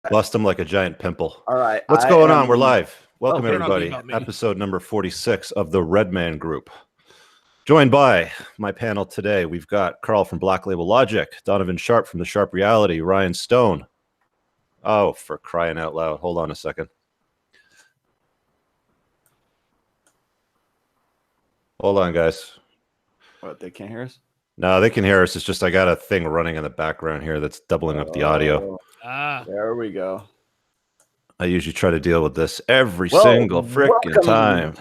Bust them like a giant pimple. All right. What's going on? We're live. Welcome, better not be everybody. about me. Episode number 46 of the Redman Group. Joined by my panel today, we've got Carl from Black Label Logic, Donovan Sharp from The Sharp Reality, Ryan Stone. Oh, for crying out loud. Hold on a second. Hold on, guys. What, they can't hear us? No, they can hear us. It's just I got a thing running in the background here that's doubling up the audio. There we go. I usually try to deal with this every single freaking time.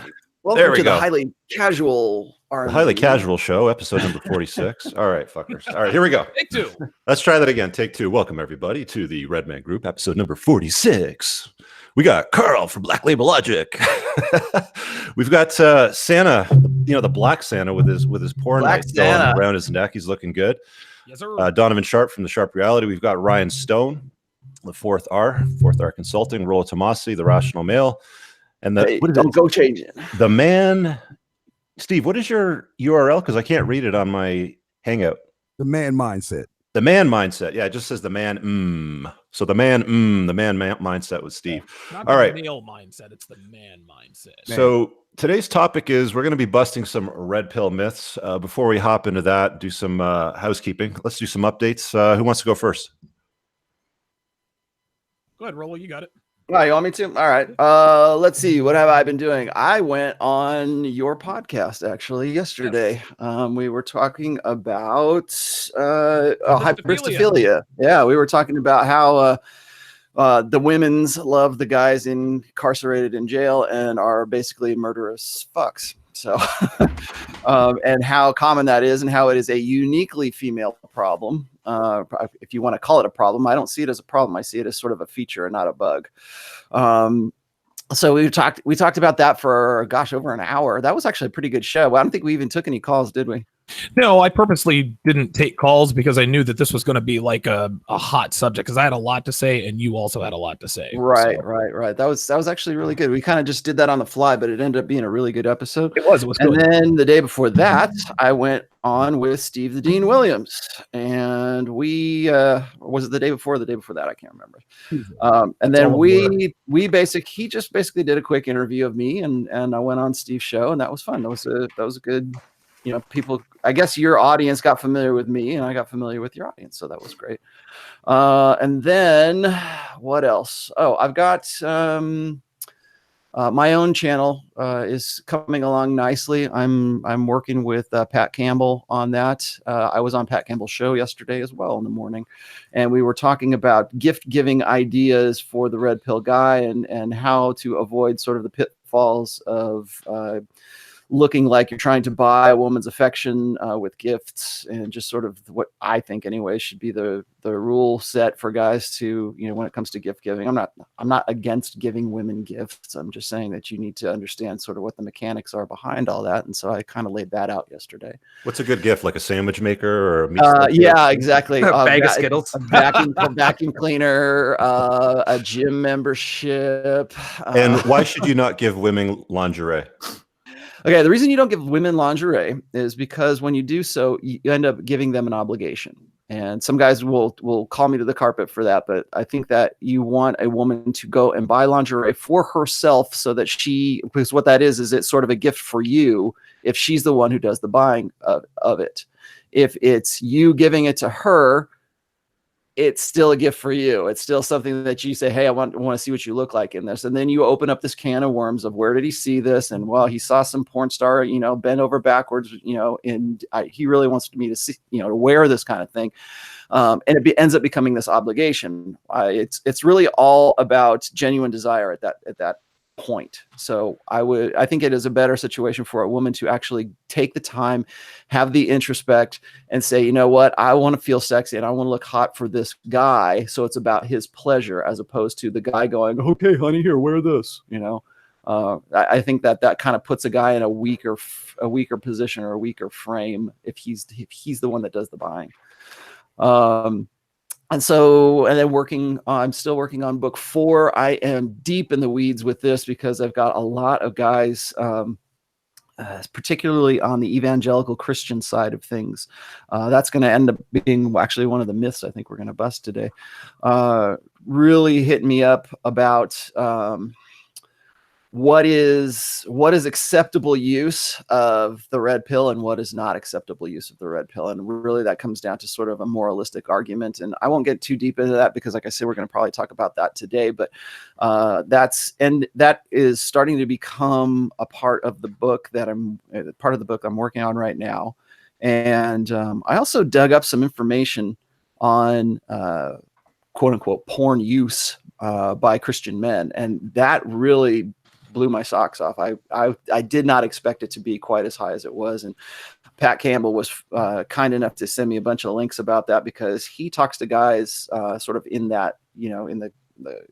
Welcome There we to go. the highly casual RMG. The Highly Casual Show, episode number 46. All right, fuckers. All right, here we go. Take two. Let's try that again. Take two. Welcome, everybody, to the Redman Group, episode number 46. We got Carl from Black Label Logic. We've got Santa, the Black Santa with his porn Black knife going Santa. around his neck. He's looking good. Yes, sir. Donovan Sharp from The Sharp Reality. We've got Ryan Stone, the Fourth R Consulting, Rollo Tomasi, the Rational Male, and the Hey, don't go changing. the man. Steve, what is your URL? Because I can't read it on my Hangout. The man mindset. The man mindset. Yeah, it just says the man. So the man mindset with Steve. Not All the right. male mindset, it's the man mindset. So today's topic is we're going to be busting some red pill myths. Before we hop into that, do some housekeeping. Let's do some updates. Who wants to go first? Go ahead, Rollo, you got it. Oh, you want me to? All right. Let's see. What have I been doing? I went on your podcast actually yesterday. We were talking about hybristophilia. Yeah, we were talking about how the women's love the guys incarcerated in jail and are basically murderous fucks. So, and how common that is, and how it is a uniquely female problem. If you want to call it a problem, I don't see it as a problem. I see it as sort of a feature and not a bug. So we talked about that for over an hour. That was actually a pretty good show. I don't think we even took any calls, did we? No, I purposely didn't take calls because I knew that this was going to be like a hot subject because I had a lot to say and you also had a lot to say. Right. That was actually really good. We kind of just did that on the fly, but it ended up being a really good episode. It was good. And then the day before that, I went on with Steve the Dean Williams, and we was it the day before? The day before that, I can't remember. And then he just basically did a quick interview of me, and I went on Steve's show, and that was fun. That was a good. People, I guess your audience got familiar with me and I got familiar with your audience. So that was great. And then what else? Oh, I've got my own channel is coming along nicely. I'm working with Pat Campbell on that. I was on Pat Campbell's show yesterday as well in the morning. And we were talking about gift giving ideas for the red pill guy and how to avoid sort of the pitfalls of looking like you're trying to buy a woman's affection with gifts, and just sort of what I think anyway should be the rule set for guys to, when it comes to gift giving. I'm not against giving women gifts. I'm just saying that you need to understand sort of what the mechanics are behind all that. And so I kind of laid that out yesterday. What's a good gift? Like a sandwich maker or a meat yeah, exactly. A bag of Skittles, a vacuum cleaner, a gym membership. And why should you not give women lingerie? Okay, the reason you don't give women lingerie is because when you do so, you end up giving them an obligation. And some guys will call me to the carpet for that, but I think that you want a woman to go and buy lingerie for herself so that because what that is it's sort of a gift for you if she's the one who does the buying of it. If it's you giving it to her, it's still a gift for you. It's still something that you say, hey, I want to see what you look like in this. And then you open up this can of worms of where did he see this? And well, he saw some porn star, bend over backwards, and he really wants me to see, to wear this kind of thing. And it ends up becoming this obligation. It's really all about genuine desire at that point. So I think it is a better situation for a woman to actually take the time, have the introspect, and say, you know what, I want to feel sexy and I want to look hot for this guy. So it's about his pleasure as opposed to the guy going, okay, honey, here, wear this. I think that kind of puts a guy in a weaker position or a weaker frame if he's the one that does the buying. And then I'm still working on book 4. I am deep in the weeds with this because I've got a lot of guys, particularly on the evangelical Christian side of things. That's going to end up being actually one of the myths I think we're going to bust today. really hit me up about what is acceptable use of the red pill and what is not acceptable use of the red pill. And really that comes down to sort of a moralistic argument. And I won't get too deep into that because like I said, we're going to probably talk about that today, but that is starting to become a part of the book that I'm working on right now. And I also dug up some information on quote unquote porn use by Christian men. And that really blew my socks off. I did not expect it to be quite as high as it was. And Pat Campbell was kind enough to send me a bunch of links about that because he talks to guys sort of in that, in the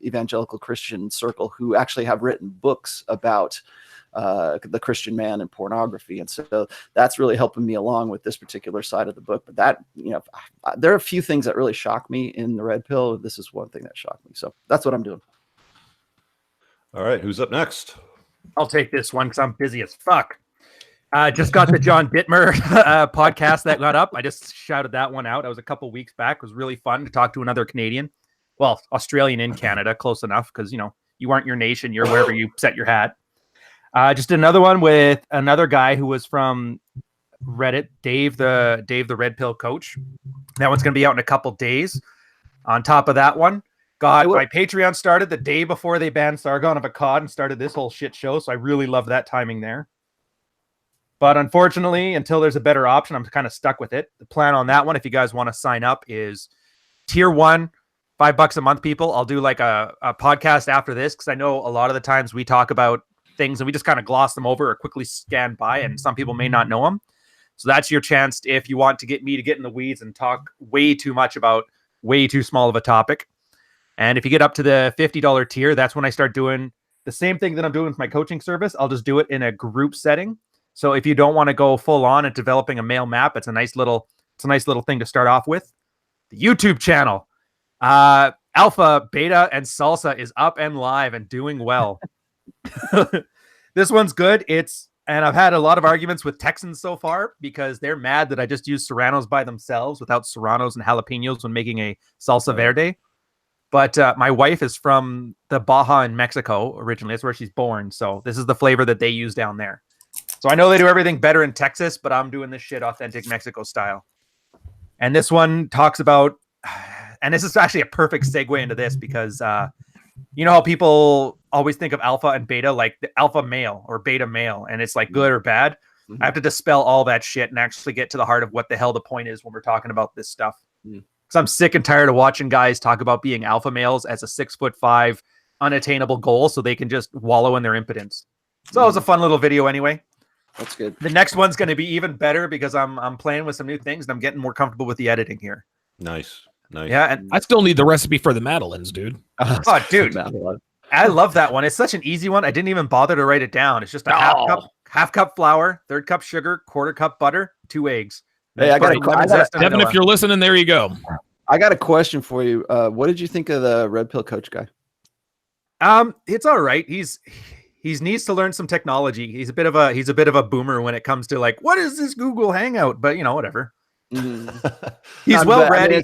evangelical Christian circle who actually have written books about the Christian man and pornography. And so that's really helping me along with this particular side of the book. But that, there are a few things that really shock me in the red pill. This is one thing that shocked me. So that's what I'm doing. All right, who's up next? I'll take this one because I'm busy as fuck. Just got the John Dittmer podcast that got up. I just shouted that one out. I was a couple weeks back. It was really fun to talk to another Canadian. Well, Australian in Canada, close enough because, you aren't your nation. You're wherever you set your hat. Just another one with another guy who was from Reddit, Dave the Red Pill Coach. That one's going to be out in a couple days. On top of that one, my Patreon started the day before they banned Sargon of Akkad and started this whole shit show. So I really love that timing there. But unfortunately, until there's a better option, I'm kind of stuck with it. The plan on that one, if you guys want to sign up, is tier 1, $5 a month, people. I'll do like a podcast after this because I know a lot of the times we talk about things and we just kind of gloss them over or quickly scan by, and some people may not know them. So that's your chance if you want to get me to get in the weeds and talk way too much about way too small of a topic. And if you get up to the $50 tier, that's when I start doing the same thing that I'm doing with my coaching service. I'll just do it in a group setting. So if you don't want to go full on at developing a mail map, it's a nice little thing to start off with. The YouTube channel, Alpha, Beta, and Salsa is up and live and doing well. This one's good. And I've had a lot of arguments with Texans so far because they're mad that I just use serranos by themselves without serranos and jalapenos when making a salsa verde. But my wife is from the Baja in Mexico originally. That's where she's born. So this is the flavor that they use down there. So I know they do everything better in Texas, but I'm doing this shit authentic Mexico style. And this one talks about, and this is actually a perfect segue into this because you know how people always think of alpha and beta, like the alpha male or beta male, and it's like good or bad. Mm-hmm. I have to dispel all that shit and actually get to the heart of what the hell the point is when we're talking about this stuff. Because I'm sick and tired of watching guys talk about being alpha males as a 6'5" unattainable goal so they can just wallow in their impotence. So it was a fun little video anyway. That's good. The next one's going to be even better because I'm playing with some new things and I'm getting more comfortable with the editing here. Nice. Yeah, and I still need the recipe for the Madeleines, dude. Oh, dude. I love that one. It's such an easy one. I didn't even bother to write it down. It's just a half cup flour, 1/3 cup sugar, 1/4 cup butter, 2 eggs. Hey, I got Devin, if you're listening, there you go. I got a question for you. What did you think of the Red Pill Coach guy? It's all right. He needs to learn some technology. He's a bit of a boomer when it comes to like, what is this Google Hangout? But whatever. He's well read.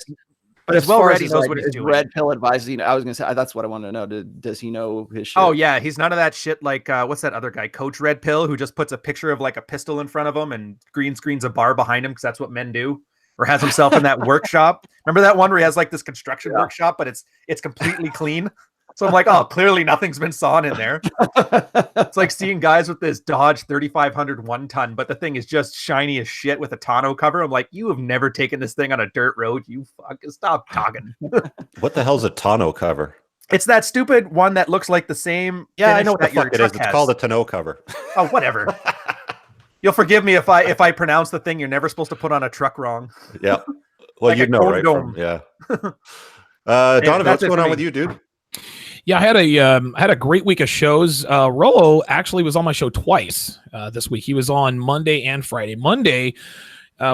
But as well read, he knows what he's doing. Red Pill advice. I was gonna say that's what I wanted to know. Does he know his shit? Oh yeah, he's none of that shit. Like what's that other guy, Coach Red Pill, who just puts a picture of like a pistol in front of him and green screens a bar behind him because that's what men do. Or has himself in that workshop. Remember that one where he has like this construction workshop, but it's completely clean. So I'm like, oh, clearly nothing's been sawn in there. It's like seeing guys with this Dodge 3500 1-ton, but the thing is just shiny as shit with a tonneau cover. I'm like, you have never taken this thing on a dirt road. You fucking stop talking. What the hell's a tonneau cover? It's that stupid one that looks like the same. Yeah, I know what the fuck it is. It's called a tonneau cover. Oh, whatever. You'll forgive me if I pronounce the thing you're never supposed to put on a truck wrong. Yeah. Well, Like you know, right? Yeah. Donovan, what's going on with you, dude? Yeah, I had a great week of shows. Rollo actually was on my show twice this week. He was on Monday and Friday. Monday,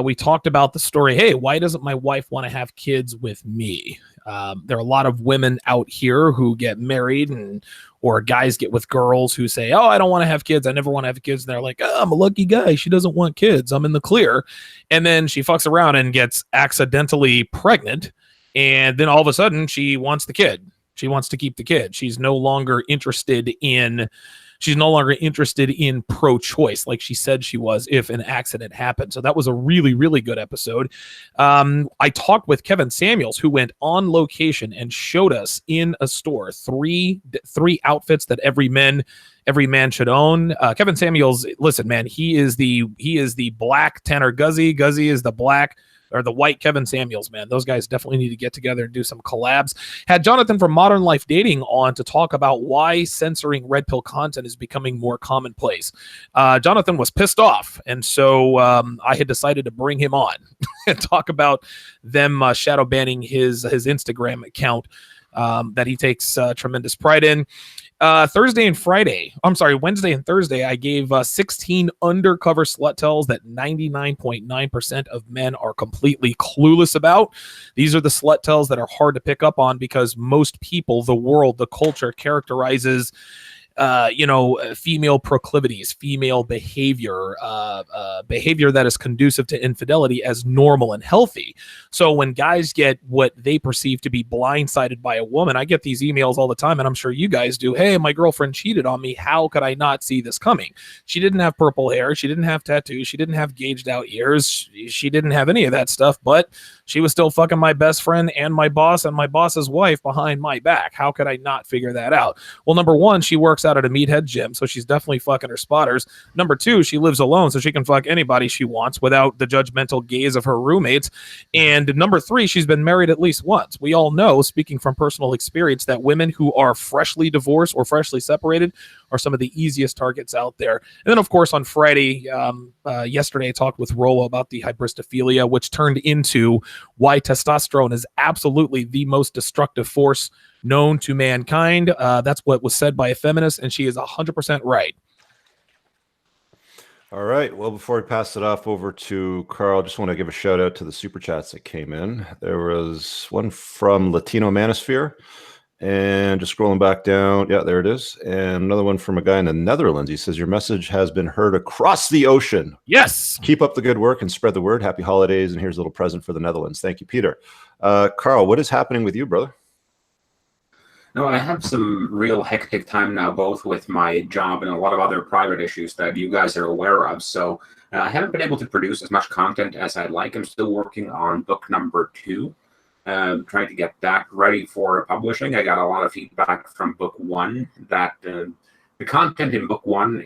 we talked about the story. Hey, why doesn't my wife want to have kids with me? There are a lot of women out here who get married or guys get with girls who say, oh, I don't want to have kids. I never want to have kids. And they're like, oh, I'm a lucky guy. She doesn't want kids. I'm in the clear. And then she fucks around and gets accidentally pregnant. And then all of a sudden she wants the kid. She wants to keep the kid. She's no longer interested in pro-choice like she said she was if an accident happened. So that was a really, really good episode. I talked with Kevin Samuels, who went on location and showed us in a store three outfits that every man should own. Kevin Samuels, listen, man, he is the black Tanner Guzzi. Guzzi is the black or the white Kevin Samuels, man. Those guys definitely need to get together and do some collabs. Had Jonathan from Modern Life Dating on to talk about why censoring red pill content is becoming more commonplace. Jonathan was pissed off, and so I had decided to bring him on and talk about them shadow banning his Instagram account that he takes tremendous pride in. Wednesday and Thursday, I gave 16 undercover slut tells that 99.9% of men are completely clueless about. These are the slut tells that are hard to pick up on because most people, the world, the culture characterizes female proclivities, female behavior, behavior that is conducive to infidelity as normal and healthy. So when guys get what they perceive to be blindsided by a woman, I get these emails all the time, and I'm sure you guys do. Hey, my girlfriend cheated on me. How could I not see this coming? She didn't have purple hair. She didn't have tattoos. She didn't have gauged out ears. She didn't have any of that stuff, but she was still fucking my best friend and my boss and my boss's wife behind my back. How could I not figure that out? Well, number one, she works out at a meathead gym, so she's definitely fucking her spotters. Number two, she lives alone, so she can fuck anybody she wants without the judgmental gaze of her roommates. And number three, she's been married at least once. We all know, speaking from personal experience, that women who are freshly divorced or freshly separated are some of the easiest targets out there. And then, of course, on Friday, yesterday, I talked with Rollo about the hybristophilia, which turned into why testosterone is absolutely the most destructive force known to mankind. That's what was said by a feminist, and she is 100% right. All right. Well, before we pass it off over to Carl, just want to give a shout out to the super chats that came in. There was one from Latino Manosphere, and just scrolling back down. Yeah, there it is. And another one from a guy in the Netherlands. He says, your message has been heard across the ocean. Yes. Keep up the good work and spread the word. Happy holidays. And here's a little present for the Netherlands. Thank you, Peter. Carl, what is happening with you, brother? No, I have some real hectic time now, both with my job and a lot of other private issues that you guys are aware of. So I haven't been able to produce as much content as I'd like. I'm still working on book number 2, trying to get that ready for publishing. I got a lot of feedback from book 1 that the content in book 1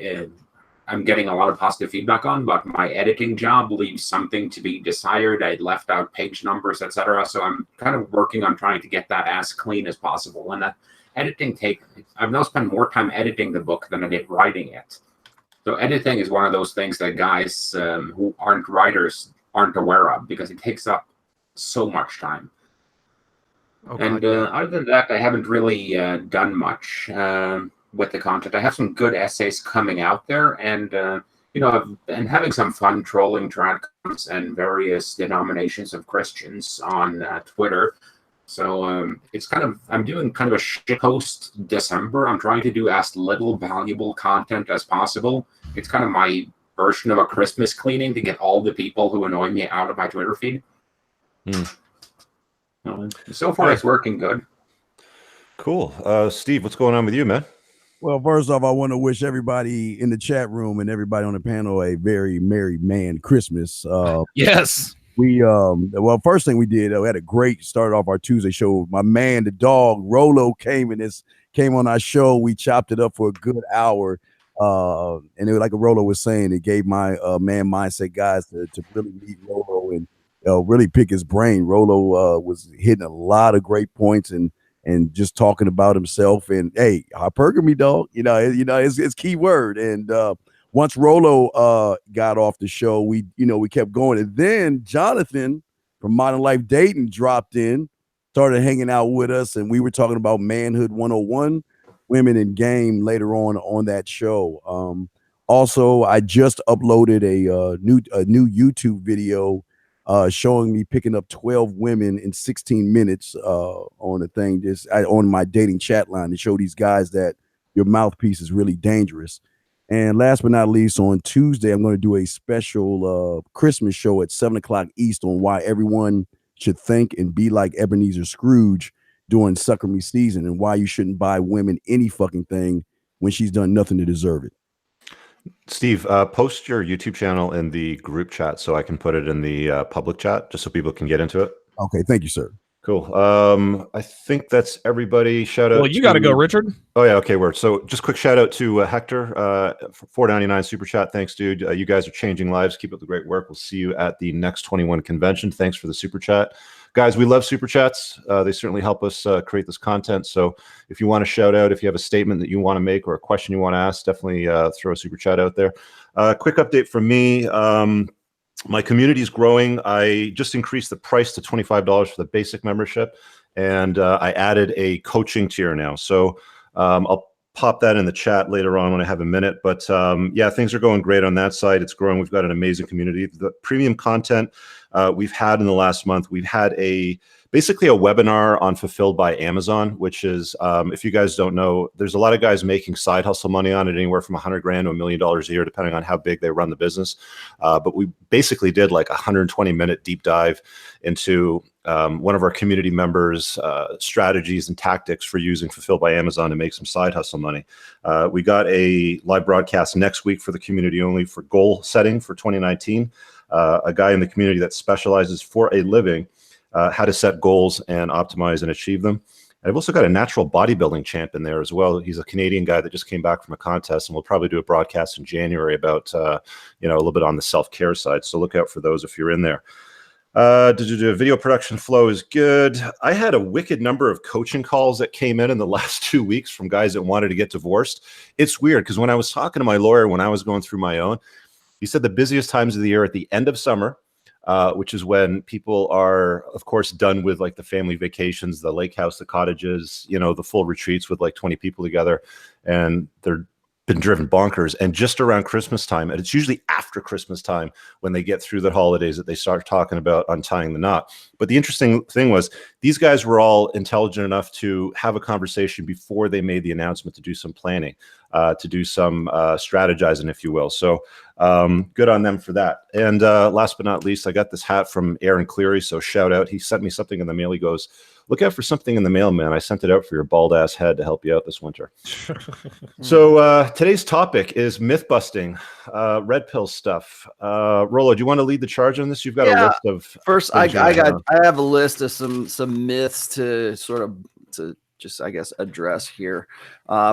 I'm getting a lot of positive feedback on, but my editing job leaves something to be desired. I left out page numbers, etc. So I'm kind of working on trying to get that as clean as possible. And I've now spent more time editing the book than I did writing it. So editing is one of those things that guys who aren't writers aren't aware of because it takes up so much time. Okay. And other than that, I haven't really done much with the content. I have some good essays coming out there, and I've been having some fun trolling tradcons and various denominations of Christians on Twitter. So I'm doing kind of a shit post December. I'm trying to do as little valuable content as possible. It's kind of my version of a Christmas cleaning to get all the people who annoy me out of my Twitter feed. So far, it's working good. Cool. Steve, what's going on with you, man? Well, first off, I want to wish everybody in the chat room and everybody on the panel a very Merry Man Christmas. Yes. Well, first thing we did, we had a great start off our Tuesday show. My man, the dog, Rollo, came on our show. We chopped it up for a good hour. And it was like Rollo was saying, it gave my man mindset guys to really meet Rollo and really pick his brain. Rollo was hitting a lot of great points and just talking about himself and hey, hypergamy, dog. It's key word. And once Rollo got off the show, we kept going. And then Jonathan from Modern Life Dating dropped in, started hanging out with us, and we were talking about Manhood 101, women in game later on that show. Also, I just uploaded a new YouTube video showing me picking up 12 women in 16 minutes on a thing on my dating chat line to show these guys that your mouthpiece is really dangerous. And last but not least, on Tuesday, I'm going to do a special Christmas show at 7 o'clock East on why everyone should think and be like Ebenezer Scrooge. during sucker me season, and why you shouldn't buy women any fucking thing when she's done nothing to deserve it. Steve, post your YouTube channel in the group chat so I can put it in the public chat just so people can get into it. Okay, thank you, sir. Cool. I think that's everybody. Shout out. Well, you got to go, Richard. Oh yeah. Okay. Word. So just quick shout out to Hector, $4.99 super chat. Thanks, dude. You guys are changing lives. Keep up the great work. We'll see you at the next 21 convention. Thanks for the super chat, guys. We love super chats. They certainly help us create this content. So if you want to shout out, if you have a statement that you want to make or a question you want to ask, definitely throw a super chat out there. Quick update from me. My community is growing. I just increased the price to $25 for the basic membership, and I added a coaching tier now. So I'll pop that in the chat later on when I have a minute. But yeah, things are going great on that side. It's growing. We've got an amazing community. The premium content we've had in the last month, we've had basically a webinar on Fulfilled by Amazon, which is, if you guys don't know, there's a lot of guys making side hustle money on it, anywhere from $100,000 to $1 million a year, depending on how big they run the business. But we basically did like a 120-minute deep dive into one of our community members' strategies and tactics for using Fulfilled by Amazon to make some side hustle money. We got a live broadcast next week for the community only for goal setting for 2019. A guy in the community that specializes for a living how to set goals and optimize and achieve them. And I've also got a natural bodybuilding champ in there as well. He's a Canadian guy that just came back from a contest, and we'll probably do a broadcast in January about, a little bit on the self-care side. So look out for those if you're in there. Video production flow is good. I had a wicked number of coaching calls that came in the last 2 weeks from guys that wanted to get divorced. It's weird because when I was talking to my lawyer, when I was going through my own, he said the busiest times of the year at the end of summer, which is when people are, of course, done with like the family vacations, the lake house, the cottages, the full retreats with like 20 people together, and they're been driven bonkers. And just around Christmas time, and it's usually after Christmas time when they get through the holidays that they start talking about untying the knot. But the interesting thing was these guys were all intelligent enough to have a conversation before they made the announcement to do some planning, to do some strategizing, if you will. So good on them for that. And last but not least, I got this hat from Aaron Cleary. So shout out. He sent me something in the mail. He goes, look out for something in the mail, man. I sent it out for your bald ass head to help you out this winter. So today's topic is myth busting, red pill stuff. Rollo, do you want to lead the charge on this? You've got a list of first. I have a list of some myths to sort of just I guess address here.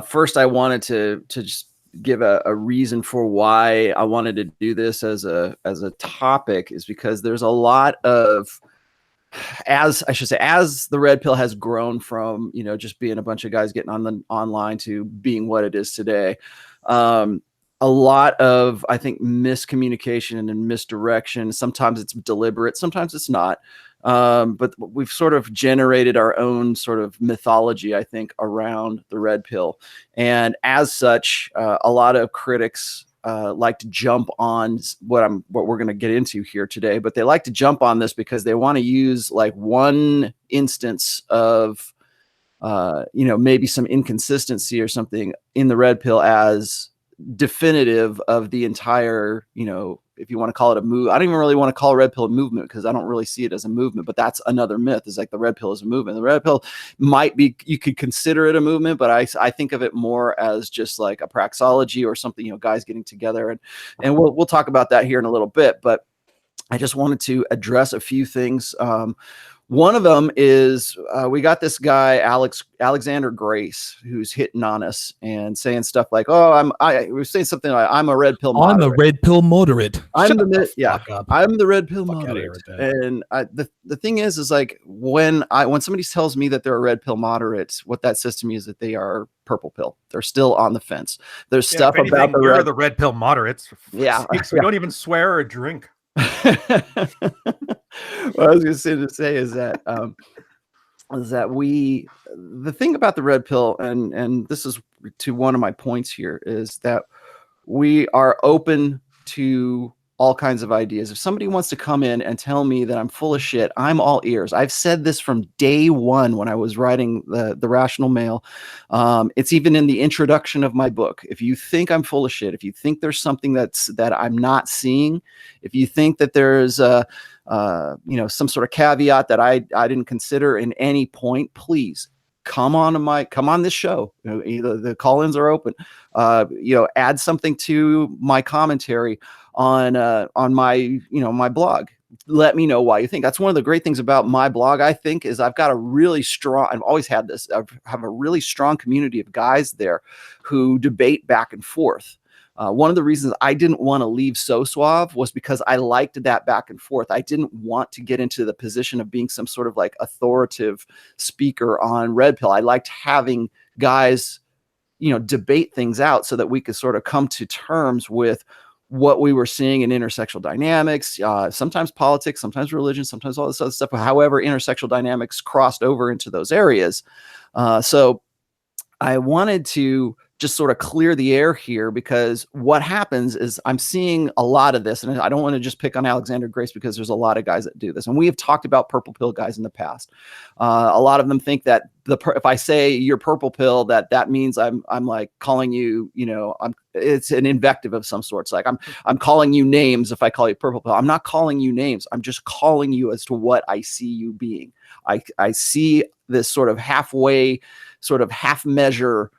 First, I wanted to just give a reason for why I wanted to do this as a topic is because there's a lot of, as the red pill has grown from, just being a bunch of guys getting on the online to being what it is today. A lot of, I think, miscommunication and misdirection. Sometimes it's deliberate, sometimes it's not. But we've sort of generated our own sort of mythology, I think, around the red pill. And as such, a lot of critics like to jump on what we're going to get into here today, but they like to jump on this because they want to use like one instance of, maybe some inconsistency or something in the red pill as definitive of the entire, if you want to call it a move. I don't even really want to call red pill a movement because I don't really see it as a movement, but that's another myth, is like the red pill is a movement. The red pill might be, you could consider it a movement, but I think of it more as just like a praxeology or something, guys getting together, and we'll talk about that here in a little bit, but I just wanted to address a few things. One of them is we got this guy, Alexander Grace, who's hitting on us and saying stuff like, "Oh, we're saying something like I'm a red pill moderate. I'm the red pill moderate. I'm the red pill moderate." And the thing is like when somebody tells me that they're a red pill moderate, what that says to me is that they are purple pill. They're still on the fence. There's stuff about the red pill moderates. Yeah, we don't even swear or drink. What I was going to say is that the thing about the red pill, and this is to one of my points here, is that we are open to all kinds of ideas. If somebody wants to come in and tell me that I'm full of shit, I'm all ears. I've said this from day one when I was writing the Rational Male. It's even in the introduction of my book. If you think I'm full of shit, if you think there's something that I'm not seeing, if you think that there's some sort of caveat that I didn't consider in any point, please come on this show. Either the call-ins are open. Add something to my commentary on my my blog. Let me know why you think. That's one of the great things about my blog, I think, is I've got a really strong, I've always had this, I have a really strong community of guys there who debate back and forth. One of the reasons I didn't want to leave So Suave was because I liked that back and forth. I didn't want to get into the position of being some sort of like authoritative speaker on Red Pill. I liked having guys, debate things out so that we could sort of come to terms with what we were seeing in intersexual dynamics, sometimes politics, sometimes religion, sometimes all this other stuff. However, intersexual dynamics crossed over into those areas. So I wanted to just sort of clear the air here, because what happens is I'm seeing a lot of this, and I don't want to just pick on Alexander Grace because there's a lot of guys that do this. And we have talked about purple pill guys in the past. A lot of them think that if I say you're purple pill, that means I'm like calling you, it's an invective of some sorts. Like I'm calling you names if I call you purple pill. I'm not calling you names. I'm just calling you as to what I see you being. I see this sort of halfway, sort of half measure,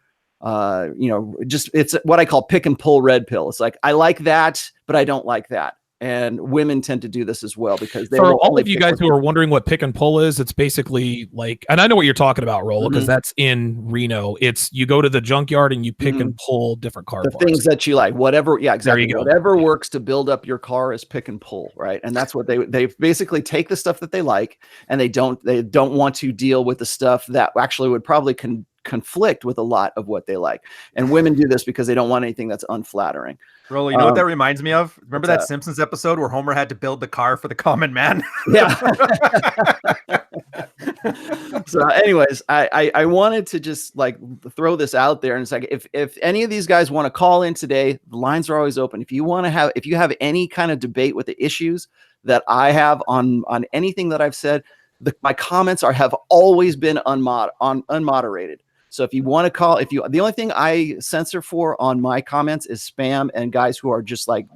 just it's what I call pick and pull red pill. It's like, I like that, but I don't like that. And women tend to do this as well, because they for all of you guys who are wondering what pick and pull is, it's basically like, and I know what you're talking about, Rollo, because that's in Reno. It's you go to the junkyard and you pick and pull different car parts. Things that you like, whatever. Yeah, exactly. There you go. Whatever works to build up your car is pick and pull, right? And that's what they basically take the stuff that they like, and they don't want to deal with the stuff that actually would probably conflict with a lot of what they like. And women do this because they don't want anything that's unflattering. Rollo, you know what that reminds me of? Remember that Simpsons episode where Homer had to build the car for the common man? Yeah. So anyways, I wanted to just like throw this out there, and it's like, if any of these guys want to call in today, the lines are always open. If you have any kind of debate with the issues that I have on anything that I've said, my comments have always been unmoderated. So if you want to call, the only thing I censor for on my comments is spam and guys who are just like,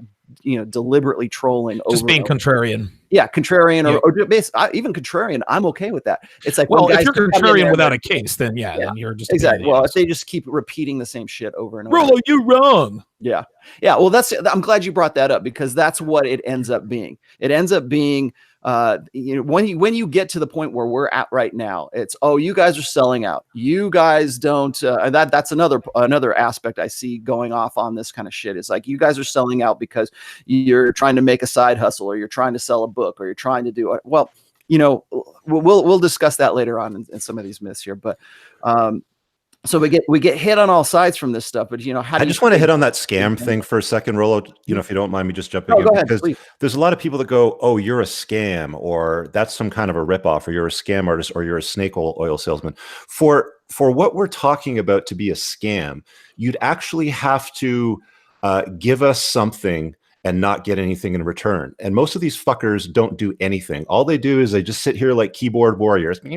deliberately trolling. Just being contrarian. Yeah, contrarian or even contrarian. I'm okay with that. It's like, well, if you're contrarian without a case, then then you're just exactly. Well, if they just keep repeating the same shit over and over. Rollo, you're wrong. Yeah. Well, I'm glad you brought that up, because that's what it ends up being. It ends up being, when you get to the point where we're at right now, it's, oh, you guys are selling out. You guys don't. That's another aspect I see going off on this kind of shit. It's like, you guys are selling out because you're trying to make a side hustle, or you're trying to sell a book, or you're trying to do it. Well, we'll discuss that later on in some of these myths here, but. So we get hit on all sides from this stuff, but I just want to hit on that scam thing for a second, Rollo. If you don't mind me just jumping in, go ahead, because please. There's a lot of people that go, "Oh, you're a scam," or "That's some kind of a ripoff," or "You're a scam artist," or "You're a snake oil salesman." For what we're talking about to be a scam, you'd actually have to give us something and not get anything in return. And most of these fuckers don't do anything. All they do is they just sit here like keyboard warriors, but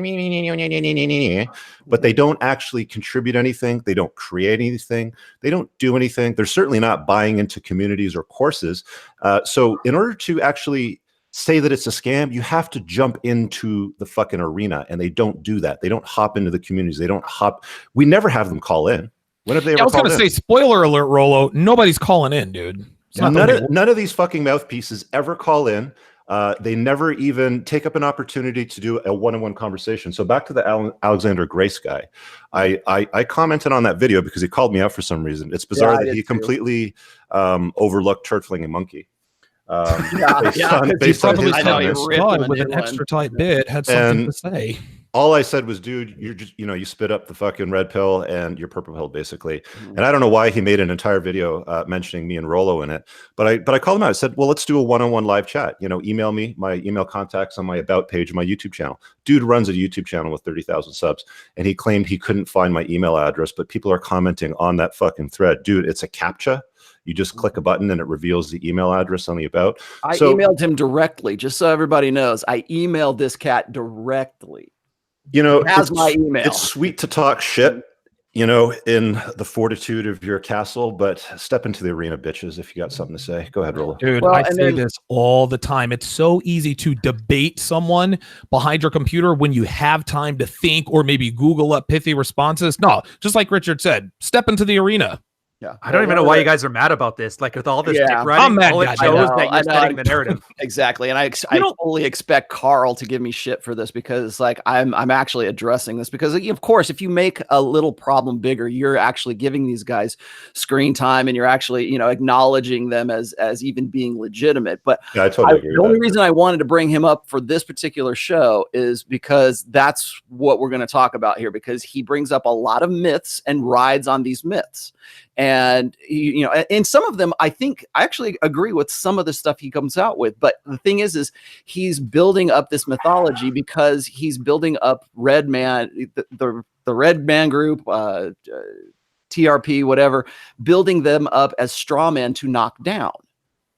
they don't actually contribute anything. They don't create anything. They don't do anything. They're certainly not buying into communities or courses. So in order to actually say that it's a scam, you have to jump into the fucking arena, and they don't do that. They don't hop into the communities. We never have them call in. When have they ever I was going to say, spoiler alert, Rollo, nobody's calling in, dude. None of these fucking mouthpieces ever call in. They never even take up an opportunity to do a one-on-one conversation. So back to the Alexander Grace guy. I commented on that video because he called me out for some reason. It's bizarre that he completely overlooked turd flinging monkey. Based on his comments. With an extra tight bit had something to say. All I said was, dude, you're just, you spit up the fucking red pill and you're purple pill, basically. And I don't know why he made an entire video mentioning me and Rollo in it, but I called him out. I said, well, let's do a one-on-one live chat. Email me. My email contacts on my about page of my YouTube channel. Dude runs a YouTube channel with 30,000 subs, and he claimed he couldn't find my email address, but people are commenting on that fucking thread. Dude, it's a CAPTCHA. You just click a button and it reveals the email address on the about. I So, emailed him directly, just so everybody knows. I emailed this cat directly. you know, He has my email. It's sweet to talk shit, you know, in the fortitude of your castle, but step into the arena, bitches, if you got something to say. Go ahead, Rolo. Dude, Well, I and say then- this all the time. It's so easy to debate someone behind your computer when you have time to think or maybe Google up pithy responses. No, just like Richard said, step into the arena. Yeah. I don't even know why you guys are mad about this. Like with all this Yeah. dick I'm riding, mad, all it God, I shows know, that I you're know. setting the narrative. Exactly. And I know- fully expect Carl to give me shit for this, because like I'm actually addressing this, because of course, if you make a little problem bigger, you're actually giving these guys screen time, and you're actually, you know, acknowledging them as even being legitimate. But Yeah, I totally agree the with only that. reason I wanted to bring him up for this particular show is because that's what we're going to talk about here, because he brings up a lot of myths and rides on these myths. And you know, and some of them, I think I actually agree with some of the stuff he comes out with. But the thing is he's building up this mythology because he's building up Red Man, the Red Man group, TRP, whatever, building them up as straw men to knock down.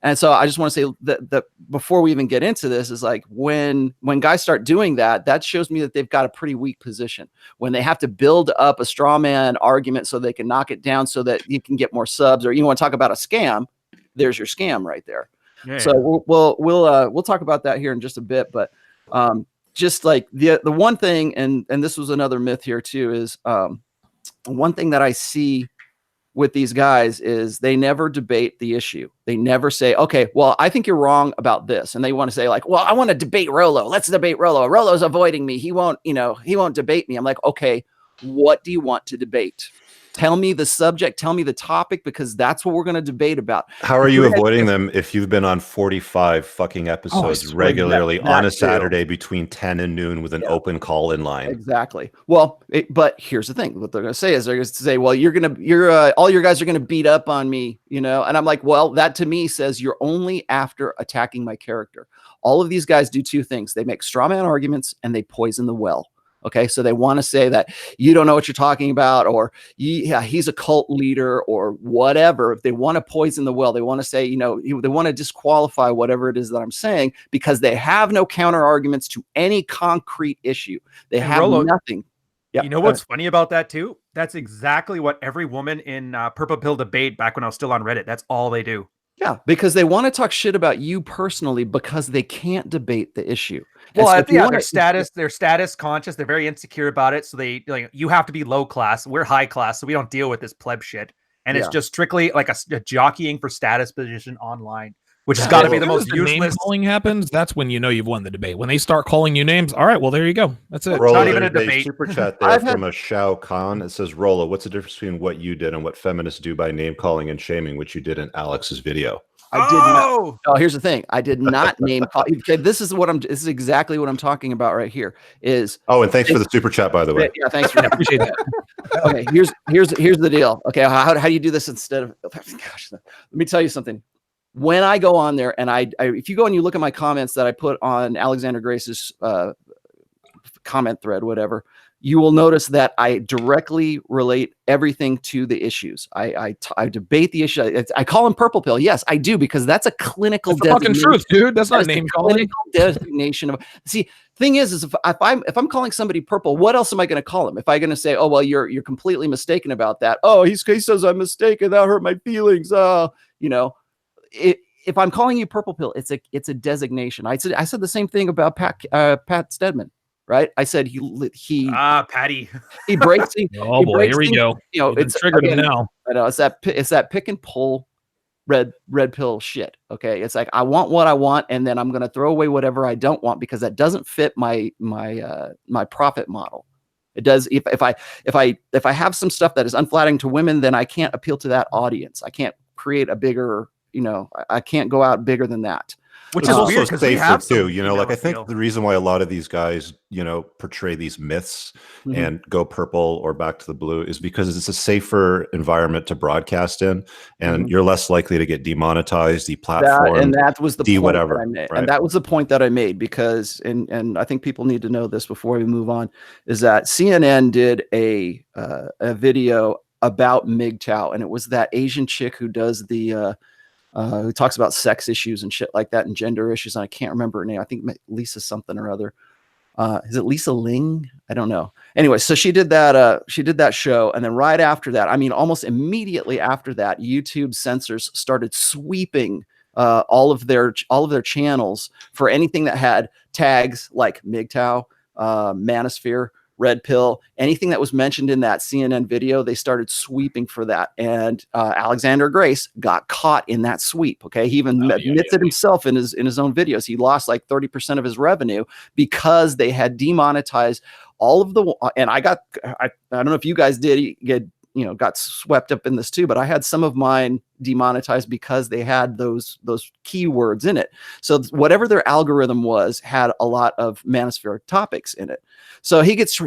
And so I just want to say that before we even get into this, is like when guys start doing that, that shows me that they've got a pretty weak position. When they have to build up a straw man argument so they can knock it down so that you can get more subs, or you want to talk about a scam, there's your scam right there. Yeah. So we'll talk about that here in just a bit. But just like the one thing, and this was another myth here too, is one thing that I see with these guys is they never debate the issue. They never say, okay, well, I think you're wrong about this. And they want to say like, well, I want to debate Rolo. Let's debate Rolo. Rolo's avoiding me. He won't debate me. I'm like, okay, what do you want to debate? Tell me the subject, tell me the topic, because that's what we're going to debate about. How are you avoiding them if you've been on 45 fucking episodes swear, regularly that on a too. Saturday between 10 and noon with an open call in line? Exactly. Well, but here's the thing. What they're going to say is they're going to say, well, all your guys are going to beat up on me, you know? And I'm like, well, that to me says you're only after attacking my character. All of these guys do two things. They make straw man arguments and they poison the well. Okay, so they want to say that you don't know what you're talking about, or yeah, he's a cult leader, or whatever. If they want to poison the well, they want to say, you know, they want to disqualify whatever it is that I'm saying, because they have no counter arguments to any concrete issue. They And have Rolo, nothing. Yep. You know what's funny about that too? That's exactly what every woman in Purple Pill debate back when I was still on Reddit. That's all they do. Yeah, because they want to talk shit about you personally, because they can't debate the issue. Well, so yeah, they're status conscious. They're very insecure about it. So they like, you have to be low class. We're high class, so we don't deal with this pleb shit. And it's just strictly like a jockeying for status position online, which has got to be the most name useless. calling happens. That's when you know you've won the debate. When they start calling you names, all right, well there you go. That's it. Rolo, not even a there's debate. super chat there from a Shao Kahn. It says, Rolo, what's the difference between what you did and what feminists do by name calling and shaming, which you did in Alex's video? I did not. Oh, here's the thing. I did not name call. Okay, this is exactly what I'm talking about right here. And thanks for the super chat, by the way. Yeah, thanks for appreciate that. Okay, here's the deal. Okay, how do you do this instead of? Gosh, let me tell you something. When I go on there and I if you go and you look at my comments that I put on Alexander Grace's comment thread, whatever, you will notice that I directly relate everything to the issues. I debate the issue. I call him Purple Pill. Yes, I do, because that's a clinical fucking truth, dude. That's not name calling. Clinical designation of. See, thing is if I'm calling somebody purple, what else am I going to call him? If I'm going to say, oh well, you're completely mistaken about that. Oh, he says I'm mistaken. That hurt my feelings. You know, if I'm calling you Purple Pill, it's a designation. I said the same thing about Pat Stedman. Right, I said Patty. He breaks. Oh boy, here we go. You know, it's triggered him now. I know it's that pick and pull, red pill shit. Okay, it's like I want what I want, and then I'm going to throw away whatever I don't want because that doesn't fit my profit model. It does. If I have some stuff that is unflattering to women, then I can't appeal to that audience. I can't create a bigger. You know, I can't go out bigger than that. Which is also safer too, you know, like I think the reason why a lot of these guys, you know, portray these myths and go purple or back to the blue is because it's a safer environment to broadcast in, and you're less likely to get demonetized, deplatformed, and that was the point whatever. that I made. Right? And that was the point that I made because, and I think people need to know this before we move on, is that CNN did a video about MGTOW, and it was that Asian chick who does the who talks about sex issues and shit like that and gender issues. And I can't remember her name. I think Lisa something or other. Is it Lisa Ling? I don't know. Anyway, so she did that show, and then right after that, I mean, almost immediately after that, YouTube censors started sweeping all of their channels for anything that had tags like MGTOW, Manosphere, Red Pill, anything that was mentioned in that CNN video, they started sweeping for that. And Alexander Grace got caught in that sweep. Okay. He even admits it himself in his own videos. He lost like 30% of his revenue because they had demonetized all of the, and I don't know if you guys did get, got swept up in this too, but I had some of mine demonetized because they had those keywords in it. So whatever their algorithm was had a lot of Manosphere topics in it. So he gets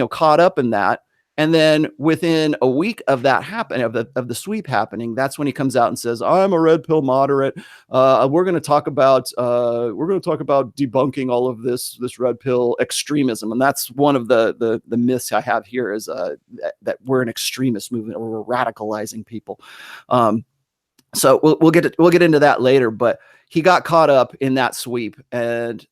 caught up in that. And then within a week of that of the sweep happening, that's when he comes out and says, "I'm a red pill moderate. We're going to talk about debunking all of this red pill extremism." And that's one of the myths I have here is that we're an extremist movement or we're radicalizing people. So we'll get into that later, but he got caught up in that sweep. And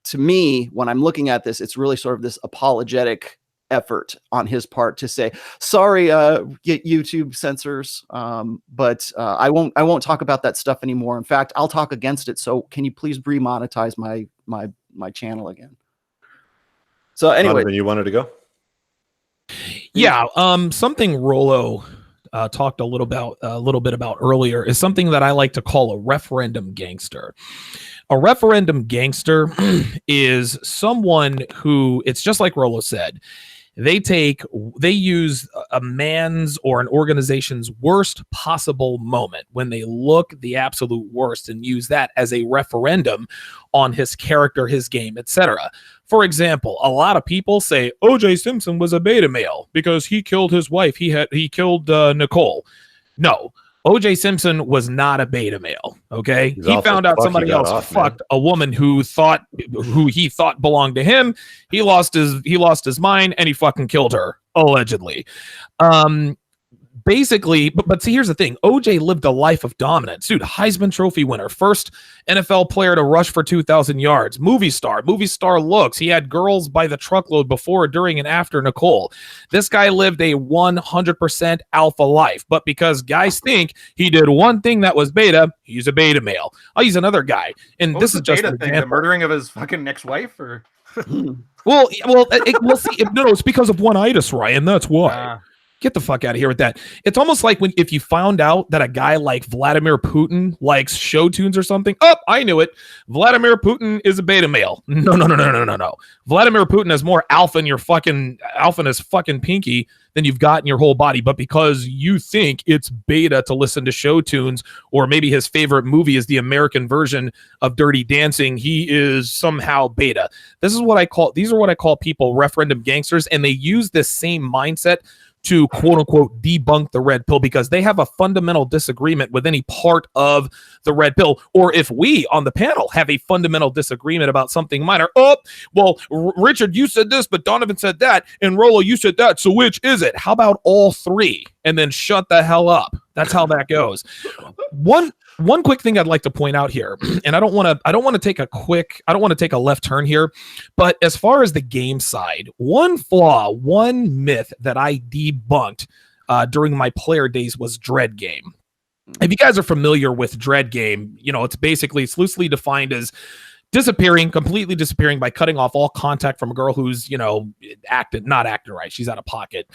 to me, when I'm looking at this, it's really sort of this apologetic effort on his part to say, sorry, YouTube censors, but I won't talk about that stuff anymore. In fact, I'll talk against it. So can you please remonetize my channel again? So anyway, Donovan, you wanted to go? Yeah, something Rollo talked a little bit about earlier is something that I like to call a referendum gangster. A referendum gangster is someone who, it's just like Rollo said, they use a man's or an organization's worst possible moment when they look the absolute worst and use that as a referendum on his character, his game, etc. For example, a lot of people say O.J. Simpson was a beta male because he killed his wife. He killed Nicole. No, O.J. Simpson was not a beta male. Okay, he found out somebody else fucked a woman who he thought belonged to him. He lost his mind and he fucking killed her allegedly. Basically, but see, here's the thing. OJ lived a life of dominance. Dude, Heisman Trophy winner, first NFL player to rush for 2,000 yards, movie star looks. He had girls by the truckload before, during, and after Nicole. This guy lived a 100% alpha life, but because guys think he did one thing that was beta, he's a beta male. I'll use another guy, and this is just an example. The murdering of his fucking ex-wife, or well, we'll see. No, it's because of one itis, Ryan. That's why. Get the fuck out of here with that. It's almost like if you found out that a guy like Vladimir Putin likes show tunes or something. Oh, I knew it. Vladimir Putin is a beta male. No. Vladimir Putin has more alpha in his fucking pinky than you've got in your whole body. But because you think it's beta to listen to show tunes, or maybe his favorite movie is the American version of Dirty Dancing, he is somehow beta. These are what I call people referendum gangsters, and they use this same mindset to quote unquote debunk the red pill because they have a fundamental disagreement with any part of the red pill. Or if we on the panel have a fundamental disagreement about something minor, Richard, you said this, but Donovan said that, and Rollo, you said that. So which is it? How about all three? And then shut the hell up. That's how that goes. One quick thing I'd like to point out here, and I don't want to take a left turn here, but as far as the game side, one myth that I debunked during my player days was Dread Game. If you guys are familiar with Dread Game, it's loosely defined as completely disappearing by cutting off all contact from a girl who's, not acting right. She's out of pocket.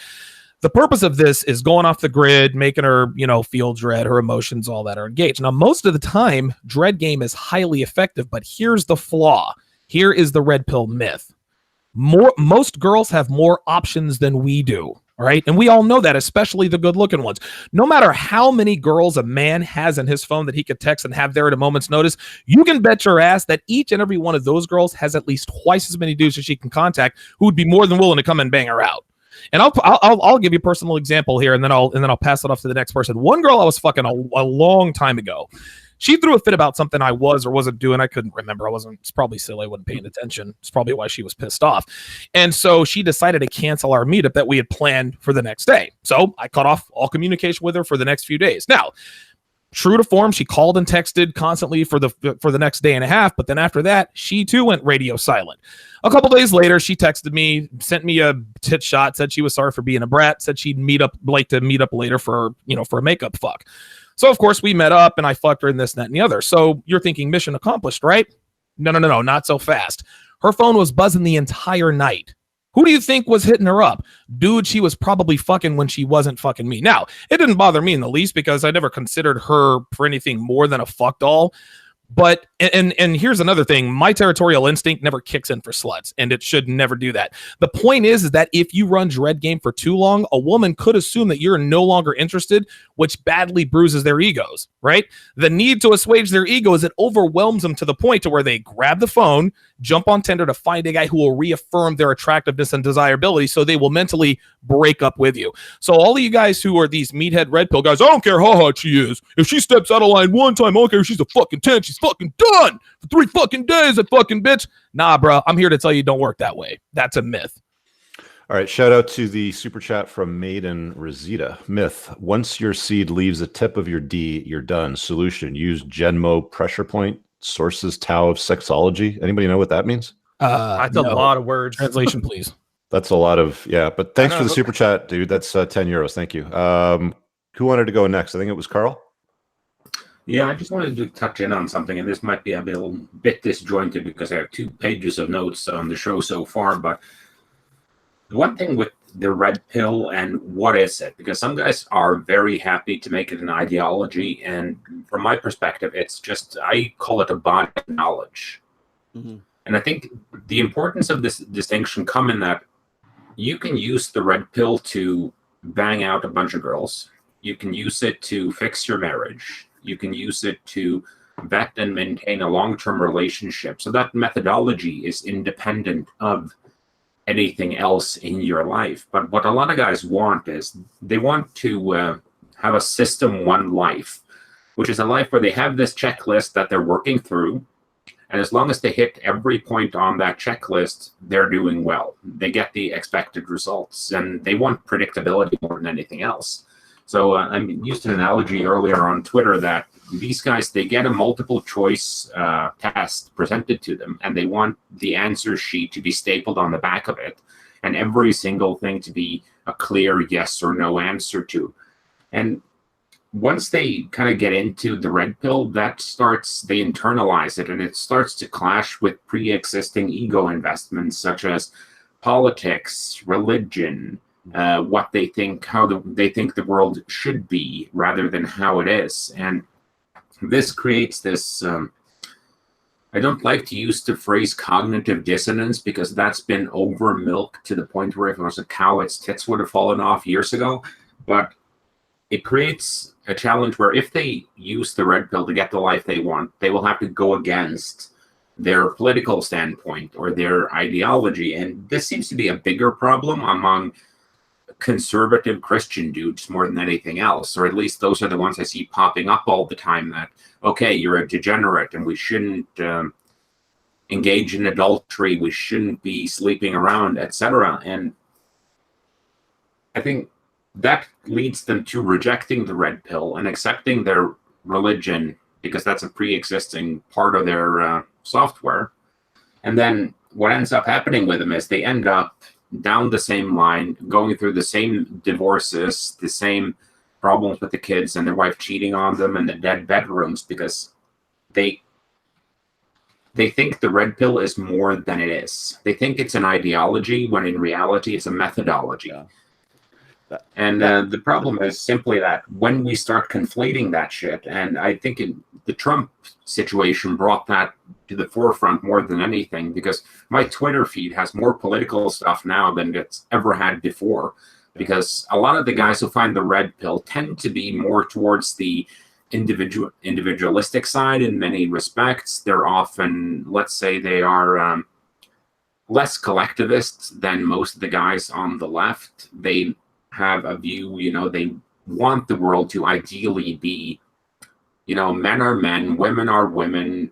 The purpose of this is going off the grid, making her, feel dread, her emotions, all that are engaged. Now, most of the time, Dread Game is highly effective, but here's the flaw. Here is the red pill myth. Most girls have more options than we do, right? And we all know that, especially the good-looking ones. No matter how many girls a man has in his phone that he could text and have there at a moment's notice, you can bet your ass that each and every one of those girls has at least twice as many dudes as she can contact who would be more than willing to come and bang her out. And I'll give you a personal example here, and then I'll pass it off to the next person. One girl I was fucking a long time ago. She threw a fit about something I was or wasn't doing. I couldn't remember. It's probably silly. I wasn't paying attention. It's probably why she was pissed off. And so she decided to cancel our meetup that we had planned for the next day. So I cut off all communication with her for the next few days. Now, true to form, she called and texted constantly for the next day and a half. But then after that, she too went radio silent. A couple days later, she texted me, sent me a tit shot, said she was sorry for being a brat, said she'd like to meet up later for a makeup fuck. So of course we met up and I fucked her and this, that, and the other. So you're thinking mission accomplished, right? No, not so fast. Her phone was buzzing the entire night. Who do you think was hitting her up? Dude, she was probably fucking when she wasn't fucking me. Now, it didn't bother me in the least because I never considered her for anything more than a fuck doll. But, and here's another thing, my territorial instinct never kicks in for sluts, and it should never do that. The point is that if you run dread game for too long, a woman could assume that you're no longer interested, which badly bruises their egos, right? The need to assuage their ego is it overwhelms them to the point to where they grab the phone, jump on Tinder to find a guy who will reaffirm their attractiveness and desirability, so they will mentally break up with you. So all of you guys who are these meathead red pill guys, I don't care how hot she is. If she steps out of line one time, I don't care if she's a fucking 10. She's fucking done for 3 fucking days, that fucking bitch. Nah, bro, I'm here to tell you don't work that way. That's a myth. All right, shout out to the super chat from Maiden Rosita. Myth: once your seed leaves the tip of your D, you're done. Solution: use Genmo pressure point. Sources: Tao of sexology. Anybody know what that means? That's a lot of words. Translation, please. That's a lot of, yeah. But thanks for the super chat, dude. That's 10 euros. Thank you. Who wanted to go next? I think it was Carl. Yeah, I just wanted to touch in on something, and this might be a bit disjointed because I have 2 pages of notes on the show so far. But the one thing with the red pill and what is it? Because some guys are very happy to make it an ideology, and from my perspective, it's just, I call it a body of knowledge. Mm-hmm. And I think the importance of this distinction come in that you can use the red pill to bang out a bunch of girls. You can use it to fix your marriage. You can use it to vet and maintain a long-term relationship. So that methodology is independent of anything else in your life. But what a lot of guys want is they want to have a system one life, which is a life where they have this checklist that they're working through. And as long as they hit every point on that checklist, they're doing well. They get the expected results, and they want predictability more than anything else. So I used an analogy earlier on Twitter that these guys, they get a multiple choice test presented to them, and they want the answer sheet to be stapled on the back of it, and every single thing to be a clear yes or no answer to. And once they kind of get into the red pill, they internalize it, and it starts to clash with pre-existing ego investments such as politics, religion, what they think, they think the world should be rather than how it is. And this creates this, I don't like to use the phrase cognitive dissonance because that's been over milked to the point where if it was a cow, its tits would have fallen off years ago. But it creates a challenge where if they use the red pill to get the life they want, they will have to go against their political standpoint or their ideology. And this seems to be a bigger problem among conservative Christian dudes more than anything else, or at least those are the ones I see popping up all the time that, okay, you're a degenerate and we shouldn't engage in adultery, we shouldn't be sleeping around, etc. And I think that leads them to rejecting the red pill and accepting their religion because that's a pre-existing part of their software. And then what ends up happening with them is they end up down the same line, going through the same divorces, the same problems with the kids and their wife cheating on them and the dead bedrooms because they think the red pill is more than it is. They think it's an ideology when in reality it's a methodology. Yeah. And the problem is simply that when we start conflating that shit, and I think the Trump situation brought that to the forefront more than anything, because my Twitter feed has more political stuff now than it's ever had before, because a lot of the guys who find the red pill tend to be more towards the individualistic side in many respects. They're often, let's say they are less collectivist than most of the guys on the left. They have a view, they want the world to ideally be men are men, women are women,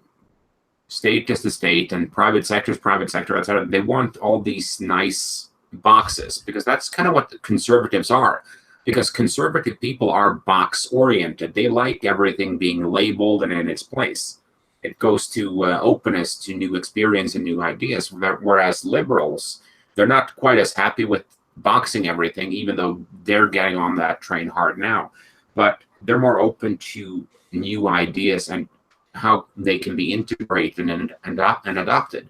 state is the state, and private sector is private sector, etc. They want all these nice boxes because that's kind of what the conservatives are. Because conservative people are box oriented. They like everything being labeled and in its place. It goes to openness to new experience and new ideas. Whereas liberals, they're not quite as happy with boxing everything, even though they're getting on that train hard now. But they're more open to new ideas and how they can be integrated and adopted.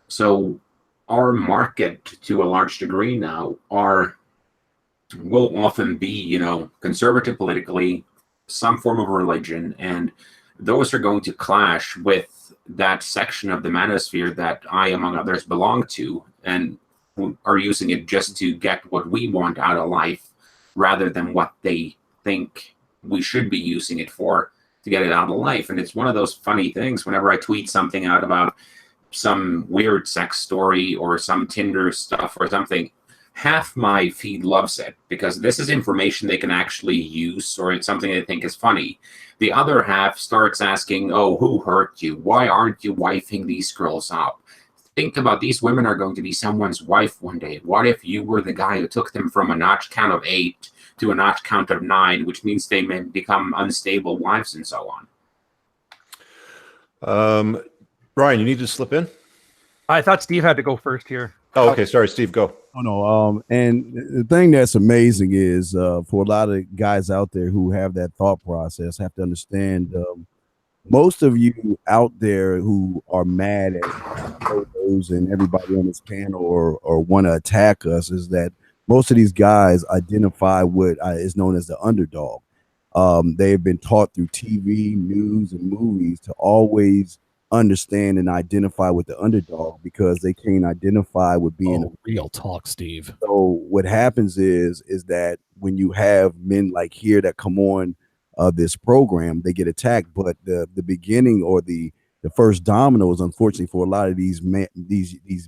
So our market, to a large degree now, will often be, conservative politically, some form of religion, and those are going to clash with that section of the manosphere that I, among others, belong to, and are using it just to get what we want out of life rather than what they think we should be using it for to get it out of life. And it's one of those funny things whenever I tweet something out about some weird sex story or some Tinder stuff or something, half my feed loves it because this is information they can actually use, or it's something they think is funny. The other half starts asking, oh, who hurt you? Why aren't you wifing these girls up? Think about, these women are going to be someone's wife one day. What if you were the guy who took them from a notch count of 8 to a notch count of 9, which means they may become unstable wives and so on. Ryan, you need to slip in? I thought Steve had to go first here. Oh, okay. Sorry, Steve, go. Oh, no. And the thing that's amazing is for a lot of guys out there who have that thought process, have to understand most of you out there who are mad at those and everybody on this panel or want to attack us is that most of these guys identify what is known as the underdog. They have been taught through TV, news, and movies to always understand and identify with the underdog because they can't identify with being real talk, Steve. So what happens is that when you have men like here that come on this program, they get attacked. But the beginning or the first domino is, unfortunately, for a lot of these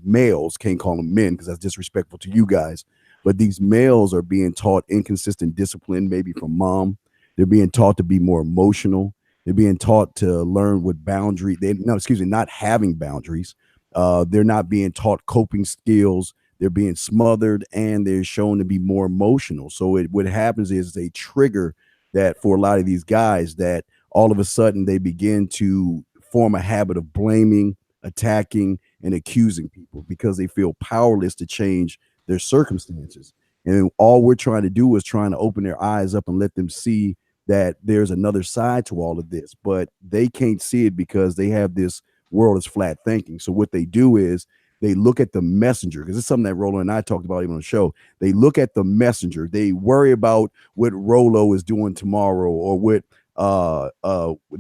males, can't call them men because that's disrespectful to you guys, but these males are being taught inconsistent discipline, maybe from mom. They're being taught to be more emotional. They're being taught to learn what boundary not having boundaries. They're not being taught coping skills. They're being smothered and they're shown to be more emotional. So what happens is they trigger that for a lot of these guys that all of a sudden they begin to form a habit of blaming, attacking, and accusing people because they feel powerless to change their circumstances. And all we're trying to do is trying to open their eyes up and let them see that there's another side to all of this, but they can't see it because they have this world is flat thinking. So what they do is they look at the messenger, because it's something that Rolo and I talked about even on the show. They look at the messenger. They worry about what Rolo is doing tomorrow or what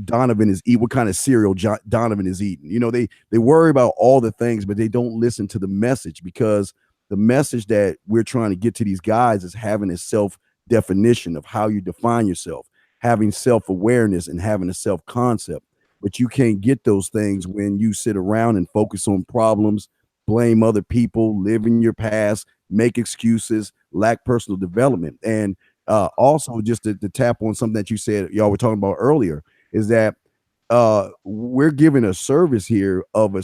Donovan is eating, what kind of cereal Donovan is eating. They worry about all the things, but they don't listen to the message, because the message that we're trying to get to these guys is having a self-definition of how you define yourself, having self-awareness and having a self-concept. But you can't get those things when you sit around and focus on problems, blame other people, live in your past, make excuses, lack personal development. And also just to tap on something that you said, y'all were talking about earlier, is that we're giving a service here of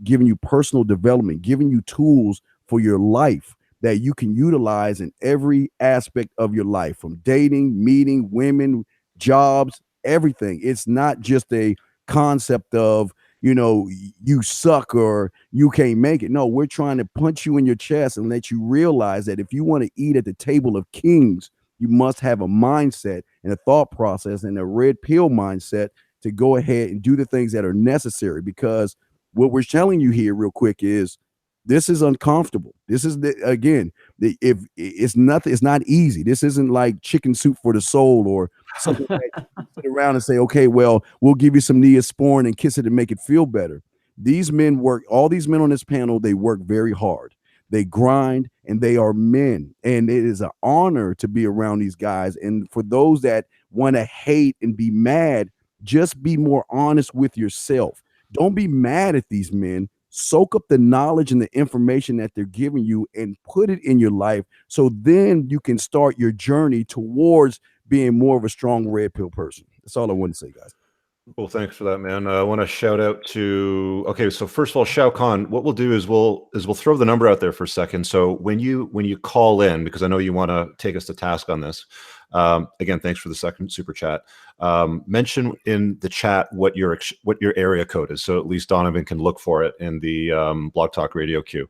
giving you personal development, giving you tools for your life that you can utilize in every aspect of your life, from dating, meeting women, jobs, everything. It's not just a concept of, you suck or you can't make it. No, we're trying to punch you in your chest and let you realize that if you want to eat at the table of kings, you must have a mindset and a thought process and a red pill mindset to go ahead and do the things that are necessary. Because what we're telling you here real quick is this is uncomfortable. This is if it's nothing, it's not easy. This isn't like chicken soup for the soul or something that you sit around and say, okay, well, we'll give you some Neosporin and kiss it and make it feel better. These men all these men on this panel, they work very hard. They grind and they are men. And it is an honor to be around these guys. And for those that want to hate and be mad, just be more honest with yourself. Don't be mad at these men. Soak up the knowledge and the information that they're giving you and put it in your life. So then you can start your journey towards being more of a strong red pill person. That's all I want to say, guys. Well, thanks for that, man. I want to shout out to. Okay, so first of all, Shao Kahn. What we'll do is we'll throw the number out there for a second. So when you call in, because I know you want to take us to task on this. Again, thanks for the second super chat. Mention in the chat what your area code is, so at least Donovan can look for it in the Blog Talk Radio queue.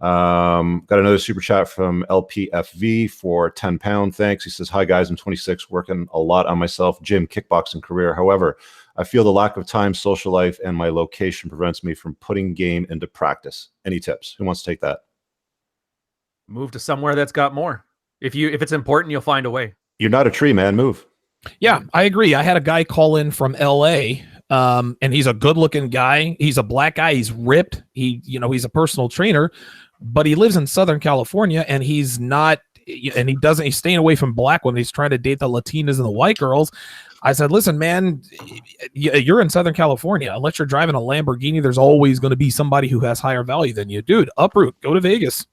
Got another super chat from LPFV for £10. Thanks. He says, "Hi guys, I'm 26, working a lot on myself, gym, kickboxing career. However, I feel the lack of time, social life, and my location prevents me from putting game into practice. Any tips? Who wants to take that?" Move to somewhere that's got more. If it's important, you'll find a way. You're not a tree, man. Move. Yeah, I agree. I had a guy call in from LA, and he's a good-looking guy. He's a black guy. He's ripped. He's a personal trainer, but he lives in Southern California, and he's not, and he's staying away from black women. He's trying to date the Latinas and the white girls. I said, "Listen, man, you're in Southern California. Unless you're driving a Lamborghini, there's always going to be somebody who has higher value than you. Dude, uproot. Go to Vegas."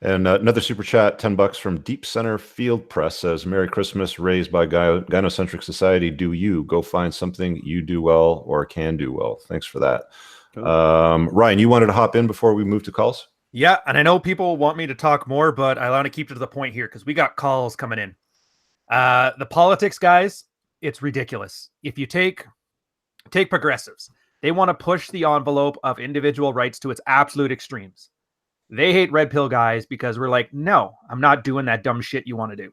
And another super chat, $10 from Deep Center Field Press says, "Merry Christmas, raised by Gynocentric Society. Do you go find something you do well or can do well?" Thanks for that. Cool. Ryan, you wanted to hop in before we move to calls? Yeah, and I know people want me to talk more, but I want to keep to the point here because we got calls coming in. The politics, guys, it's ridiculous. If you take progressives, they want to push the envelope of individual rights to its absolute extremes. They hate red pill guys because we're like, no, I'm not doing that dumb shit you want to do.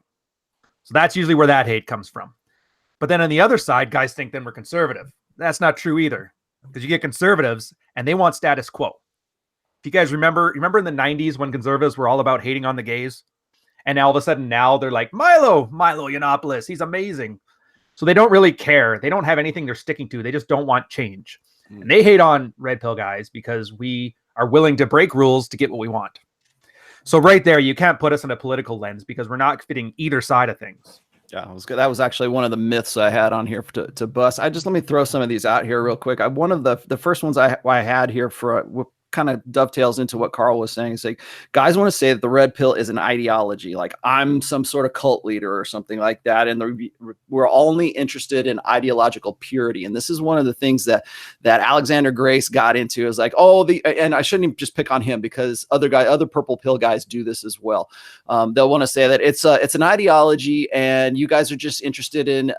So that's usually where that hate comes from. But then on the other side, guys think then we're conservative. That's not true either, because you get conservatives and they want status quo. If you guys remember in the 90s when conservatives were all about hating on the gays, and all of a sudden now they're like, Milo Yiannopoulos, he's amazing. So they don't really care. They don't have anything they're sticking to. They just don't want change. And they hate on red pill guys because we are willing to break rules to get what we want. So right there, you can't put us in a political lens because we're not fitting either side of things. Yeah, it was good. That was actually one of the myths I had on here to bust. Let me throw some of these out here real quick. One of the first ones I had here for kind of dovetails into what Carl was saying. It's like, guys want to say that the red pill is an ideology, like I'm some sort of cult leader or something like that, and we're only interested in ideological purity. And this is one of the things that Alexander Grace got into, is like, and I shouldn't even just pick on him because other purple pill guys do this as well. They'll want to say that it's an ideology, and you guys are just interested in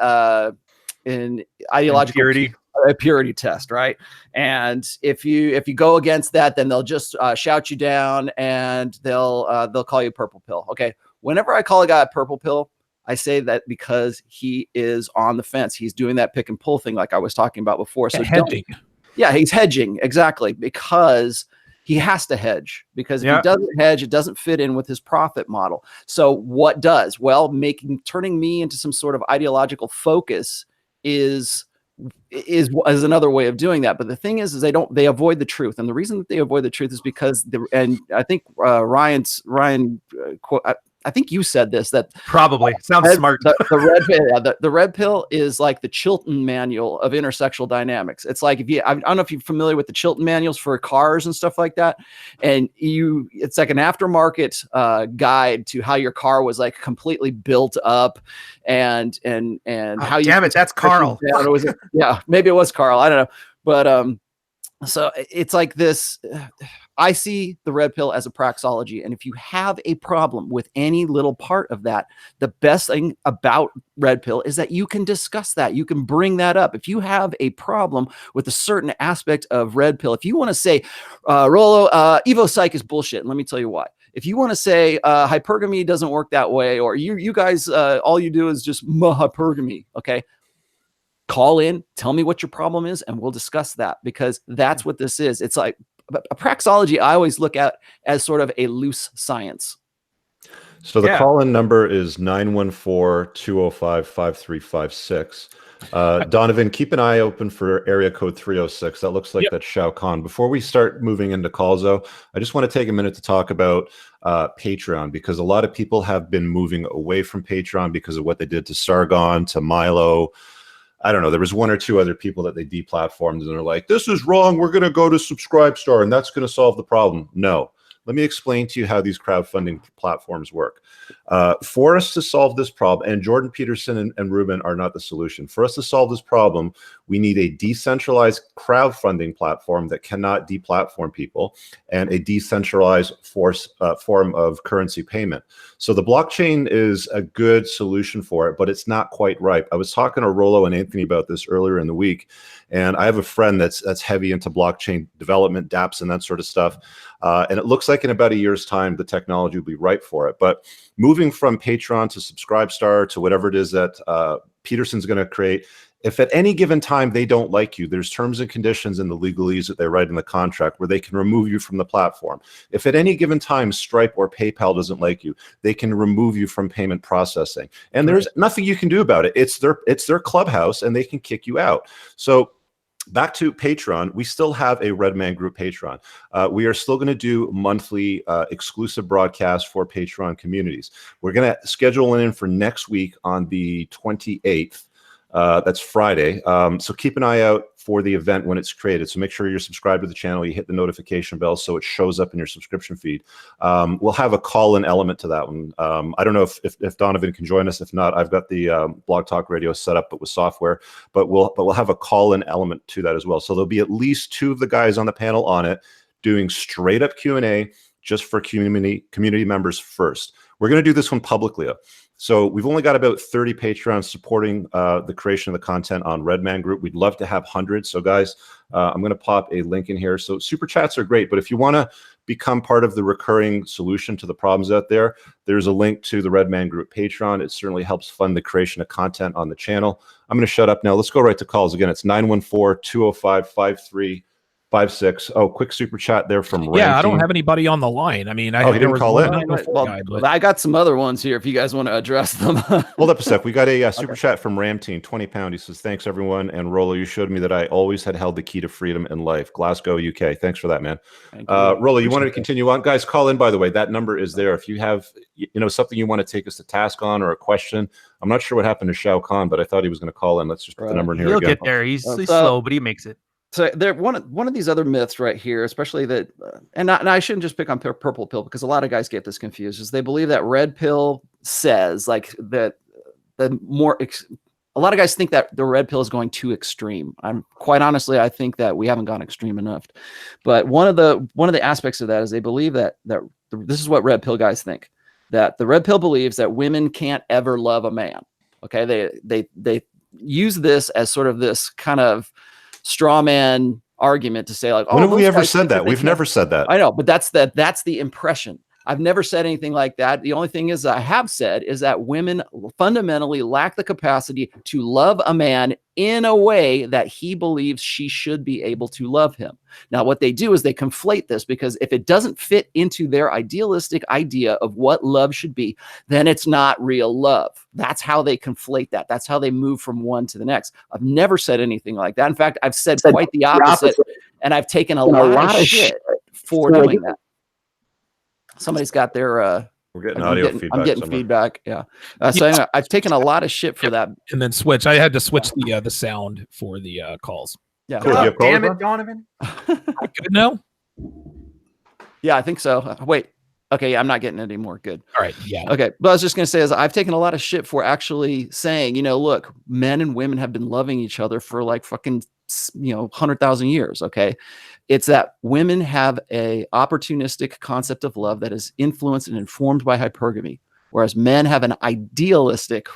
ideological purity. A purity test, right? And if you go against that, then they'll just shout you down, and they'll call you purple pill. Okay. Whenever I call a guy a purple pill, I say that because he is on the fence. He's doing that pick and pull thing, like I was talking about before. So hedging. Yeah, he's hedging, exactly, because he has to hedge, because if he doesn't hedge, it doesn't fit in with his profit model. So what does? Well, turning me into some sort of ideological focus is another way of doing that. But the thing is they avoid the truth. And the reason that they avoid the truth is because and I think Ryan quote, I think you said this, that probably sounds smart. The red pill is like the Chilton manual of intersexual dynamics. It's like, I don't know if you're familiar with the Chilton manuals for cars and stuff like that. And it's like an aftermarket guide to how your car was like completely built up and how damn it, that's Carl. Yeah, maybe it was Carl. I don't know. But so it's like this. I see the red pill as a praxeology. And if you have a problem with any little part of that, the best thing about red pill is that you can discuss that. You can bring that up. If you have a problem with a certain aspect of red pill, if you want to say, Rollo, Evo Psych is bullshit, and let me tell you why. If you want to say hypergamy doesn't work that way, or you guys, all you do is just hypergamy, okay? Call in, tell me what your problem is, and we'll discuss that, because that's what this is. It's like a praxeology I always look at as sort of a loose science. So the call-in number is 914-205-5356. Donovan, keep an eye open for area code 306. That looks like that's Shao Kahn. Before we start moving into calls, though, I just want to take a minute to talk about Patreon, because a lot of people have been moving away from Patreon because of what they did to Sargon, to Milo. I don't know. There was one or two other people that they deplatformed, and they're like, this is wrong. We're going to go to Subscribestar, and that's going to solve the problem. No. Let me explain to you how these crowdfunding platforms work. For us to solve this problem, and Jordan Peterson and Ruben are not the solution. For us to solve this problem, we need a decentralized crowdfunding platform that cannot deplatform people, and a decentralized form of currency payment. So the blockchain is a good solution for it, but it's not quite ripe. I was talking to Rollo and Anthony about this earlier in the week, and I have a friend that's heavy into blockchain development, dApps, and that sort of stuff. And it looks like in about a year's time, the technology will be ripe for it. But moving from Patreon to Subscribestar to whatever it is that Peterson's going to create, if at any given time they don't like you, there's terms and conditions in the legalese that they write in the contract where they can remove you from the platform. If at any given time Stripe or PayPal doesn't like you, they can remove you from payment processing. And there's nothing you can do about it. It's their clubhouse, and they can kick you out. So back to Patreon, we still have a Red Man Group Patreon. We are still going to do monthly exclusive broadcasts for Patreon communities. We're going to schedule in for next week on the 28th. That's Friday. So keep an eye out for the event when it's created. So make sure you're subscribed to the channel. You hit the notification bell so it shows up in your subscription feed. We'll have a call-in element to that one. I don't know if Donovan can join us. If not, I've got the Blog Talk Radio set up, but with software. But we'll have a call-in element to that as well. So there'll be at least 2 of the guys on the panel on it doing straight up Q&A just for community members first. We're going to do this one publicly. So we've only got about 30 Patreons supporting the creation of the content on Red Man Group. We'd love to have hundreds. So guys, I'm going to pop a link in here. So super chats are great, but if you want to become part of the recurring solution to the problems out there, there's a link to the Red Man Group Patreon. It certainly helps fund the creation of content on the channel. I'm going to shut up now. Let's go right to calls. Again, it's 914-205-5356. Oh, quick super chat there from Yeah, I Ram don't Team. have anybody on the line. I mean, he didn't call in. I got some other ones here if you guys want to address them. Hold up a sec. We got a super chat from Ram Team, 20 pound. He says, thanks everyone. And Rollo, you showed me that I always had held the key to freedom in life. Glasgow, UK. Thanks for that, man. Rollo, you wanted to continue on? Guys, call in, by the way. That number is there. If you have something you want to take us to task on or a question. I'm not sure what happened to Shao Kahn, but I thought he was going to call in. Let's just put the number in here. He'll again. get there. He's slow, but he makes it. So there, one of these other myths right here, especially that, and I shouldn't just pick on purple pill because a lot of guys get this confused, is they believe that red pill says like that a lot of guys think that the red pill is going too extreme. I'm quite honestly, I think that we haven't gone extreme enough. But one of the aspects of that is they believe that this is what red pill guys think, that the red pill believes that women can't ever love a man. Okay, they use this as sort of this kind of straw man argument to say like, oh, when have we ever said that? We've never said that. I know, but that's the impression. I've never said anything like that. The only thing is I have said is that women fundamentally lack the capacity to love a man in a way that he believes she should be able to love him. Now, what they do is they conflate this, because if it doesn't fit into their idealistic idea of what love should be, then it's not real love. That's how they conflate that. That's how they move from one to the next. I've never said anything like that. In fact, I've said quite the opposite, and I've taken a lot of shit for doing that. Somebody's got their we're getting audio feedback. I'm getting feedback. Yeah. So anyway, I've taken a lot of shit for that. And then switch. I had to switch the sound for the calls. Yeah. Cool. Oh, damn it, Donovan. Good now? Yeah, I think so. Wait. Okay, I'm not getting it anymore. Good. All right. Yeah. Okay. But I was just going to say is I've taken a lot of shit for actually saying, look, men and women have been loving each other for like fucking 100,000 years. Okay. It's that women have a opportunistic concept of love that is influenced and informed by hypergamy, whereas men have an idealistic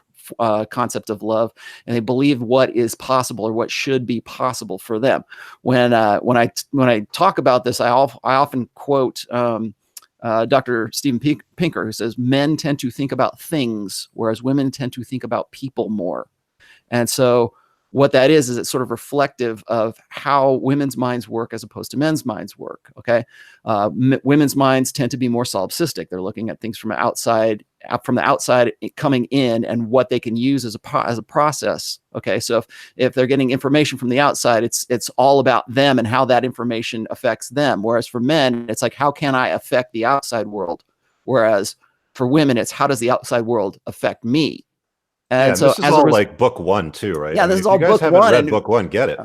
concept of love, and they believe what is possible or what should be possible for them. When I talk about this, I often quote Dr. Steven Pinker, who says men tend to think about things, whereas women tend to think about people more. And so what that is it's sort of reflective of how women's minds work as opposed to men's minds work. Okay. Women's minds tend to be more solipsistic. They're looking at things from the outside coming in and what they can use as a process. Okay. So if they're getting information from the outside, it's all about them and how that information affects them. Whereas for men, it's like, how can I affect the outside world? Whereas for women, it's how does the outside world affect me? And so this is all like book one too, right? Yeah, this is all book one. Read book one, get it.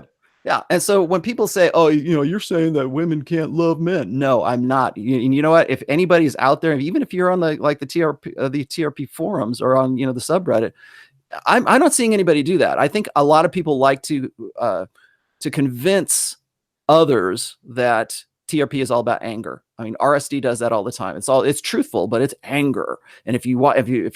Yeah. And so when people say, oh, you're saying that women can't love men. No, I'm not. You know what? If anybody's out there, even if you're on the TRP forums or on, the subreddit, I'm not seeing anybody do that. I think a lot of people like to convince others that TRP is all about anger. I mean, RSD does that all the time. It's truthful, but it's anger. And if you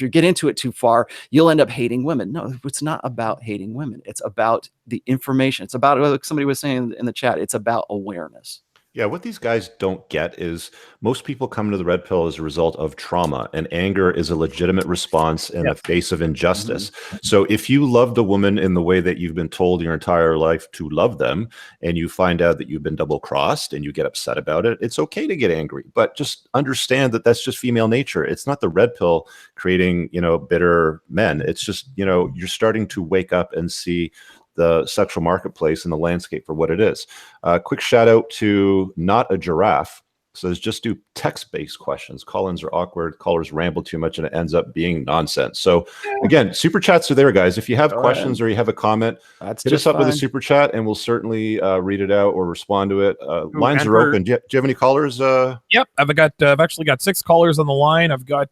get into it too far, you'll end up hating women. No, it's not about hating women. It's about the information. It's about, like somebody was saying in the chat, it's about awareness. Yeah, what these guys don't get is most people come to the red pill as a result of trauma, and anger is a legitimate response in the face of injustice. So if you loved a woman in the way that you've been told your entire life to love them, and you find out that you've been double crossed and you get upset about it, it's okay to get angry, but just understand that that's just female nature. It's not the red pill creating, bitter men. It's just, you're starting to wake up and see the sexual marketplace and the landscape for what it is. Quick shout out to Not a Giraffe. Says just do text-based questions. Call-ins are awkward. Callers ramble too much, and it ends up being nonsense. So again, super chats are there, guys. If you have questions or you have a comment, hit us up with a super chat, and we'll certainly read it out or respond to it. Lines are open. Do you have any callers? Yep, I've actually got 6 callers on the line. I've got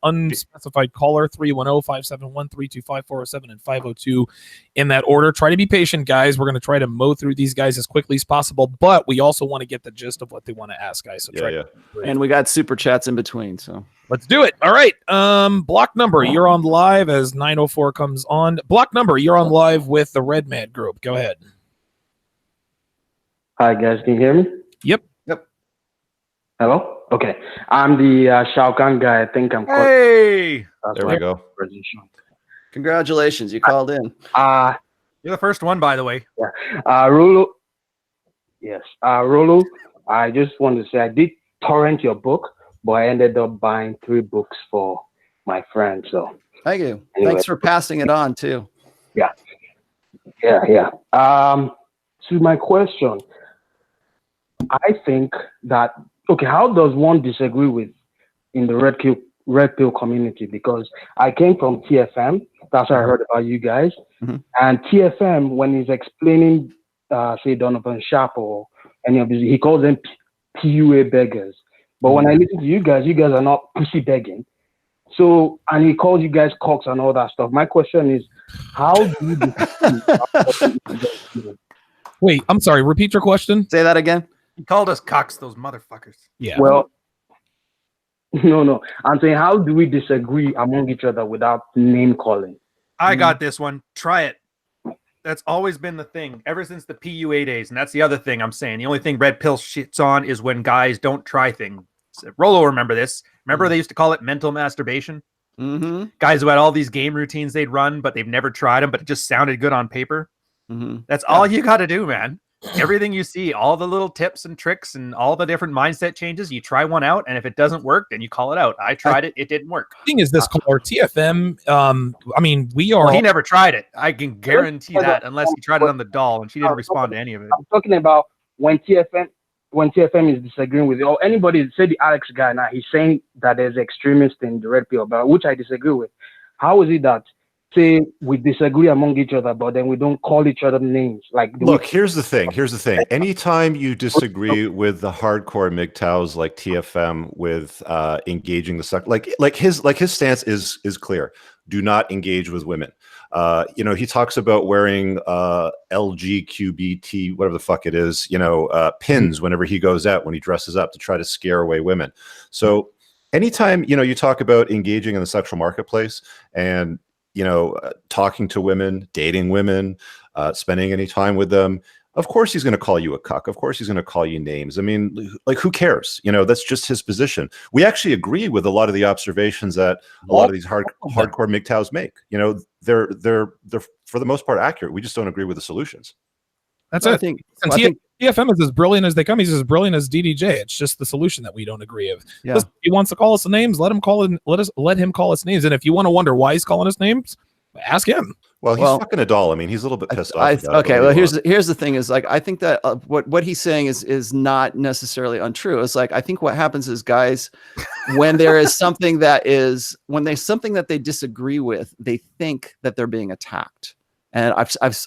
unspecified caller 310-571-325, 407, and 502 in that order. Try to be patient, guys. We're going to try to mow through these guys as quickly as possible, but we also want to get the gist of what they want to ask, guys. So and we got super chats in between, so let's do it. All right. Block number, you're on live as 904 comes on. Block number, you're on live with the Red Man group. Go ahead. Hi guys, can you hear me? Yep. Hello? Okay. I'm the Shao Kahn guy. I think I'm Hey! There we go. Congratulations, you called in. You're the first one, by the way. Yeah. Rulu. Yes. Rulu, I just want to say I did torrent your book, but I ended up buying 3 books for my friend. So thank you. Anyway. Thanks for passing it on too. Yeah. To my question, I think that how does one disagree with in the red pill community? Because I came from TFM. That's what I heard about you guys. And TFM, when he's explaining, say Donovan Sharp or any of these, he calls them PUA beggars. But when I listen to you guys are not pussy begging. So, and he calls you guys cocks and all that stuff. My question is, how do you Wait, I'm sorry. Repeat your question. Say that again. He called us cocks, those motherfuckers. Yeah. Well, no. I'm saying, how do we disagree among each other without name calling? I got this one. Try it. That's always been the thing ever since the PUA days. And that's the other thing I'm saying. The only thing red pill shits on is when guys don't try things. Rolo, remember this. Remember they used to call it mental masturbation? Guys who had all these game routines they'd run, but they've never tried them, but it just sounded good on paper. That's all you got to do, man. Everything you see, all the little tips and tricks and all the different mindset changes, you try one out, and if it doesn't work, then you call it out. I tried it. It didn't work. The thing is this, caller, TFM, I mean, we are... Well, he never tried it. I can guarantee that, unless he tried it on the doll, and she didn't respond to any of it. I'm talking about when TFM is disagreeing with you, or anybody, say the Alex guy now, he's saying that there's extremists in the red pill, but which I disagree with. How is it that, say, we disagree among each other, but then we don't call each other names? Like, look, here's the thing. Anytime you disagree with the hardcore MGTOWs like TFM with engaging the suck, like his stance is clear. Do not engage with women. He talks about wearing LGQBT, whatever the fuck it is, pins whenever he goes out, when he dresses up to try to scare away women. So anytime, you talk about engaging in the sexual marketplace and, talking to women, dating women, spending any time with them, of course he's going to call you a cuck. Of course he's going to call you names. I mean, like, who cares? That's just his position. We actually agree with a lot of the observations that a lot of these hardcore MGTOWs make. They're for the most part accurate. We just don't agree with the solutions. That's it. I think TFM is as brilliant as they come. He's as brilliant as DDJ. It's just the solution that we don't agree with. Yeah. Listen, he wants to call us the names. Let him call us names. And if you want to wonder why he's calling us names, ask him. Well, he's fucking a doll. I mean, he's a little bit pissed off. Okay, well, here's the thing is, like, I think that what he's saying is not necessarily untrue. It's like, I think what happens is, guys, when there's something that they disagree with, they think that they're being attacked. And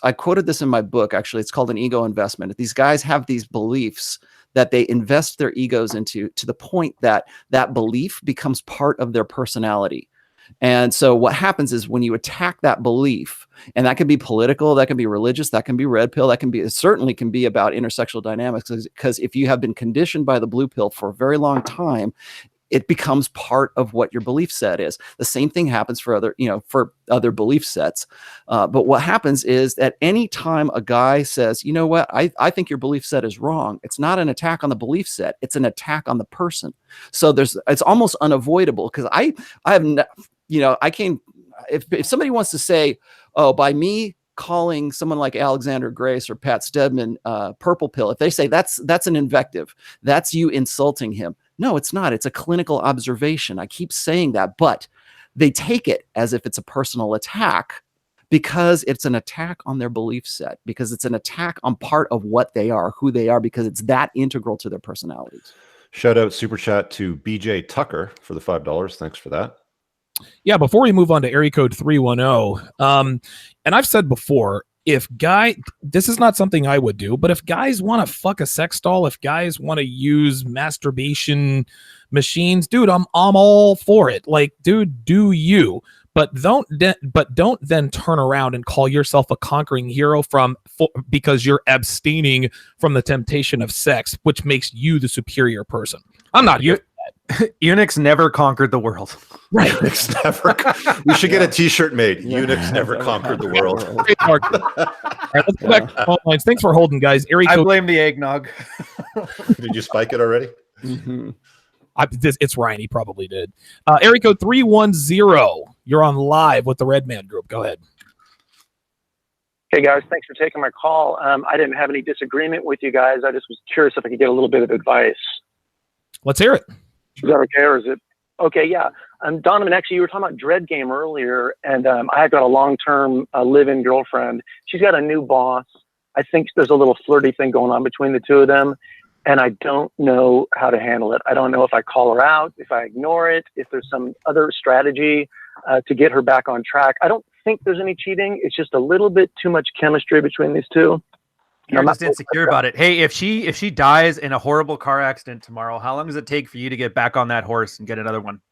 I quoted this in my book. Actually, it's called An Ego Investment. These guys have these beliefs that they invest their egos into, to the point that that belief becomes part of their personality. And so what happens is when you attack that belief, and that can be political, that can be religious, that can be red pill, that can be, it certainly can be about intersexual dynamics, because if you have been conditioned by the blue pill for a very long time, it becomes part of what your belief set is. The same thing happens for other, for other belief sets. But what happens is that any time a guy says, you know what, I think your belief set is wrong, it's not an attack on the belief set, it's an attack on the person. So it's almost unavoidable, because I can't, if somebody wants to say, oh, by me calling someone like Alexander Grace or Pat Stedman purple pill, if they say that's an invective, that's you insulting him. No, it's not. It's a clinical observation. I keep saying that, but they take it as if it's a personal attack, because it's an attack on their belief set, because it's an attack on part of what they are, who they are, because it's that integral to their personalities. Shout out super chat to BJ Tucker for the $5. Thanks for that. Yeah, before we move on to area code 310, and I've said before, this is not something I would do, but if guys want to fuck a sex doll, if guys want to use masturbation machines, dude, I'm all for it. Like, dude, do you? But don't then turn around and call yourself a conquering hero because you're abstaining from the temptation of sex, which makes you the superior person. I'm not here. Eunuchs never conquered the world. Right. Eunuchs never. We should get a T-shirt made. Eunuchs never conquered the world. All right, let's go back to the phone lines. Thanks for holding, guys. I blame the eggnog. Did you spike it already? Mm-hmm. It's Ryan. He probably did. Area code 310. You're on live with the Red Man Group. Go ahead. Hey guys, thanks for taking my call. I didn't have any disagreement with you guys. I just was curious if I could get a little bit of advice. Let's hear it. Is that okay, or is it okay? Yeah. Donovan, actually, you were talking about Dread Game earlier, and I got a long-term live-in girlfriend. She's got a new boss. I think there's a little flirty thing going on between the two of them, and I don't know how to handle it. I don't know if I call her out, if I ignore it, if there's some other strategy to get her back on track. I don't think there's any cheating. It's just a little bit too much chemistry between these two. You're just insecure about it. Hey, if she dies in a horrible car accident tomorrow, how long does it take for you to get back on that horse and get another one?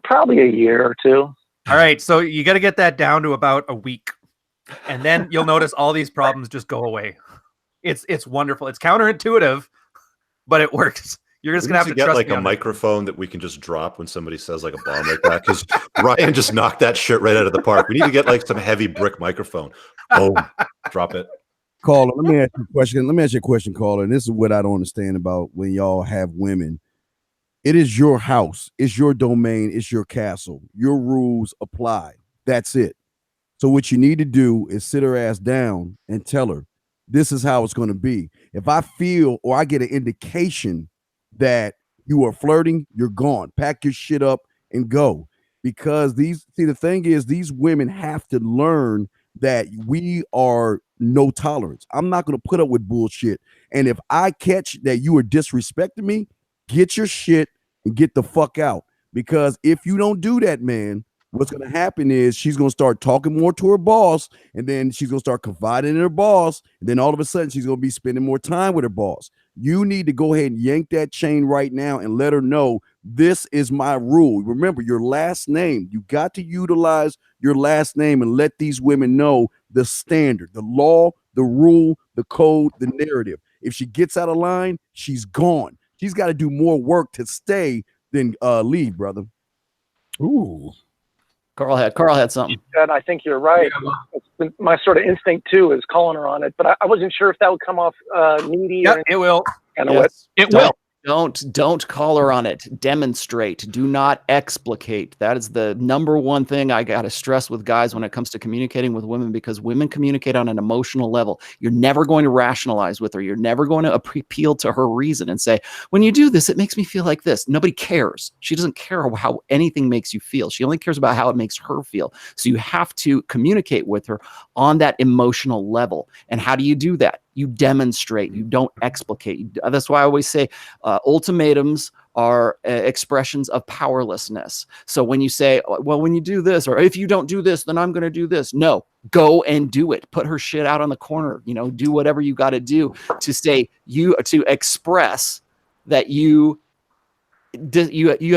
Probably a year or two. All right, so you got to get that down to about a week, and then you'll notice all these problems just go away. It's wonderful. It's counterintuitive, but it works. You're just gonna have to get trust like me a microphone that we can just drop when somebody says like a bomb like that, because Ryan just knocked that shit right out of the park. We need to get like some heavy brick microphone. Boom, drop it. Caller, let me ask you a question. Let me ask you a question, caller. And this is what I don't understand about when y'all have women. It is your house, it's your domain, it's your castle. Your rules apply. That's it. So what you need to do is sit her ass down and tell her this is how it's going to be. If I feel or I get an indication that you are flirting, you're gone. Pack your shit up and go. Because the thing is, these women have to learn that we are no tolerance. I'm not going to put up with bullshit. And if I catch that you are disrespecting me, get your shit and get the fuck out. Because if you don't do that, man, what's going to happen is she's going to start talking more to her boss, and then she's going to start confiding in her boss, and then all of a sudden she's going to be spending more time with her boss. You need to go ahead and yank that chain right now and let her know this is my rule. Remember, your last name. You got to utilize your last name and let these women know the standard, the law, the rule, the code, the narrative. If she gets out of line, she's gone. She's got to do more work to stay than leave, brother. Ooh. Carl had something. And I think you're right. My sort of instinct too is calling her on it, but I wasn't sure if that would come off needy. Yeah, it will. Yes, it will. Don't call her on it. Demonstrate. Do not explicate. That is the number one thing I got to stress with guys when it comes to communicating with women, because women communicate on an emotional level. You're never going to rationalize with her. You're never going to appeal to her reason and say, when you do this, it makes me feel like this. Nobody cares. She doesn't care how anything makes you feel. She only cares about how it makes her feel. So you have to communicate with her on that emotional level. And how do you do that? You demonstrate. You don't explicate. That's why I always say ultimatums are expressions of powerlessness. So when you say, well, when you do this, or if you don't do this, then I'm going to do this. No, go and do it. Put her shit out on the corner, do whatever you got to do to say to express that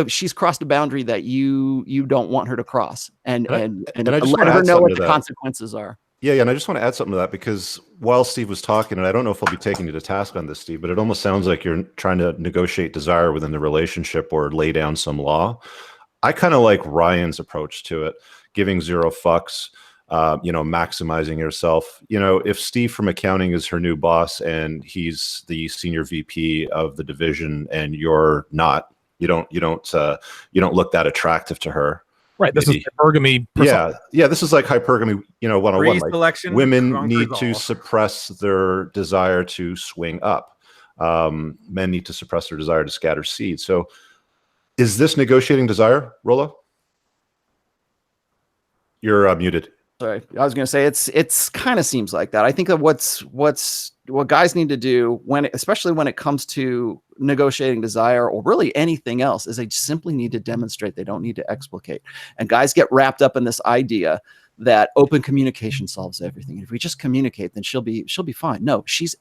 she's crossed a boundary that you don't want her to cross, and I just let wanna her add know something what to the that. consequences are. Yeah, and I just want to add something to that, because while Steve was talking, and I don't know if I'll be taking you to task on this, Steve, but it almost sounds like you're trying to negotiate desire within the relationship or lay down some law. I kind of like Ryan's approach to it, giving zero fucks, maximizing yourself. If Steve from accounting is her new boss and he's the senior VP of the division and you're not, you don't look that attractive to her. Right. This Maybe. is hypergamy. Yeah. This is like hypergamy, 101. Like, Pre-selection women conquers need to all. suppress their desire to swing up. Men need to suppress their desire to scatter seed. So is this negotiating desire, Rollo? You're muted. Sorry, I was going to say it's kind of seems like that. I think that what guys need to do especially when it comes to negotiating desire or really anything else, is they simply need to demonstrate. They don't need to explicate. And guys get wrapped up in this idea that open communication solves everything. If we just communicate, then she'll be fine. No, she's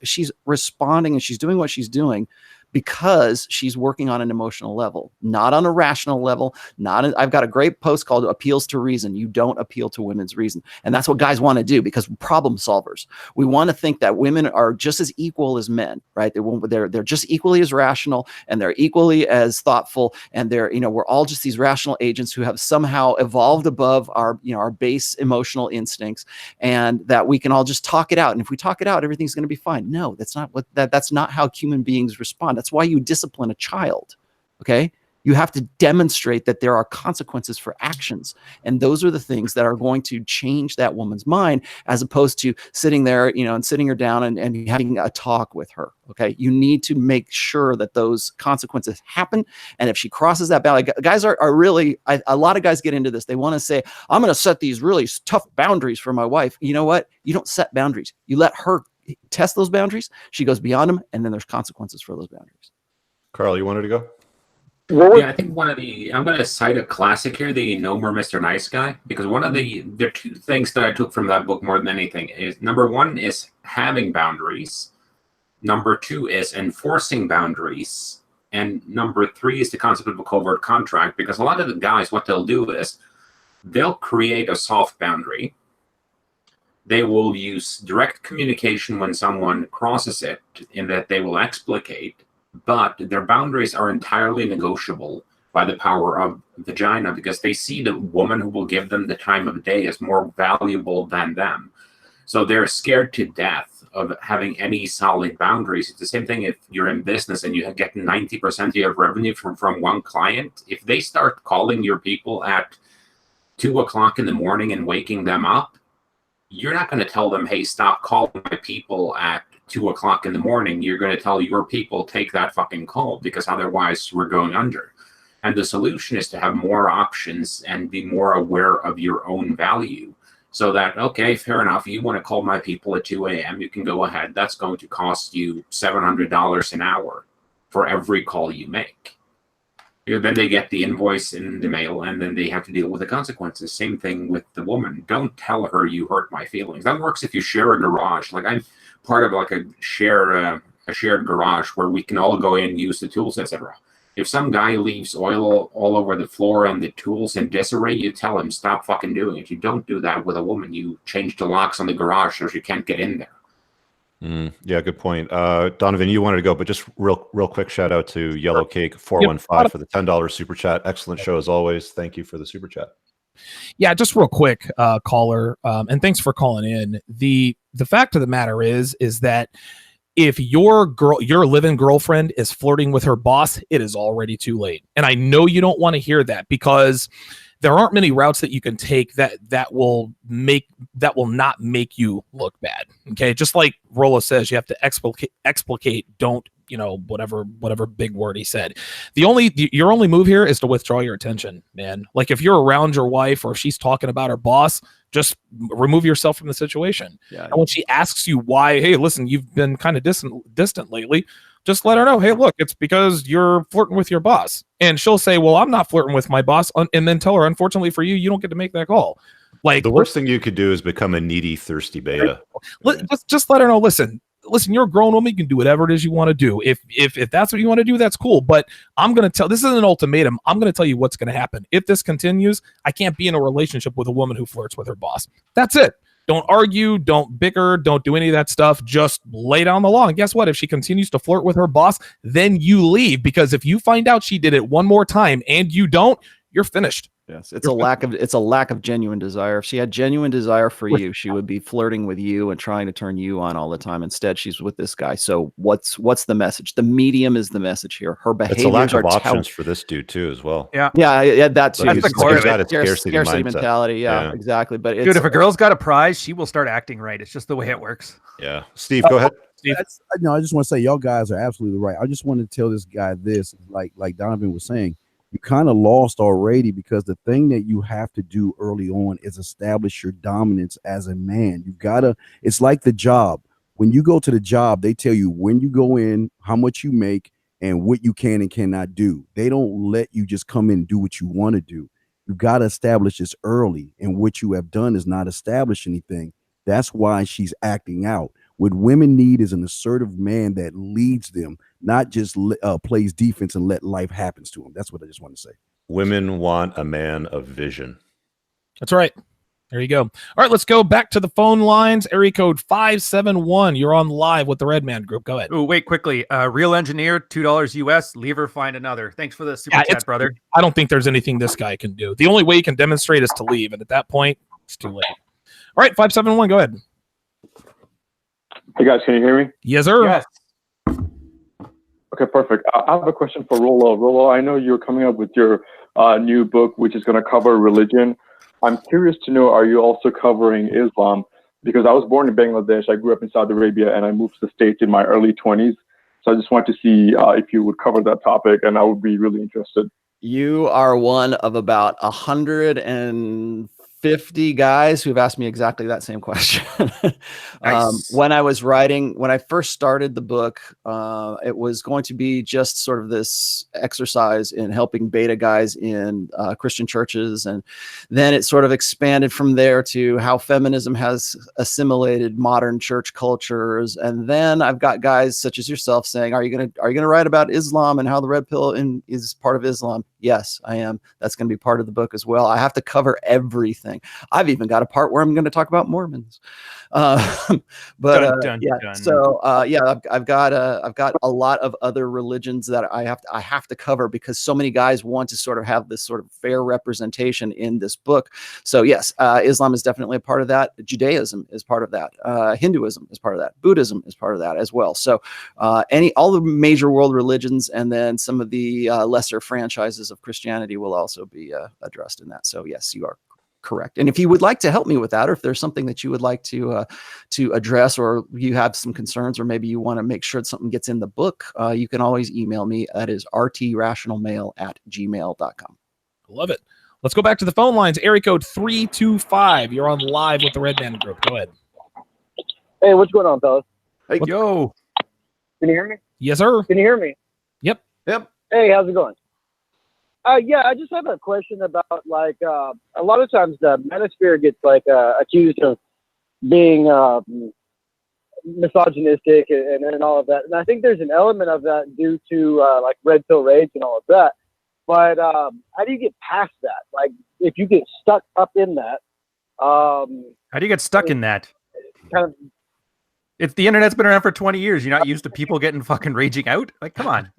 responding and she's doing what she's doing because she's working on an emotional level, not on a rational level. I've got a great post called Appeals to Reason. You don't appeal to women's reason. And that's what guys want to do, because problem solvers. We want to think that women are just as equal as men, right? They're just equally as rational, and they're equally as thoughtful. And we're all just these rational agents who have somehow evolved above our base emotional instincts, and that we can all just talk it out. And if we talk it out, everything's going to be fine. No, that's not how human beings respond. That's why you discipline a child. Okay. You have to demonstrate that there are consequences for actions. And those are the things that are going to change that woman's mind, as opposed to sitting there, and sitting her down and having a talk with her. Okay. You need to make sure that those consequences happen. And if she crosses that boundary, guys are really, a lot of guys get into this. They want to say, I'm going to set these really tough boundaries for my wife. You know what? You don't set boundaries. You let her test those boundaries. She goes beyond them, and then there's consequences for those boundaries. Carl, you wanted to go? Yeah, I think I'm going to cite a classic here, the No More Mr. Nice Guy, because there are two things that I took from that book more than anything. Is number one is having boundaries. Number two is enforcing boundaries. And number three is the concept of a covert contract, because a lot of the guys, what they'll do is they'll create a soft boundary. They will use direct communication when someone crosses it, in that they will explicate, but their boundaries are entirely negotiable by the power of vagina, because they see the woman who will give them the time of day as more valuable than them. So they're scared to death of having any solid boundaries. It's the same thing if you're in business and you get 90% of your revenue from one client. If they start calling your people at 2 o'clock in the morning and waking them up, you're not going to tell them, hey, stop calling my people at 2 o'clock in the morning. You're going to tell your people, take that fucking call, because otherwise we're going under. And the solution is to have more options and be more aware of your own value, so that, okay, fair enough, you want to call my people at 2 a.m., you can go ahead. That's going to cost you $700 an hour for every call you make. Then they get the invoice in the mail, and then they have to deal with the consequences. Same thing with the woman. Don't tell her you hurt my feelings. That works if you share a garage. Like, I'm part of like a shared garage where we can all go in and use the tools, etc. If some guy leaves oil all over the floor and the tools in disarray, you tell him, stop fucking doing it. You don't do that with a woman. You change the locks on the garage so she can't get in there. Yeah, good point. Donovan, you wanted to go, but just real quick shout out to Yellow Cake 415 for the $10 super chat. Excellent show as always. Thank you for the super chat. Yeah, just real quick, caller, and thanks for calling in. The fact of the matter is that if your live-in girlfriend is flirting with her boss, it is already too late. And I know you don't want to hear that, because there aren't many routes that you can take that will not make you look bad. Okay, just like Rollo says, you have to explicate. Don't, whatever big word he said. Your only move here is to withdraw your attention, man. Like, if you're around your wife or if she's talking about her boss, just remove yourself from the situation. Yeah. And when she asks you why, hey, listen, you've been kind of distant lately. Just let her know, hey, look, it's because you're flirting with your boss. And she'll say, well, I'm not flirting with my boss. And then tell her, unfortunately for you, you don't get to make that call. Like, the worst thing you could do is become a needy, thirsty beta. Just let her know, listen, you're a grown woman. You can do whatever it is you want to do. If that's what you want to do, that's cool. But I'm going to tell, this is an ultimatum. I'm going to tell you what's going to happen. If this continues, I can't be in a relationship with a woman who flirts with her boss. That's it. Don't argue, don't bicker, don't do any of that stuff. Just lay down the law. And guess what? If she continues to flirt with her boss, then you leave. Because if you find out she did it one more time and you don't, you're finished. Yes, it's a lack of genuine desire. If she had genuine desire for you, she would be flirting with you and trying to turn you on all the time. Instead, she's with this guy. So what's the message? The medium is the message here. Her behaviors It's a lack of are options for this dude too, as well. yeah, that too. That's the core of it. Scarcity mindset. mentality. Yeah, exactly. But Dude, if a girl's got a prize, she will start acting right. It's just the way it works. Yeah, Steve, go ahead. Steve. I just want to say y'all guys are absolutely right. I just wanted to tell this guy this, like Donovan was saying. You kind of lost already, because the thing that you have to do early on is establish your dominance as a man. You gotta, it's like the job. When you go to the job, they tell you when you go in, how much you make, and what you can and cannot do. They don't let you just come in and do what you want to do. You got to establish this early. And what you have done is not establish anything. That's why she's acting out. What women need is an assertive man that leads them, not just plays defense and let life happens to them. That's what I just want to say. Women want a man of vision. That's right. There you go. All right, let's go back to the phone lines. Area code 571. You're on live with the Red Man Group. Go ahead. Oh, wait, quickly. Real engineer, $2 US. Leave her, find another. Thanks for the super chat, brother. I don't think there's anything this guy can do. The only way he can demonstrate is to leave, and at that point, it's too late. All right, 571. Go ahead. Hey guys, can you hear me? Yes, sir. Yes. Okay, perfect. I have a question for Rolo. Rolo, I know you're coming up with your new book, which is going to cover religion. I'm curious to know, are you also covering Islam? Because I was born in Bangladesh, I grew up in Saudi Arabia, and I moved to the States in my early 20s. So I just wanted to see if you would cover that topic, and I would be really interested. You are one of about 150 guys who've asked me exactly that same question. Nice. When I first started the book, it was going to be just sort of this exercise in helping beta guys in Christian churches. And then it sort of expanded from there to how feminism has assimilated modern church cultures. And then I've got guys such as yourself saying, are you going to write about Islam and how the red pill is part of Islam? Yes, I am. That's going to be part of the book as well. I have to cover everything. I've even got a part where I'm going to talk about Mormons. I've got a lot of other religions that I have to cover, because so many guys want to sort of have this sort of fair representation in this book. So yes, Islam is definitely a part of that. Judaism is part of that. Hinduism is part of that. Buddhism is part of that as well. So all the major world religions, and then some of the lesser franchises of Christianity will also be addressed in that. So yes, you are correct. And if you would like to help me with that, or if there's something that you would like to address, or you have some concerns, or maybe you want to make sure that something gets in the book, you can always email me. That is rtrationalmail@gmail.com. Love it. Let's go back to the phone lines. Area code 325. You're on live with the Red Man Group. Go ahead. Hey, what's going on, fellas? Hey, yo. Can you hear me? Yes, sir. Can you hear me? Yep. Hey, how's it going? Yeah, I just have a question about, like, a lot of times the manosphere gets, like, accused of being misogynistic and all of that. And I think there's an element of that due to, like, red pill rage and all of that. But how do you get past that? Like, if you get stuck up in that. How do you get stuck in that? Kind of. If the internet's been around for 20 years, you're not used to people getting fucking raging out? Like, come on.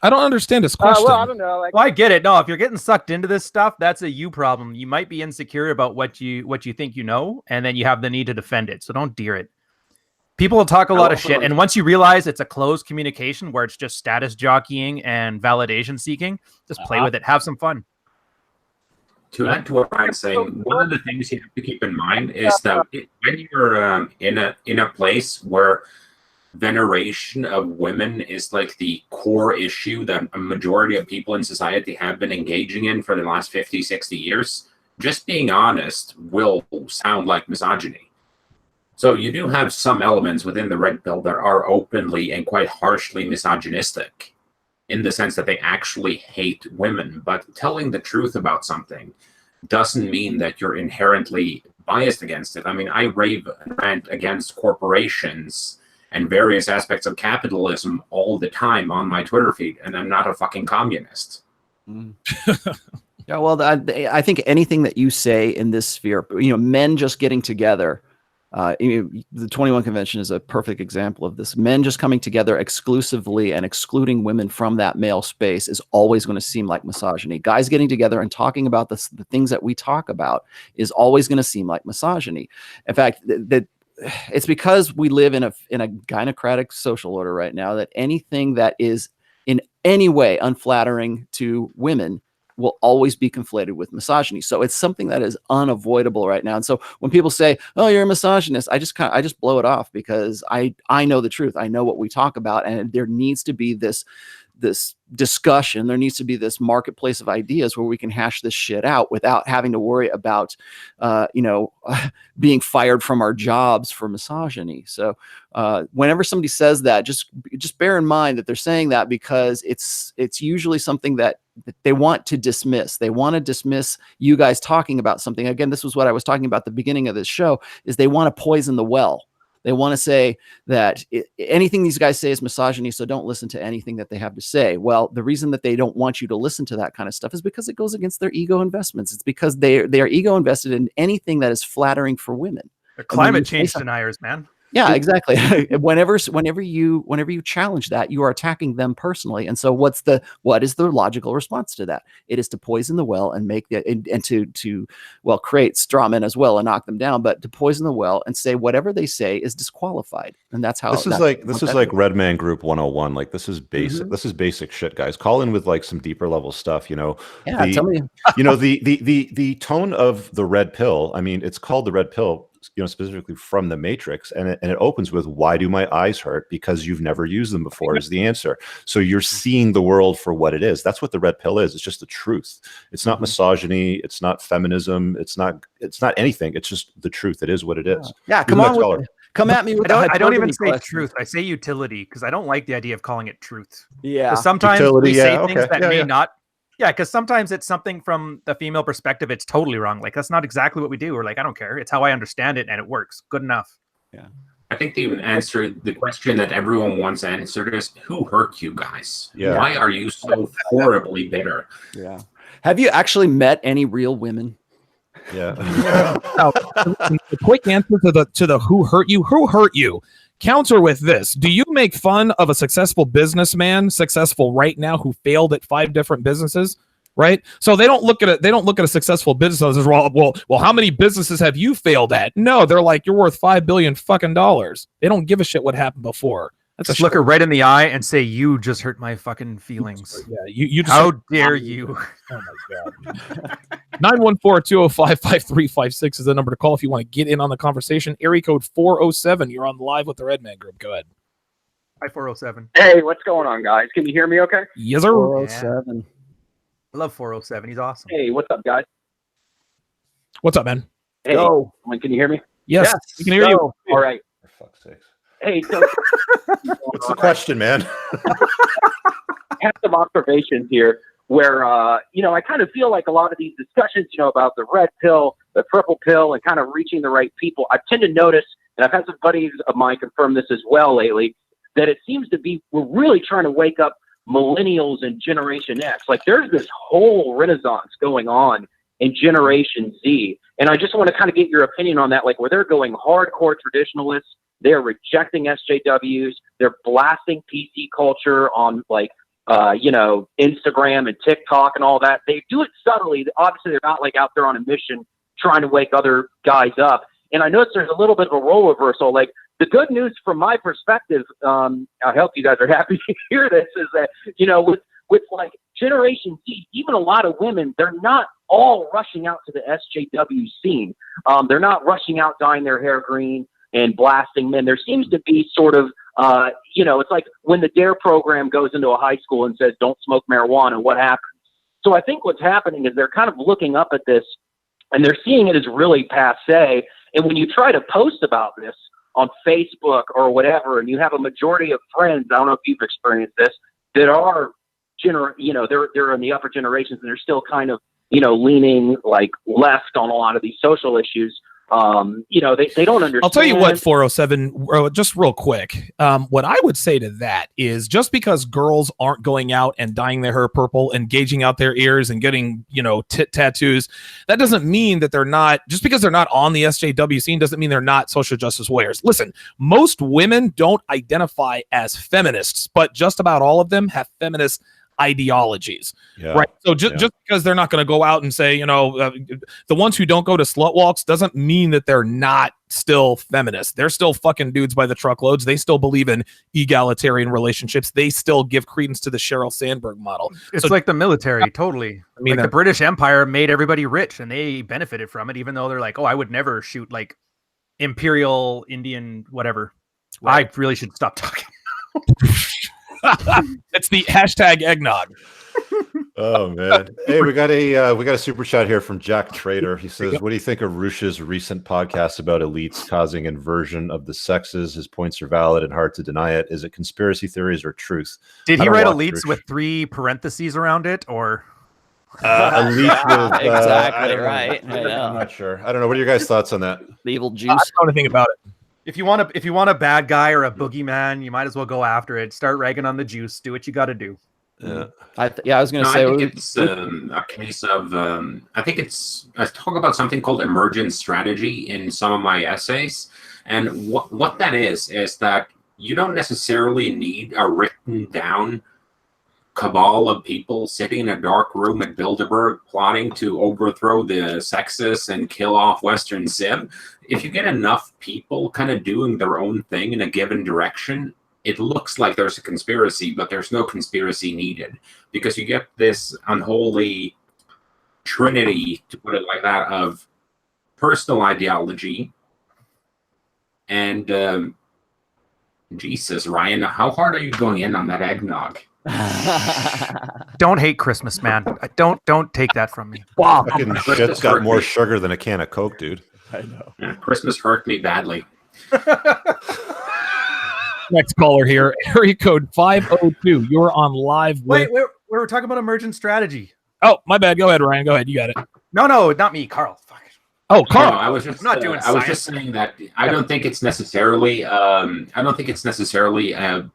I don't understand this question. Well, I don't know. Like, Well, I get it. No, if you're getting sucked into this stuff, that's a you problem. You might be insecure about what you think you know, and then you have the need to defend it. So don't dear it. People will talk a lot of shit, and once you realize it's a closed communication where it's just status jockeying and validation seeking, just play with it. Have some fun. To add to what Ryan's saying, one of the things you have to keep in mind is that when you're in a place where veneration of women is like the core issue that a majority of people in society have been engaging in for the last 50, 60 years, just being honest will sound like misogyny. So you do have some elements within the red pill that are openly and quite harshly misogynistic, in the sense that they actually hate women. But telling the truth about something doesn't mean that you're inherently biased against it. I mean, I rave and rant against corporations and various aspects of capitalism all the time on my Twitter feed, and I'm not a fucking communist. Yeah, well, I think anything that you say in this sphere, men just getting together, the 21 Convention is a perfect example of this. Men just coming together exclusively and excluding women from that male space is always going to seem like misogyny. Guys getting together and talking about the things that we talk about is always going to seem like misogyny. In fact, that it's because we live in a gynocratic social order right now that anything that is in any way unflattering to women will always be conflated with misogyny. So it's something that is unavoidable right now. And so when people say, "Oh, you're a misogynist," I just blow it off, because I know the truth. I know what we talk about, and there needs to be this discussion. There needs to be this marketplace of ideas where we can hash this shit out without having to worry about, being fired from our jobs for misogyny. So whenever somebody says that, just bear in mind that they're saying that because it's usually something that they want to dismiss. They want to dismiss you guys talking about something. Again, this was what I was talking about at the beginning of this show, is they want to poison the well. They want to say that anything these guys say is misogyny, so don't listen to anything that they have to say. Well, the reason that they don't want you to listen to that kind of stuff is because it goes against their ego investments. It's because they are ego invested in anything that is flattering for women. They're climate change deniers, man. Yeah, exactly. whenever you challenge that, you are attacking them personally. And so what is the logical response to that? It is to poison the well and make and to create straw men as well and knock them down, but to poison the well and say whatever they say is disqualified. And that's how this is like Red Man Group 101. Like, this is basic. Mm-hmm. This is basic shit, guys. Call in with like some deeper level stuff, Yeah, tell me. The tone of the red pill. I mean, it's called the red pill, specifically from the Matrix, and it opens with, "Why do my eyes hurt? Because you've never used them before," is the answer. So you're seeing the world for what it is. That's what the red pill is. It's just the truth. It's not misogyny. It's not feminism. It's not anything. It's just the truth. It is what it is. Yeah, come at me with I don't even say question. truth. I say utility, because I don't like the idea of calling it truth. Yeah. 'Cause sometimes Utility, we say yeah, things okay. that Yeah, may yeah. not. Yeah, because sometimes it's something from the female perspective. It's totally wrong. Like, that's not exactly what we do. Or like, I don't care. It's how I understand it, and it works. Good enough. Yeah. I think they even answered the question that everyone wants answered is, who hurt you guys? Yeah. Why are you so horribly bitter? Yeah. Have you actually met any real women? Yeah. The quick answer to the who hurt you. Counter with this: do you make fun of a successful businessman, successful right now, who failed at 5 different businesses? Right. So they don't look at it. They don't look at a successful business as well. How many businesses have you failed at? No, they're like, you're worth $5 billion fucking dollars. They don't give a shit what happened before. That's Just look her right in the eye and say, "You just hurt my fucking feelings." Yeah, you just How dare you? Oh my god. 914-205-5356 is the number to call if you want to get in on the conversation. Area code 407. You're on live with the Red Man Group. Go ahead. Hi, 407. Hey, what's going on, guys? Can you hear me okay? Yes, sir. 407. I love 407. He's awesome. Hey, what's up, guys? What's up, man? Hey, Go. can you hear me? Yes, we can hear you. All right. For fuck's sakes. Hey, so What's the question, man? I have some observations here where, I kind of feel like a lot of these discussions, about the red pill, the purple pill, and kind of reaching the right people, I tend to notice, and I've had some buddies of mine confirm this as well lately, that it seems to be, we're really trying to wake up millennials and Generation X. Like, there's this whole renaissance going on in Generation Z. And I just want to kind of get your opinion on that, like where they're going hardcore traditionalists, they're rejecting SJWs, they're blasting PC culture on Instagram and TikTok and all that. They do it subtly. Obviously, they're not like out there on a mission trying to wake other guys up. And I notice there's a little bit of a role reversal. Like, the good news from my perspective, I hope you guys are happy to hear this, is that, with like Generation Z, even a lot of women, they're not all rushing out to the SJW scene. They're not rushing out dyeing their hair green and blasting men. There seems to be sort of, it's like when the DARE program goes into a high school and says, don't smoke marijuana, what happens? So I think what's happening is they're kind of looking up at this and they're seeing it as really passé. And when you try to post about this on Facebook or whatever, and you have a majority of friends, I don't know if you've experienced this, that are they're in the upper generations, and they're still kind of, leaning like left on a lot of these social issues. They don't understand. I'll tell you what, 407, just real quick. What I would say to that is, just because girls aren't going out and dyeing their hair purple and gauging out their ears and getting, tit tattoos, that doesn't mean that they're not, just because they're not on the SJW scene doesn't mean they're not social justice warriors. Listen, most women don't identify as feminists, but just about all of them have feminist ideologies, right? So just because they're not going to go out and say, the ones who don't go to slut walks doesn't mean that they're not still feminists. They're still fucking dudes by the truckloads. They still believe in egalitarian relationships. They still give credence to the Sheryl Sandberg model. It's like the military, totally. I mean, the British Empire made everybody rich, and they benefited from it, even though they're like, oh, I would never shoot like Imperial Indian whatever. Right. I really should stop talking. It's the hashtag eggnog. Oh man! Hey, we got a super chat here from Jack Trader. He says, "What do you think of Rush's recent podcast about elites causing inversion of the sexes? His points are valid and hard to deny it. Is it conspiracy theories or truth?" Did he write elites with 3 parentheses around it, or elite? Exactly right. I'm not sure. I don't know. What are your guys' thoughts on that? The evil juice. I don't know anything about it. If you want a bad guy or a boogeyman, you might as well go after it. Start ragging on the juice. Do what you got to do. Yeah. I was going to say. I think it's a case of. I talk about something called emergent strategy in some of my essays, and what that is that you don't necessarily need a written down cabal of people sitting in a dark room at Bilderberg plotting to overthrow the sexists and kill off Western Civ. If you get enough people kind of doing their own thing in a given direction, it looks like there's a conspiracy, but there's no conspiracy needed, because you get this unholy trinity, to put it like that, of personal ideology and Jesus, Ryan, how hard are you going in on that eggnog? Don't hate Christmas, man. Don't take that from me. Wow, fucking shit's got more sugar than a can of Coke, dude. I know. Yeah, Christmas hurt me badly. Next caller here, area code 502. You're on live. Wait, we were talking about emergent strategy. Oh, my bad. Go ahead, Ryan. Go ahead. You got it. No, not me, Carl. Fuck. Oh, Carl. No, I was just saying that I don't think it's necessarily a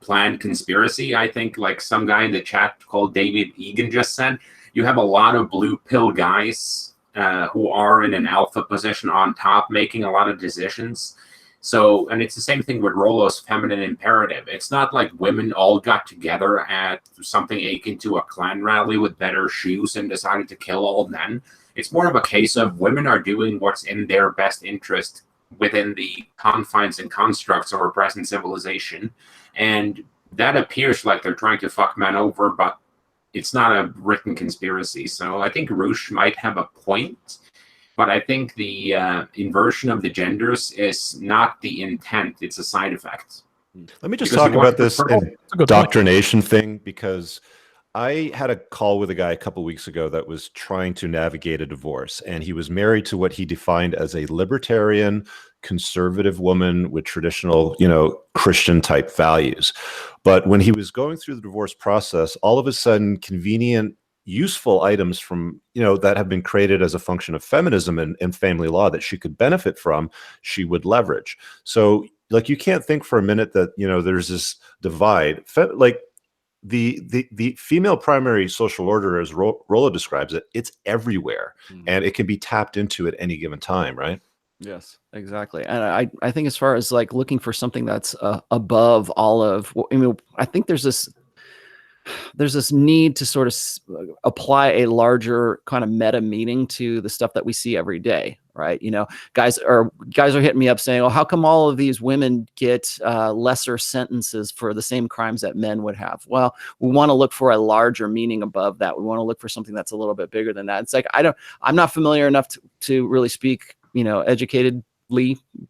planned conspiracy. I think, like some guy in the chat called David Egan just said, you have a lot of blue pill guys who are in an alpha position on top, making a lot of decisions. So, and it's the same thing with Rollo's feminine imperative. It's not like women all got together at something akin to a clan rally with better shoes and decided to kill all men. It's more of a case of women are doing what's in their best interest within the confines and constructs of our present civilization. And that appears like they're trying to fuck men over, but it's not a written conspiracy. So I think Roosh might have a point. But I think the inversion of the genders is not the intent; it's a side effect. Let me just talk about this indoctrination thing, because I had a call with a guy a couple weeks ago that was trying to navigate a divorce, and he was married to what he defined as a libertarian, conservative woman with traditional, Christian type values. But when he was going through the divorce process, all of a sudden, convenient, useful items from that have been created as a function of feminism and family law that she could benefit from, she would leverage. So like, you can't think for a minute that there's this divide. Like the female primary social order, as Rollo describes it, it's everywhere, and it can be tapped into at any given time, right? Yes, exactly. And I think, as far as like looking for something that's above all of, I think there's this need to sort of apply a larger kind of meta meaning to the stuff that we see every day, right? Guys are hitting me up saying, "Oh, how come all of these women get lesser sentences for the same crimes that men would have?" Well, we want to look for a larger meaning above that. We want to look for something that's a little bit bigger than that. It's like, I'm not familiar enough to really speak, educated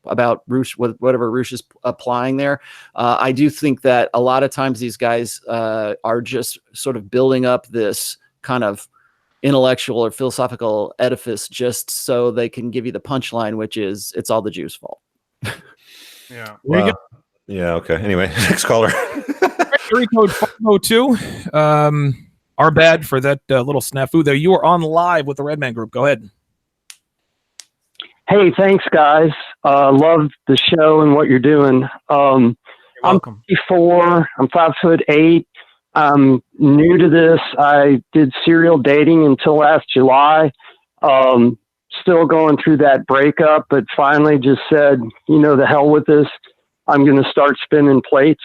about Roosh, whatever Roosh is applying there. I do think that a lot of times these guys are just sort of building up this kind of intellectual or philosophical edifice just so they can give you the punchline, which is it's all the Jews' fault. Yeah. There you go. Yeah. Okay. Anyway, next caller. Area code 502. Our bad for that little snafu there. You are on live with the Redman Group. Go ahead. Hey, thanks, guys. Love the show and what you're doing. You're welcome. I'm 54. I'm 5'8". I'm new to this. I did serial dating until last July. Still going through that breakup, but finally just said, the hell with this. I'm going to start spinning plates.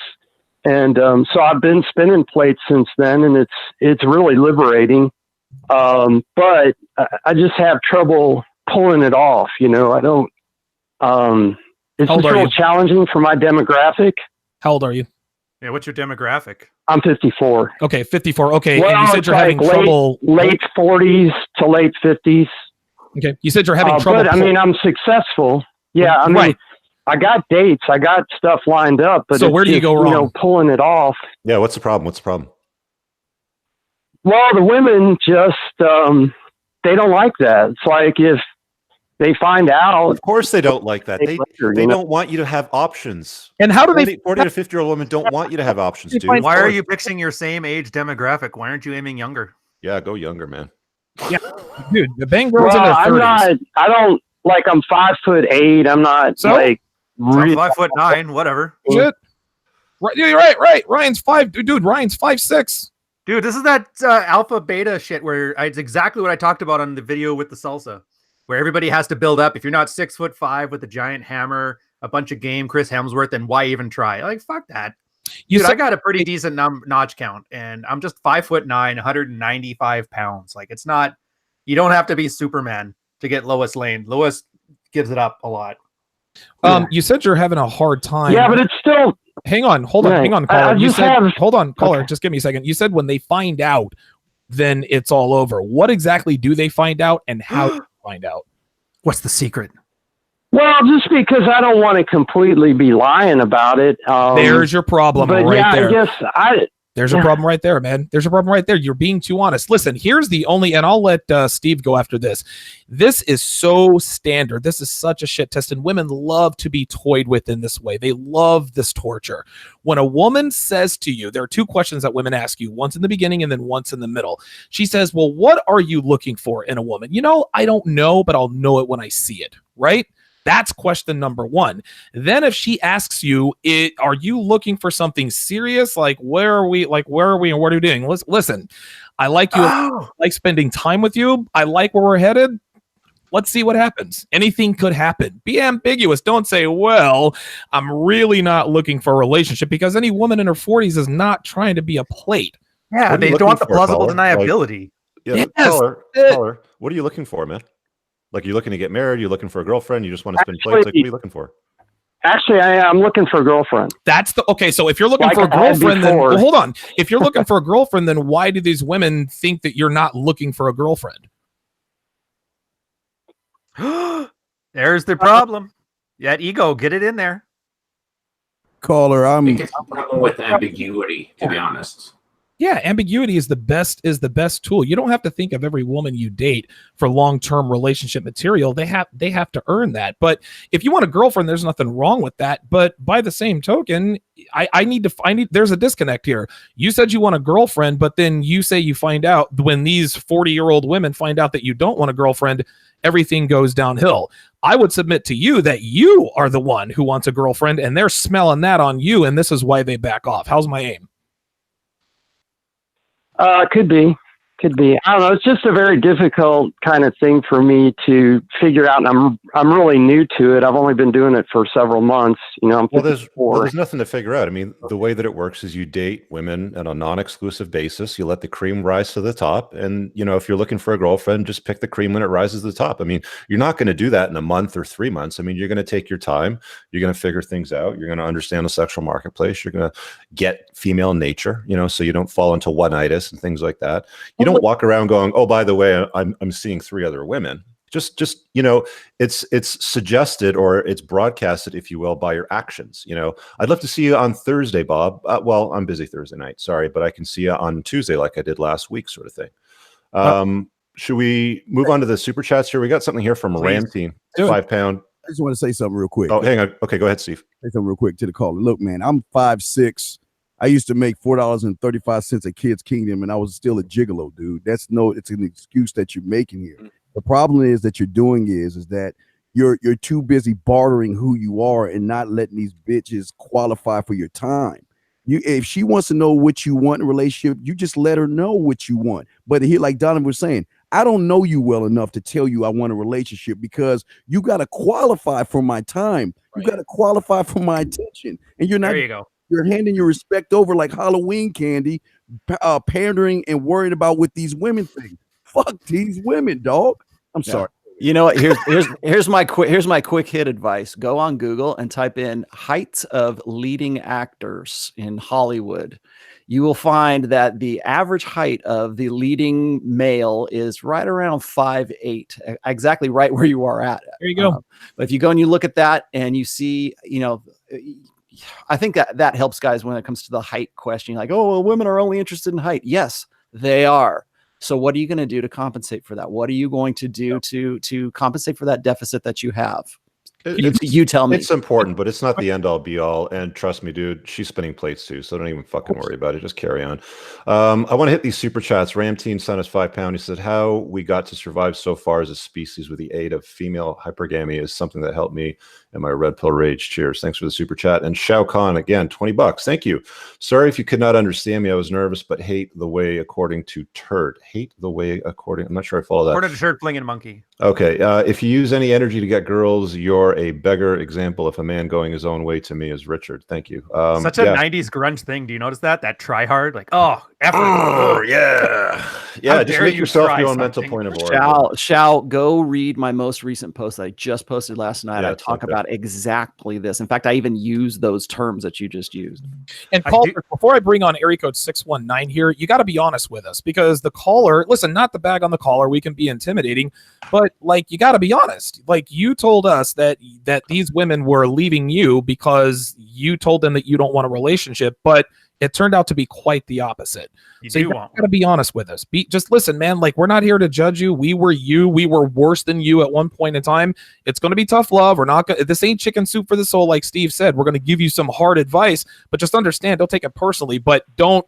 And so I've been spinning plates since then, and it's really liberating. But I just have trouble pulling it off. I don't. It's just real challenging for my demographic. How old are you? Yeah, what's your demographic? I'm 54. Okay, 54. Okay, well, and you said you're having trouble. Late 40s to late 50s. Okay, you said you're having trouble. But I mean, I'm successful. Yeah, I mean, right. I got dates, I got stuff lined up, but so where do you go wrong? Pulling it off. Yeah, what's the problem? What's the problem? Well, the women just they don't like that. It's like if they find out. Of course, they don't like that. They don't want you to have options. And how do 40 to 50-year-old women don't want you to have options, dude. Why are you fixing your same age demographic? Why aren't you aiming younger? Yeah, go younger, man. Yeah, dude, the bang girls in their 30s. I'm 5'8". I'm not really 5'9", whatever. Shit. Right, you're right. Ryan's 5. Dude, Ryan's 5'6". Dude, this is that alpha beta shit where it's exactly what I talked about on the video with the salsa, where everybody has to build up. If you're not 6'5" with a giant hammer, a bunch of game, Chris Hemsworth, then why even try? Like, fuck that. Dude, I got a pretty decent notch count, and I'm just 5'9", 195 pounds. Like, it's not. You don't have to be Superman to get Lois Lane. Lois gives it up a lot. You said you're having a hard time. Yeah, but it's still. Hang on, caller. Hold on, caller. Okay. Just give me a second. You said when they find out, then it's all over. What exactly do they find out, and how do they find out? What's the secret? Well, just because I don't want to completely be lying about it. There's your problem right there. I guess There's a problem right there, man. There's a problem right there. You're being too honest. Listen, here's the only, and I'll let Steve go after this. This is so standard. This is such a shit test, and women love to be toyed with in this way. They love this torture. When a woman says to you, there are two questions that women ask you, once in the beginning and then once in the middle. She says, well, what are you looking for in a woman? I don't know, but I'll know it when I see it, right? That's question number one. Then if she asks you, are you looking for something serious? Like, where are we and what are we doing? Listen, I like you. I like spending time with you. I like where we're headed. Let's see what happens. Anything could happen. Be ambiguous. Don't say, well, I'm really not looking for a relationship, because any woman in her 40s is not trying to be a plate. Yeah, they don't want the plausible deniability. Yes. Caller, what are you looking for, man? Like, you're looking to get married, you're looking for a girlfriend, you just want to spin plates. Like, what are you looking for? Actually, I'm looking for a girlfriend. Okay. So if you're looking for a girlfriend, then hold on. If you're looking for a girlfriend, then why do these women think that you're not looking for a girlfriend? There's the problem. That ego, get it in there. Caller, I think it's a problem with ambiguity, to be honest. Yeah, ambiguity is the best tool. You don't have to think of every woman you date for long-term relationship material. They have to earn that. But if you want a girlfriend, there's nothing wrong with that. But by the same token, there's a disconnect here. You said you want a girlfriend, but then you say you find out when these 40-year-old women find out that you don't want a girlfriend, everything goes downhill. I would submit to you that you are the one who wants a girlfriend, and they're smelling that on you, and this is why they back off. How's my aim? Could be. I don't know. It's just a very difficult kind of thing for me to figure out, and I'm really new to it. I've only been doing it for several months. I'm 54. There's nothing to figure out. I mean, the way that it works is you date women on a non-exclusive basis. You let the cream rise to the top, and if you're looking for a girlfriend, just pick the cream when it rises to the top. I mean, you're not going to do that in a month or 3 months. I mean, you're going to take your time. You're going to figure things out. You're going to understand the sexual marketplace. You're going to get female nature, so you don't fall into one-itis and things like that. You don't walk around going, oh, by the way, I'm seeing 3 other women. Just it's suggested, or it's broadcasted, if you will, by your actions. I'd love to see you on Thursday, Bob. Well, I'm busy Thursday night, sorry, but I can see you on Tuesday like I did last week, sort of thing. should we move on to the super chats here? We got something here from Please. Ramteen, Do it. £5. I just want to say something real quick. Oh, hang on. Okay, go ahead, Steve. Say something real quick to the caller. Look, man, I'm 5'6". I used to make $4.35 at Kids Kingdom, and I was still a gigolo, dude. It's an excuse that you're making here. The problem is that you're doing is that you're too busy bartering who you are and not letting these bitches qualify for your time. If she wants to know what you want in a relationship, you just let her know what you want. But here, like Donovan was saying, I don't know you well enough to tell you I want a relationship, because you got to qualify for my time. Right. You got to qualify for my attention, and you're not. There you go. You're handing your respect over like Halloween candy, pandering and worried about what these women think. Fuck these women, dog. I'm sorry. You know what? Here's my quick hit advice. Go on Google and type in heights of leading actors in Hollywood. You will find that the average height of the leading male is right around 5'8", exactly right where you are at. There you go. But if you go and you look at that and you see, I think that helps guys when it comes to the height question. Like, oh, well, women are only interested in height. Yes, they are. So what are you going to do to compensate for that? What are you going to do to compensate for that deficit that you have? You tell me. It's important, but it's not the end all be all. And trust me, dude, she's spinning plates too. So don't even fucking worry about it. Just carry on. I want to hit these super chats. Ramteen sent us £5. He said, how we got to survive so far as a species with the aid of female hypergamy is something that helped me in my red pill rage. Cheers. Thanks for the super chat. And Shao Kahn, again, $20. Thank you. Sorry if you could not understand me. I was nervous, but hate the way according to turd. Hate the way according. I'm not sure I follow that. According to Shirt Flinging Monkey. Okay. If you use any energy to get girls, you're a beggar. Example, if a man going his own way to me is Richard. Thank you. Such a 90s grunge thing. Do you notice that? That try hard? Like, effort. Oh, yeah. Yeah, just make yourself your own mental point of order. Shall go read my most recent post that I just posted last night. Yeah, I talk about exactly this. In fact, I even use those terms that you just used. And caller, before I bring on area code 619 here, you got to be honest with us, because the caller, listen, not the bag on the caller, we can be intimidating, but like, you got to be honest. Like, you told us that these women were leaving you because you told them that you don't want a relationship, but it turned out to be quite the opposite. You got to be honest with us. Just listen, man. Like, we're not here to judge you. We were you. We were worse than you at one point in time. It's going to be tough love. We're not going. This ain't chicken soup for the soul, like Steve said. We're going to give you some hard advice, but just understand. Don't take it personally. But don't.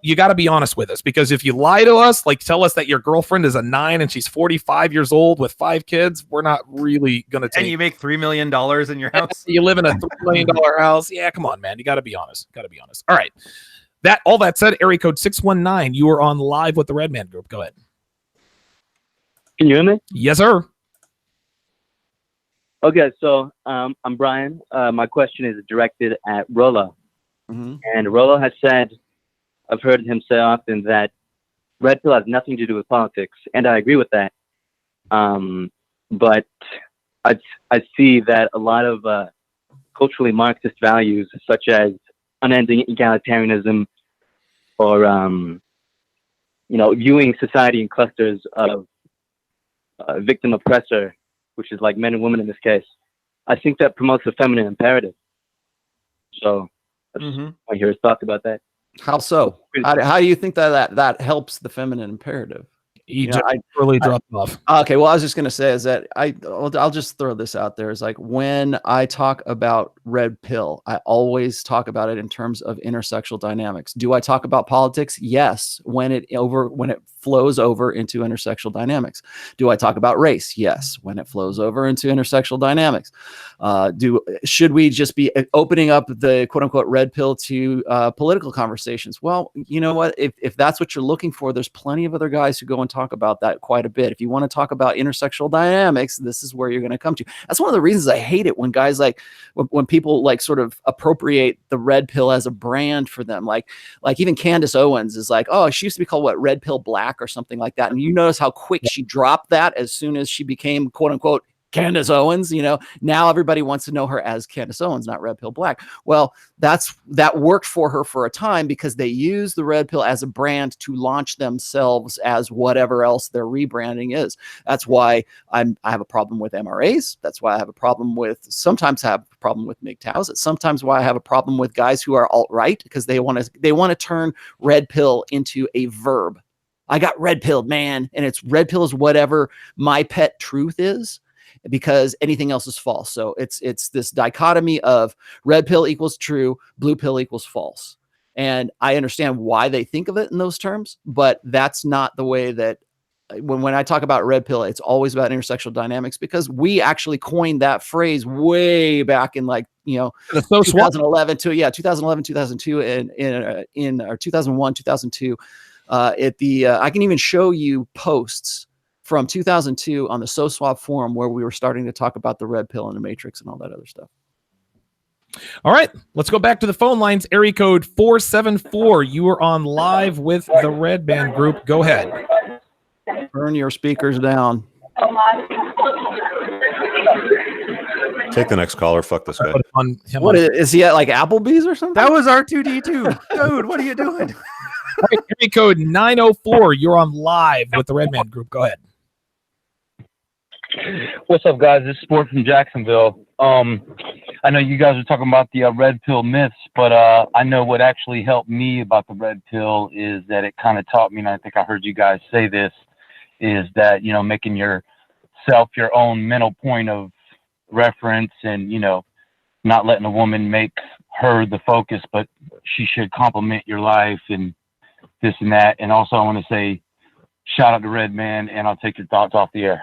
You got to be honest with us, because if you lie to us, like tell us that your girlfriend is a 9 and she's 45 years old with 5 kids, we're not really going to take. And you make $3 million in your house. You live in a $3 million house. Yeah, come on, man. You got to be honest. All right. All that said, area code 619, you are on live with the Red Man Group. Go ahead. Can you hear me? Yes, sir. Okay, so I'm Brian. My question is directed at Rollo. Mm-hmm. And Rollo has said, I've heard him say often that red pill has nothing to do with politics, and I agree with that. But I see that a lot of culturally Marxist values, such as unending egalitarianism, or viewing society in clusters of victim oppressor, which is like men and women in this case, I think that promotes the feminine imperative. So I want to hear his thoughts about that. How so? How do you think that helps the feminine imperative? He just really dropped off. Okay, well, I was just going to say is that I'll just throw this out there. Is like, when I talk about red pill, I always talk about it in terms of intersexual dynamics. Do I talk about politics? Yes, when it flows over into intersexual dynamics. Do I talk about race? Yes, when it flows over into intersexual dynamics. Should we just be opening up the quote unquote red pill to political conversations? Well, you know what? If that's what you're looking for, there's plenty of other guys who go and talk about that quite a bit. If you want to talk about intersexual dynamics, this is where you're going to come to. That's one of the reasons I hate it when guys when people like sort of appropriate the red pill as a brand for them. Like even Candace Owens is like, oh, she used to be called what, Red Pill Black or something like that. And you notice how quick she dropped that as soon as she became quote unquote Candace Owens. Now everybody wants to know her as Candace Owens, not Red Pill Black. Well, that worked for her for a time because they used the red pill as a brand to launch themselves as whatever else their rebranding is. That's why I have a problem with MRAs. That's why I have a problem with, sometimes have a problem with MGTOWs. It's sometimes why I have a problem with guys who are alt-right, because they want to turn red pill into a verb. I got red pilled, man. And it's red pill is whatever my pet truth is, because anything else is false. So it's this dichotomy of red pill equals true, blue pill equals false. And I understand why they think of it in those terms, but that's not the way that when I talk about red pill, it's always about intersexual dynamics, because we actually coined that phrase way back in 2011 to 2011, 2002, and in or 2001, 2002. I can even show you posts from 2002 on the SoSwap forum where we were starting to talk about the red pill and the matrix and all that other stuff. All right, let's go back to the phone lines. Area code 474. You are on live with the Red Band Group. Go ahead. Turn your speakers down. Take the next caller. Fuck this guy. What is he at, like Applebee's or something? That was R2D2. Dude, what are you doing? All right, area code 904. You're on live with the Red Man Group. Go ahead. What's up, guys? This is Sport from Jacksonville. I know you guys are talking about the red pill myths, but I know what actually helped me about the red pill is that it kind of taught me, and I think I heard you guys say this, is that, making yourself your own mental point of reference, and, not letting a woman make her the focus, but she should complement your life and this and that. And also I want to say shout out to Red Man, and I'll take your thoughts off the air.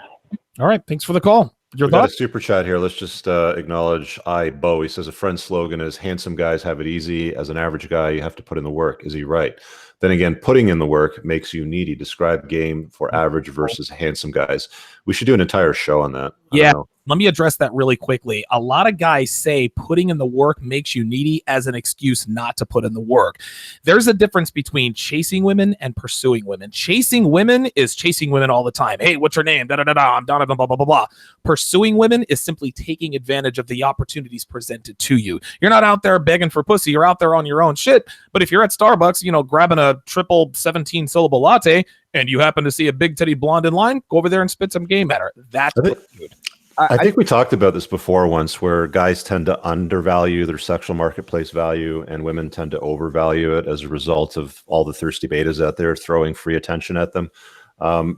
All right. Thanks for the call. Your We got a thoughts? super chat here. Let's just acknowledge Bo. He says a friend's slogan is handsome guys have it easy. As an average guy, you have to put in the work. Is he right? Then again, putting in the work makes you needy. Describe game for average versus handsome guys. We should do an entire show on that. Yeah. Let me address that really quickly. A lot of guys say putting in the work makes you needy as an excuse not to put in the work. There's a difference between chasing women and pursuing women. Chasing women is chasing women all the time. Hey, what's your name? Da-da-da-da. I'm Donovan, blah, blah, blah, blah. Pursuing women is simply taking advantage of the opportunities presented to you. You're not out there begging for pussy. You're out there on your own shit. But if you're at Starbucks, grabbing a triple 17-syllable latte and you happen to see a big titty blonde in line, go over there and spit some game at her. That's good. I think we talked about this before once, where guys tend to undervalue their sexual marketplace value and women tend to overvalue it as a result of all the thirsty betas out there throwing free attention at them.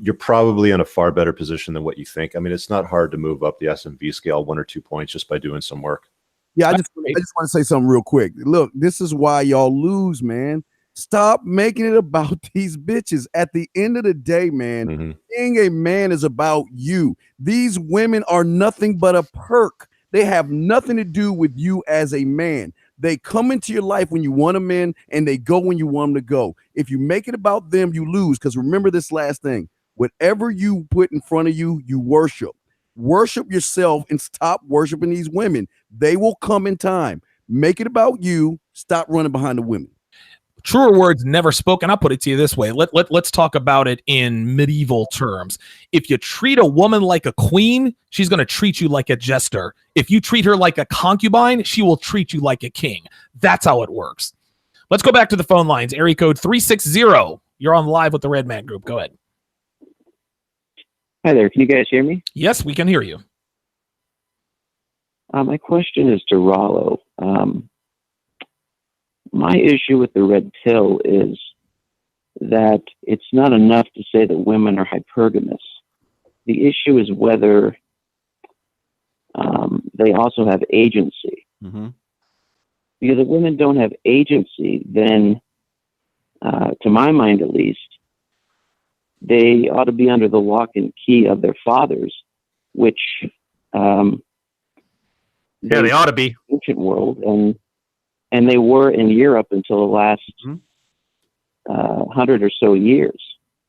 You're probably in a far better position than what you think. I mean, it's not hard to move up the SMV scale 1 or 2 points just by doing some work. Yeah, I just want to say something real quick. Look, this is why y'all lose, man. Stop making it about these bitches. At the end of the day, man, being a man is about you. These women are nothing but a perk. They have nothing to do with you as a man. They come into your life when you want them in, and they go when you want them to go. If you make it about them, you lose. Because remember this last thing. Whatever you put in front of you, you worship. Worship yourself and stop worshiping these women. They will come in time. Make it about you. Stop running behind the women. Truer words never spoken. I'll put it to you this way. Let's talk about it in medieval terms. If you treat a woman like a queen, she's going to treat you like a jester. If you treat her like a concubine, she will treat you like a king. That's how it works. Let's go back to the phone lines. Area code 360. You're on live with the Red Man Group. Go ahead. Hi there. Can you guys hear me? Yes, we can hear you. My question is to Rollo. My issue with the red pill is that it's not enough to say that women are hypergamous. The issue is whether they also have agency. Because if women don't have agency, then, to my mind at least, they ought to be under the lock and key of their fathers, which they ought to be. Ancient world, and they were in Europe until the last 100 or so years.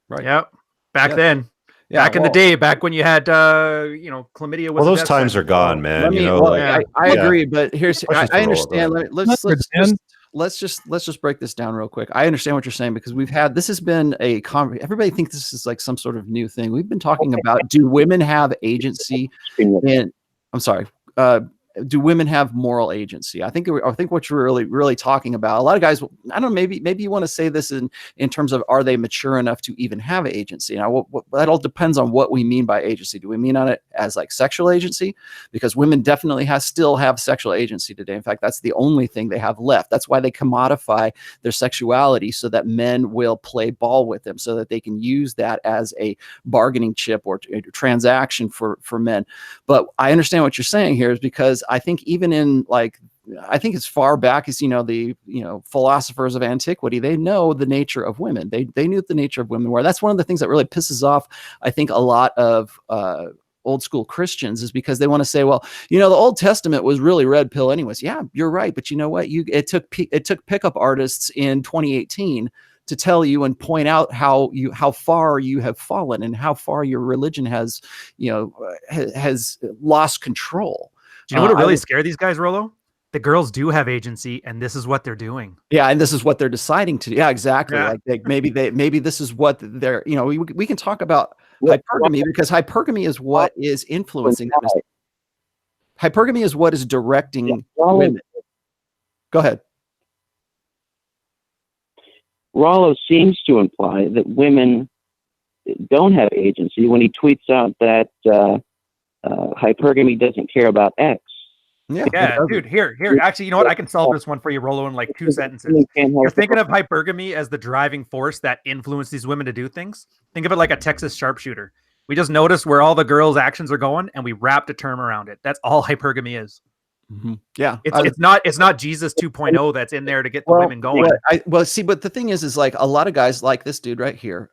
Right. Yeah. Back then. Yeah, back in the day, back when you had, chlamydia. Well, those times are gone, man. I agree, but here's I understand. Let's just break this down real quick. I understand what you're saying, because this has been a everybody thinks this is like some sort of new thing. We've been talking about, do women have agency? I'm sorry. do women have moral agency? I think what you're really talking about. A lot of guys, I don't know, maybe you want to say this in terms of, are they mature enough to even have agency? Now, that all depends on what we mean by agency. Do we mean on it as like sexual agency? Because women definitely still have sexual agency today. In fact, that's the only thing they have left. That's why they commodify their sexuality so that men will play ball with them, so that they can use that as a bargaining chip or a transaction for men. But I understand what you're saying here, is because I think even in I think as far back as, the philosophers of antiquity, they know the nature of women. They knew the nature of women were. That's one of the things that really pisses off, I think, a lot of old school Christians, is because they want to say, well, the Old Testament was really red pill anyways. Yeah, you're right. But you know what? It took pickup artists in 2018 to tell you and point out how far you have fallen and how far your religion has lost control. Do you know what would really scare these guys, Rolo? The girls do have agency, and this is what they're doing. Yeah, and this is what they're deciding to do. Yeah, exactly. Yeah. Like maybe this is what they're. We can talk about hypergamy, because hypergamy is what is influencing them. Hypergamy is what is directing women. Go ahead. Rollo seems to imply that women don't have agency when he tweets out that hypergamy doesn't care about X. Yeah, dude, here. Actually, you know what? I can solve this one for you, Rolo, in like 2 sentences. You're thinking of hypergamy as the driving force that influences these women to do things. Think of it like a Texas sharpshooter. We just notice where all the girls' actions are going, and we wrapped a term around it. That's all hypergamy is. Mm-hmm. Yeah, it's not Jesus 2.0 that's in there to get the women going. But the thing is like a lot of guys like this dude right here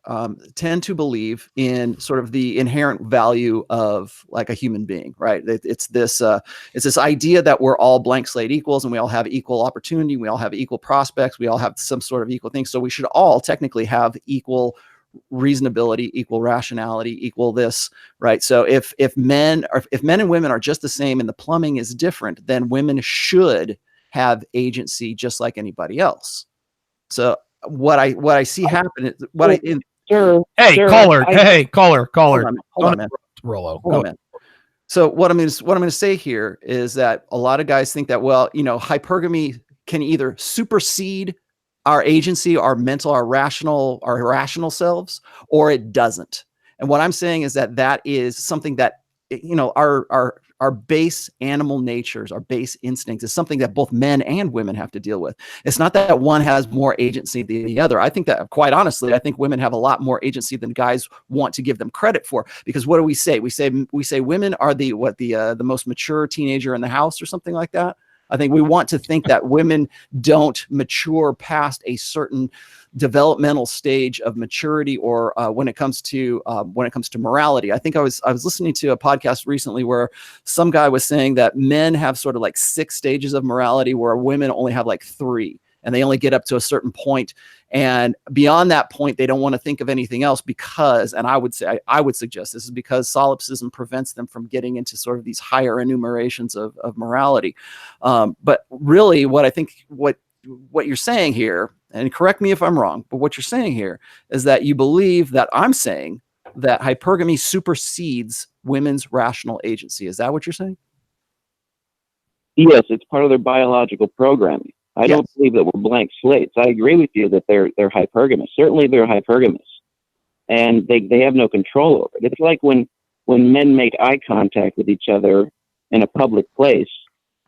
tend to believe in sort of the inherent value of like a human being, right? It's this idea that we're all blank slate equals, and we all have equal opportunity, we all have equal prospects, we all have some sort of equal thing. So we should all technically have equal reasonability, equal rationality, equal this, right? So if men and women are just the same and the plumbing is different, then women should have agency just like anybody else. So what I see happen is caller. Hold on, man. Rollo. Hold on, man. So what I'm going to say here is that a lot of guys think that, well, hypergamy can either supersede our agency, our mental, our rational selves, or it doesn't. And what I'm saying is that is something that, our base animal natures, our base instincts is something that both men and women have to deal with. It's not that one has more agency than the other. I think that, quite honestly, I think women have a lot more agency than guys want to give them credit for. Because what do we say? We say women are the most mature teenager in the house, or something like that. I think we want to think that women don't mature past a certain developmental stage of maturity, or when it comes to morality. I think I was listening to a podcast recently where some guy was saying that men have sort of like 6 stages of morality, where women only have like 3. And they only get up to a certain point, and beyond that point, they don't want to think of anything else, because, and I would suggest this is because solipsism prevents them from getting into sort of these higher enumerations of morality. But really, what I think, what you're saying here, and correct me if I'm wrong, but what you're saying here is that you believe that I'm saying that hypergamy supersedes women's rational agency. Is that what you're saying? Yes, it's part of their biological programming. I don't believe that we're blank slates. I agree with you that they're hypergamous. Certainly they're hypergamous, and they have no control over it. It's like when men make eye contact with each other in a public place.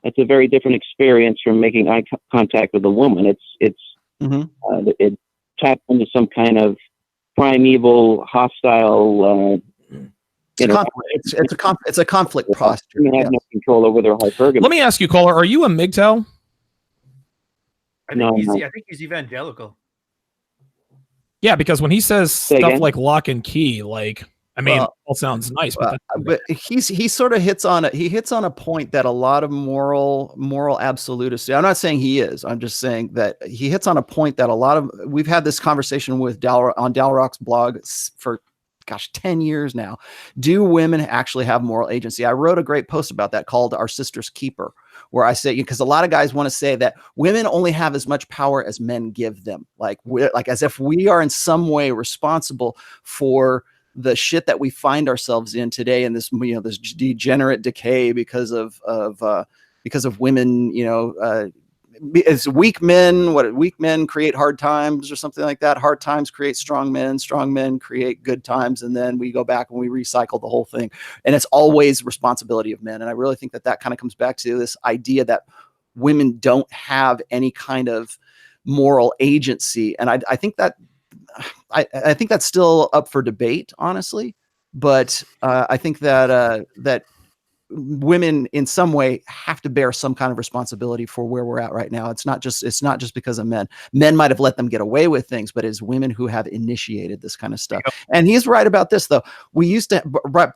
It's a very different experience from making eye contact with a woman. It taps into some kind of primeval, hostile. It's a conflict posture. They have no control over their hypergamy. Let me ask you, caller, are you a MGTOW? I think he's evangelical. Yeah, because when he says stuff like lock and key, all sounds nice, but he sort of hits on a point that a lot of moral absolutists. I'm not saying he is. I'm just saying that he hits on a point that we've had this conversation with on Dalrock's blog for 10 years now. Do women actually have moral agency? I wrote a great post about that called Our Sister's Keeper, where I say, because a lot of guys want to say that women only have as much power as men give them, like as if we are in some way responsible for the shit that we find ourselves in today, and this this degenerate decay because of because of women, it's weak men create hard times or something like that. Hard times create strong men create good times. And then we go back and we recycle the whole thing. And it's always responsibility of men. And I really think that kind of comes back to this idea that women don't have any kind of moral agency. And I think that, I think that's still up for debate, honestly. But I think that women in some way have to bear some kind of responsibility for where we're at right now. It's not just because of men. Men might have let them get away with things, but it's women who have initiated this kind of stuff. And he's right about this, though. We used to,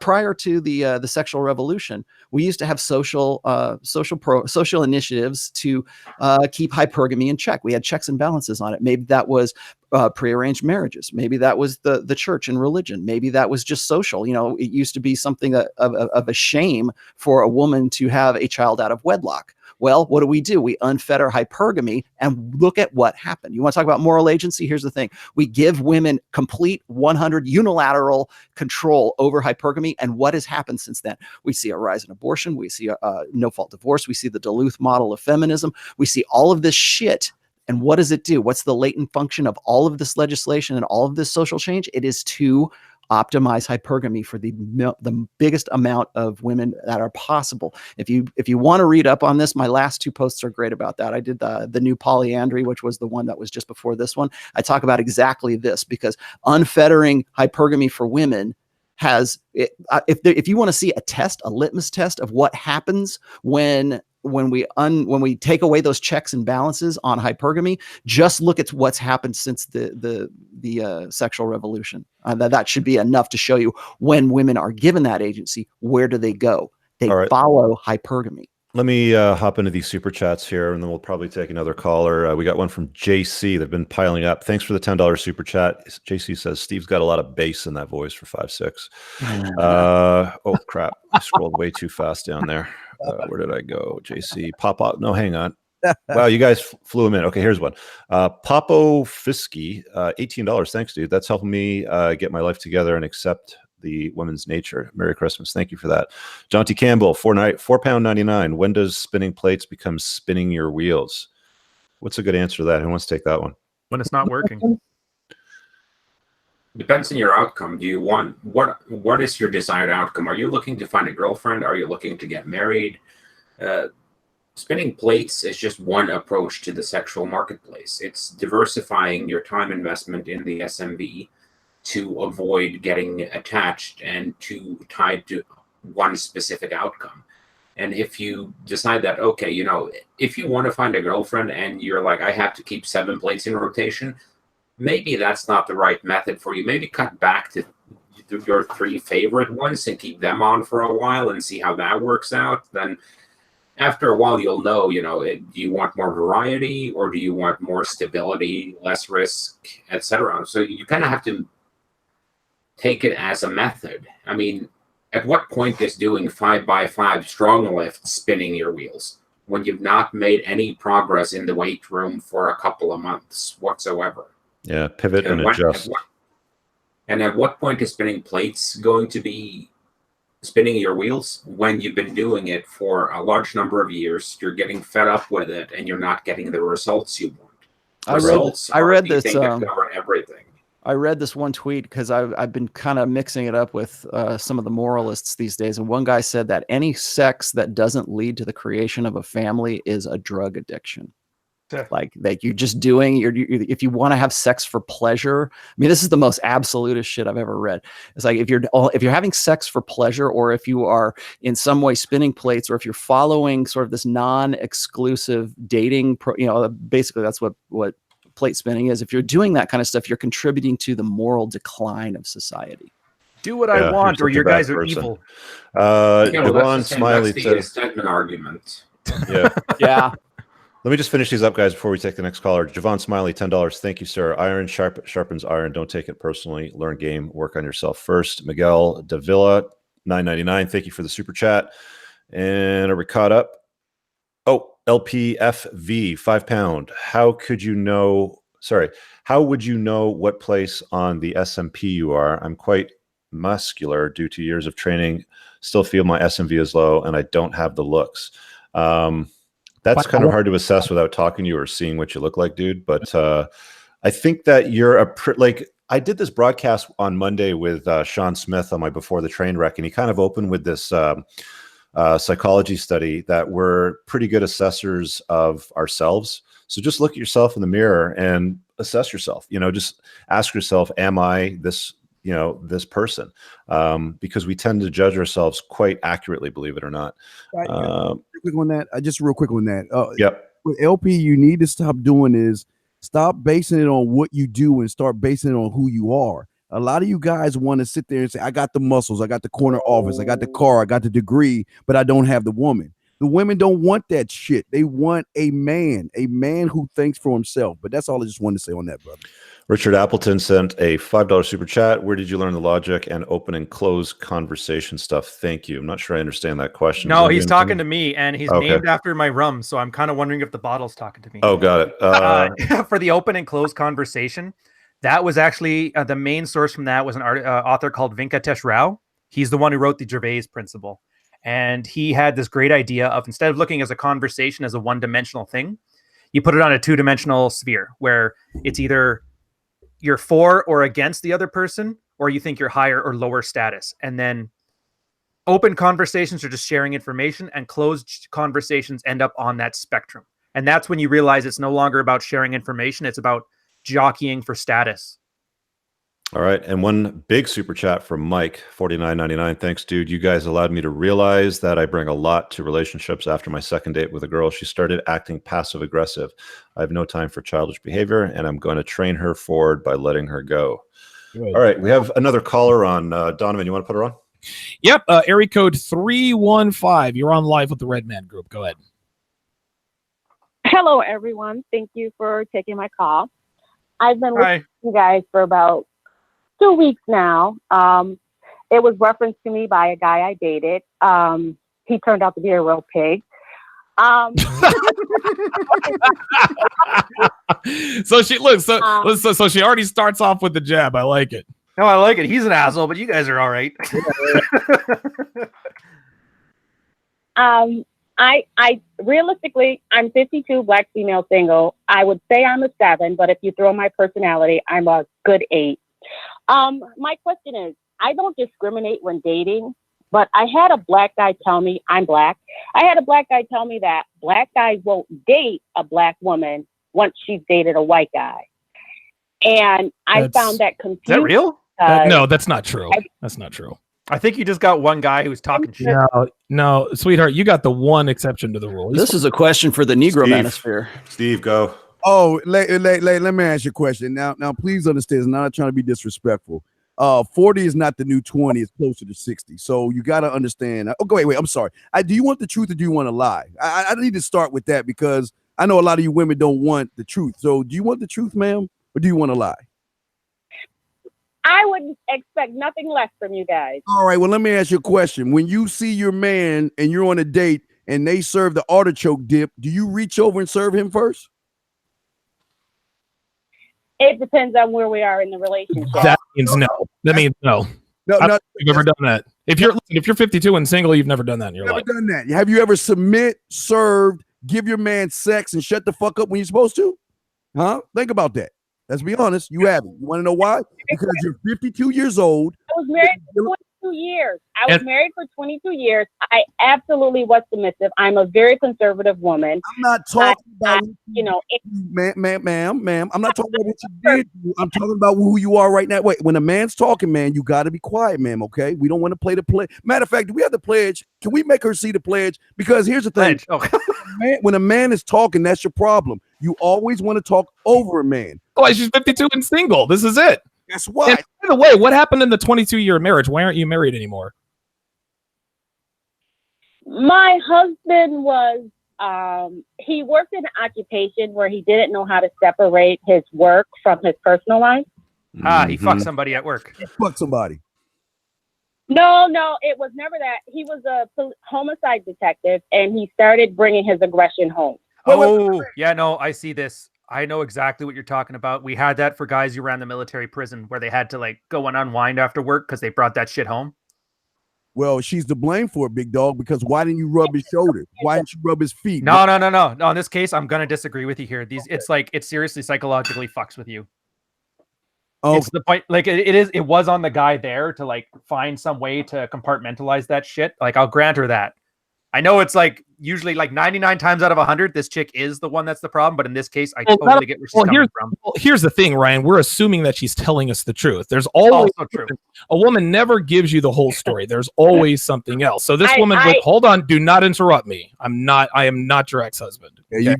prior to the sexual revolution, we used to have social initiatives to keep hypergamy in check. We had checks and balances on it. Maybe that was prearranged marriages. Maybe that was the church and religion. Maybe that was just social. It used to be something of a shame for a woman to have a child out of wedlock. Well, what do? We unfetter hypergamy, and look at what happened. You want to talk about moral agency? Here's the thing. We give women complete 100 unilateral control over hypergamy, and what has happened since then? We see a rise in abortion. We see a no-fault divorce. We see the Duluth model of feminism. We see all of this shit. And what does it do? What's the latent function of all of this legislation and all of this social change? It is to optimize hypergamy for the biggest amount of women that are possible. If you want to read up on this, my last 2 posts are great about that. I did the new polyandry, which was the one that was just before this one. I talk about exactly this, because unfettering hypergamy for women has, if you want to see a litmus test of what happens when we take away those checks and balances on hypergamy, just look at what's happened since the sexual revolution. That should be enough to show you, when women are given that agency, where do they go? They follow hypergamy. Let me hop into these super chats here, and then we'll probably take another caller. We got one from JC. They've been piling up. Thanks for the $10 super chat. JC says Steve's got a lot of bass in that voice for 5'6". Oh crap! I scrolled way too fast down there. Where did I go? JC, pop up. No, hang on. Wow, you guys flew him in. Okay, here's one. Popo Fisky, $18. Thanks, dude. That's helping me get my life together and accept the women's nature. Merry Christmas. Thank you for that. John T. Campbell, £4.99. When does spinning plates become spinning your wheels? What's a good answer to that? Who wants to take that one? When it's not working. Depends on your outcome. Do you want what is your desired outcome? Are you looking to find a girlfriend? Are you looking to get married? Spinning plates is just one approach to the sexual marketplace. It's diversifying your time investment in the SMV to avoid getting attached and tied to one specific outcome. And if you decide that, okay, if you want to find a girlfriend and you're like, I have to keep 7 plates in rotation, maybe that's not the right method for you. Maybe cut back to your 3 favorite ones and keep them on for a while and see how that works out. Then after a while, you'll know, do you want more variety, or do you want more stability, less risk, etc.? So you kind of have to take it as a method. I mean, at what point is doing 5x5 strong lift spinning your wheels when you've not made any progress in the weight room for a couple of months whatsoever? Yeah, pivot and adjust. And at what point is spinning plates going to be spinning your wheels? When you've been doing it for a large number of years, you're getting fed up with it, and you're not getting the results you want. I read this. Everything. I read this one tweet because I've been kind of mixing it up with some of the moralists these days, and one guy said that any sex that doesn't lead to the creation of a family is a drug addiction. Like you're just doing, if you want to have sex for pleasure. I mean, this is the most absolutist shit I've ever read. It's like if you're having sex for pleasure, or if you are in some way spinning plates, or if you're following sort of this non-exclusive dating, basically that's what plate spinning is. If you're doing that kind of stuff, you're contributing to the moral decline of society. Do what I want, or your guys are evil. Devon Smiley that's the Stedman argument. Yeah. Yeah. Let me just finish these up, guys, before we take the next caller. Javon Smiley, $10. Thank you, sir. Iron sharpens iron. Don't take it personally. Learn game. Work on yourself first. Miguel Davila, $9.99. Thank you for the super chat. And are we caught up? Oh, LPFV, £5. How would you know what place on the SMP you are? I'm quite muscular due to years of training. Still feel my SMV is low, and I don't have the looks. That's kind of hard to assess without talking to you or seeing what you look like, dude. But I think that you're I did this broadcast on Monday with Sean Smith on my Before the Train Wreck, and he kind of opened with this psychology study that we're pretty good assessors of ourselves. So just look at yourself in the mirror and assess yourself. Just ask yourself, am I this person? Because we tend to judge ourselves quite accurately, believe it or not. Quick on that. Just real quick on that. Yep. What LP you need to stop doing is stop basing it on what you do and start basing it on who you are. A lot of you guys want to sit there and say, I got the muscles, I got the corner office, I got the car, I got the degree, but I don't have the woman. The women don't want that shit. They want a man who thinks for himself. But that's all I just wanted to say on that, brother. Richard Appleton sent a $5 super chat. Where did you learn the logic and open and close conversation stuff? Thank you. I'm not sure I understand that question. No, he's talking to me, and he's named after my rum, so I'm kind of wondering if the bottle's talking to me. Oh, got it. For the open and close conversation, that was actually the main source from that was an author called Venkatesh Rao. He's the one who wrote the Gervais Principle. And he had this great idea of, instead of looking as a conversation as a one-dimensional thing, you put it on a two-dimensional sphere where it's either you're for or against the other person, or you think you're higher or lower status. And then open conversations are just sharing information, and closed conversations end up on that spectrum. And that's when you realize it's no longer about sharing information. It's about jockeying for status. All right. And one big super chat from Mike, $49.99. Thanks, dude. You guys allowed me to realize that I bring a lot to relationships. After my second date with a girl, she started acting passive aggressive. I have no time for childish behavior, and I'm going to train her forward by letting her go. Good. All right. We have another caller on. Donovan, you want to put her on? Yep. Area code 315. You're on live with the Red Man Group. Go ahead. Hello, everyone. Thank you for taking my call. I've been listening to you guys for about 2 weeks now. It was referenced to me by a guy I dated. He turned out to be a real pig. So she looks so she already starts off with the jab. I like it. No, I like it. He's an asshole, but you guys are all right. I realistically, I'm 52, black female, single. I would say I'm a 7, but if you throw my personality, I'm a good 8. My question is, I don't discriminate when dating, but I had a black guy tell me I'm black. I had a black guy tell me that black guys won't date a black woman once she's dated a white guy. And I found that confusing. Is that real? No, that's not true. That's not true. I think you just got one guy who's talking shit. No, sweetheart, you got the one exception to the rule. This is a question for the Negro Manosphere. Steve, go. Oh, let me ask you a question. Now, please understand, I'm not trying to be disrespectful. 40 is not the new 20, it's closer to 60. So you got to understand. Oh, wait, I'm sorry. Do you want the truth or do you want to lie? I need to start with that because I know a lot of you women don't want the truth. So do you want the truth, ma'am, or do you want to lie? I would expect nothing less from you guys. All right, well, let me ask you a question. When you see your man and you're on a date and they serve the artichoke dip, do you reach over and serve him first? It depends on where we are in the relationship. That means no. That means no. No, I don't think you've ever done that. If you're 52 and single, you've never done that in your life. Never done that. Have you ever served, give your man sex, and shut the fuck up when you're supposed to? Huh? Think about that. Let's be honest. You haven't. You want to know why? Because you're 52 years old. I was married for 22 years. I was married for 22 years. I absolutely was submissive. I'm a very conservative woman. I'm not talking about ma'am. I'm not talking about what you did. I'm talking about who you are right now. Wait, when a man's talking, man, you got to be quiet, ma'am. Okay, we don't want to play the play. Matter of fact, do we have the pledge? Can we make her see the pledge? Because here's the thing: when a man is talking, that's your problem. You always want to talk over a man. Why she's 52 and single? This is it. That's why. And by the way, what happened in the 22-year marriage? Why aren't you married anymore? My husband was, he worked in an occupation where he didn't know how to separate his work from his personal life. He fucked somebody at work. Fuck somebody. No, it was never that. He was a homicide detective, and he started bringing his aggression home. Yeah, no, I see this. I know exactly what you're talking about. We had that for guys who ran the military prison where they had to like go and unwind after work because they brought that shit home. Well, she's to blame for it, big dog, because why didn't you rub his shoulder? Why didn't you rub his feet? No. In this case, I'm gonna disagree with you here. It's like it seriously psychologically fucks with you. Oh, it's the point. Like it was on the guy there to like find some way to compartmentalize that shit. Like I'll grant her that. I know it's like usually like 99 times out of 100, this chick is the one that's the problem. But in this case, I totally get where she's coming from. Well, here's the thing, Ryan. We're assuming that she's telling us the truth. There's always also true. A woman never gives you the whole story. There's always something else. So this woman, hold on, do not interrupt me. I am not your ex-husband. Okay?